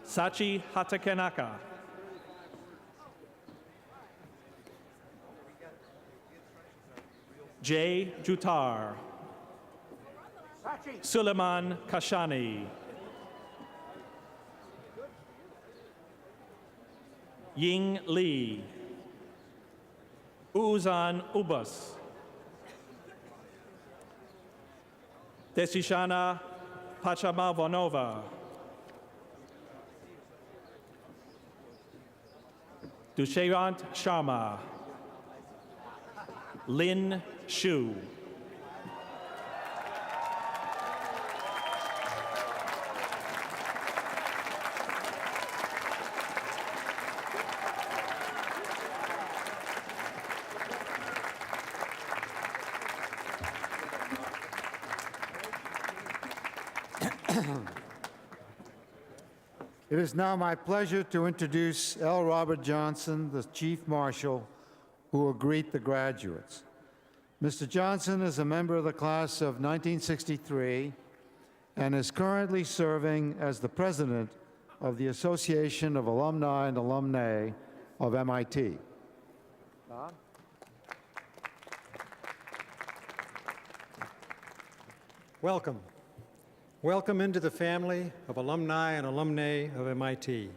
Sachi Hatakanaka, Jay Jutar, Suleiman Kashani, Ying Li, Uzan Ubas, Desishana Pachamavonova, Dushyant Sharma, Lin Shu, It is now my pleasure to introduce L. Robert Johnson, the Chief Marshal, who will greet the graduates. Mr. Johnson is a member of the class of 1963 and is currently serving as the president of the Association of Alumni and Alumnae of MIT. Welcome. Welcome into the family of alumni and alumnae of MIT.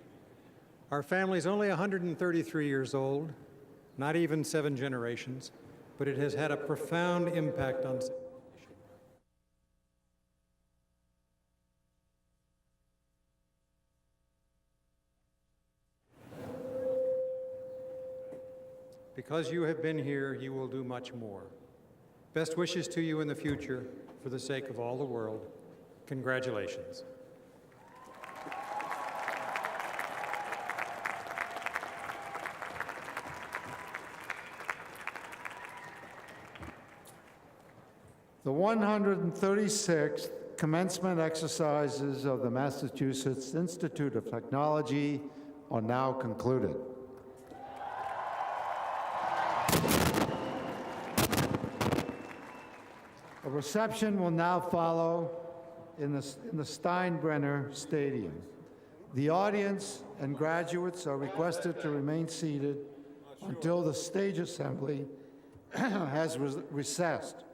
Our family is only 133 years old, not even 7 generations, but it has had a profound impact on civilization. Because you have been here, you will do much more. Best wishes to you in the future for the sake of all the world. Congratulations. The 136th commencement exercises of the Massachusetts Institute of Technology are now concluded. A reception will now follow in the Steinbrenner Stadium. The audience and graduates are requested to remain seated until the stage assembly has recessed.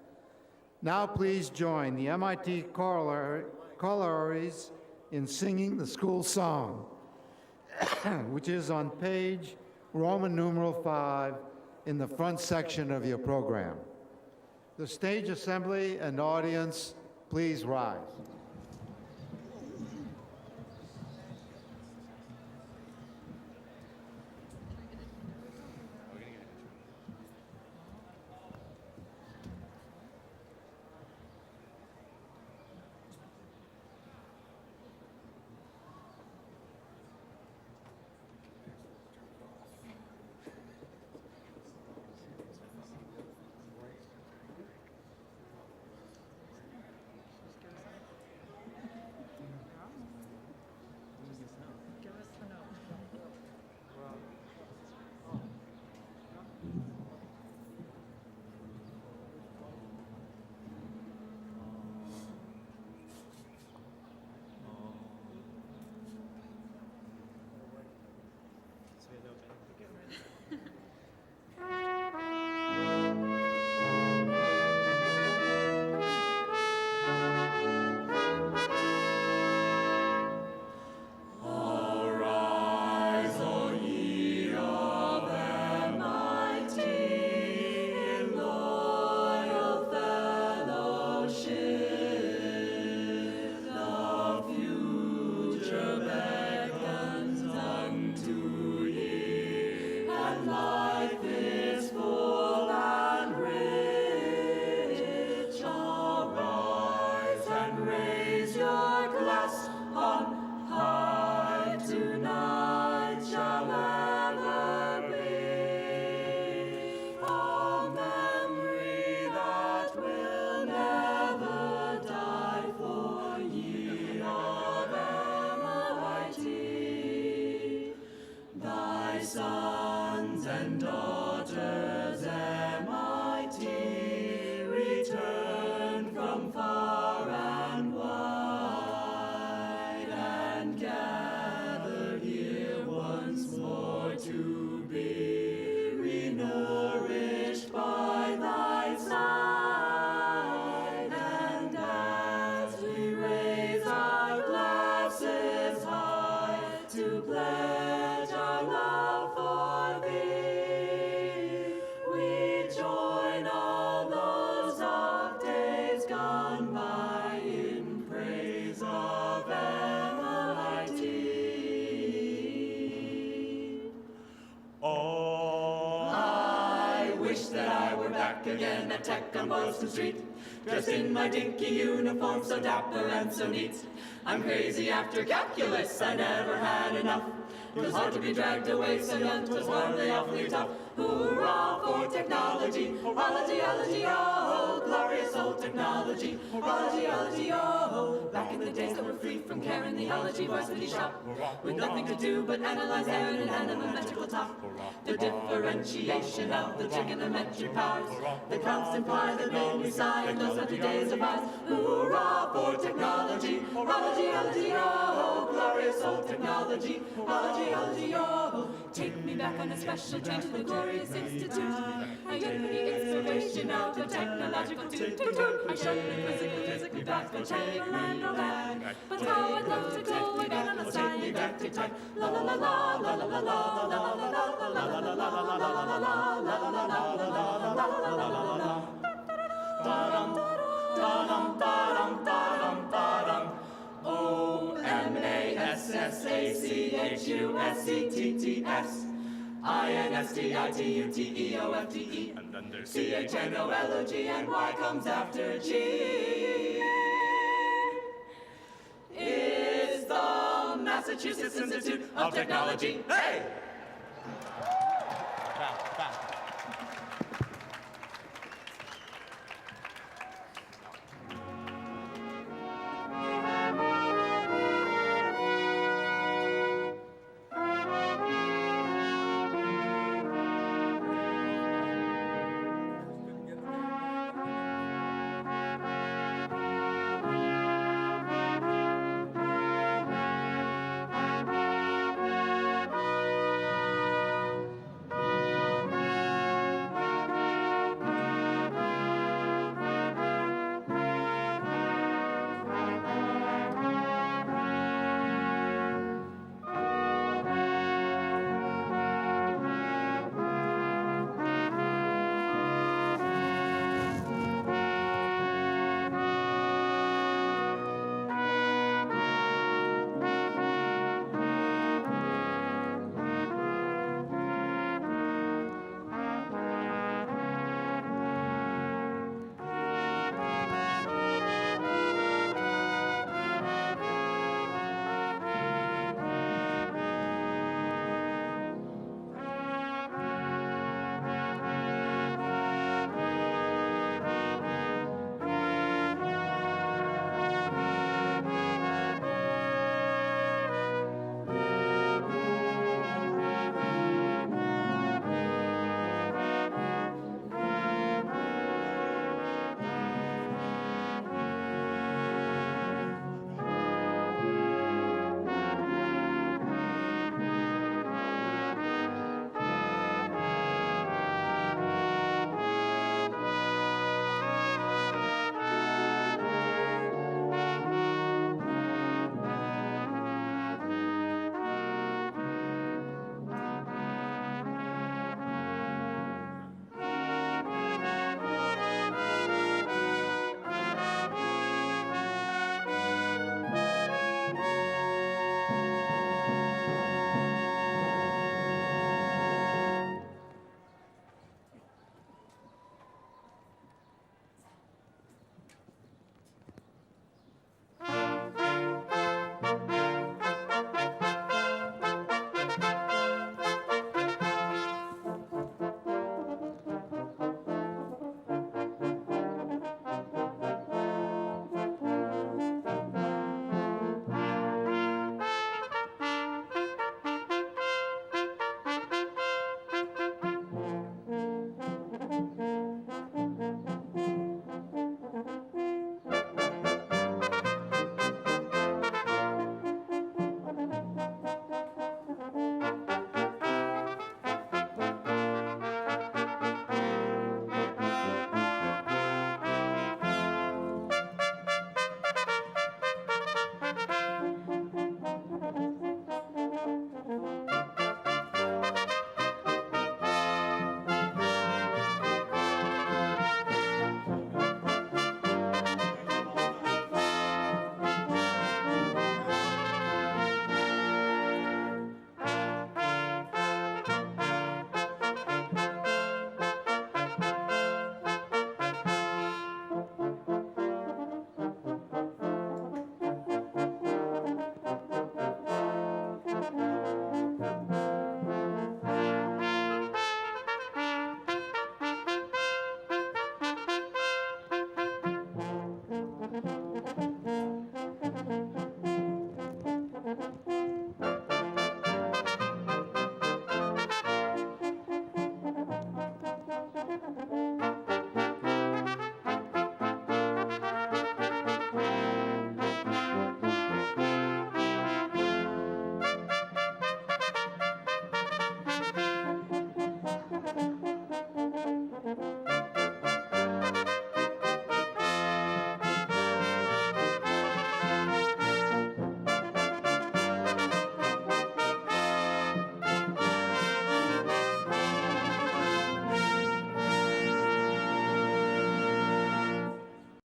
Now please join the MIT choraries in singing the school song, which is on page Roman numeral 5 in the front section of your program. The stage assembly and audience, please rise. gone by in praise of MIT. Oh, I wish that I were back again at Tech on Boston Street, dressed in my dinky uniform, so dapper and so neat. I'm crazy after calculus, I never had enough. It was hard to be dragged away so young, 'twas hardly awfully tough. Hurrah for technology, ology, ology, oh, glorious old technology, ology, ology, oh. Back in the days that were free from care in the ology varsity shop, with nothing to do but analyze air in an animametrical top. The differentiation of the trigonometric powers, the constant pi that made me sigh in those happy days of ours. Hurrah for technology, ology, ology, oh, glorious old technology, ology, ology, oh. Take me back on a special train to the glorious institute. I took the inspiration of the technological toot-toot-toot. I showed me physically back on Chamberlain or back. But how I'd love to go again on a scientific time. La la la la la la la la la la la la la la O-M-A-S-S-A-C-H-U-S-E-T-T-S I-N-S-T-I-T-U-T-E-O-F-T-E and then there's C-H-N-O-L-O-G and Y comes after G. Is the Massachusetts Institute of Technology. Hey!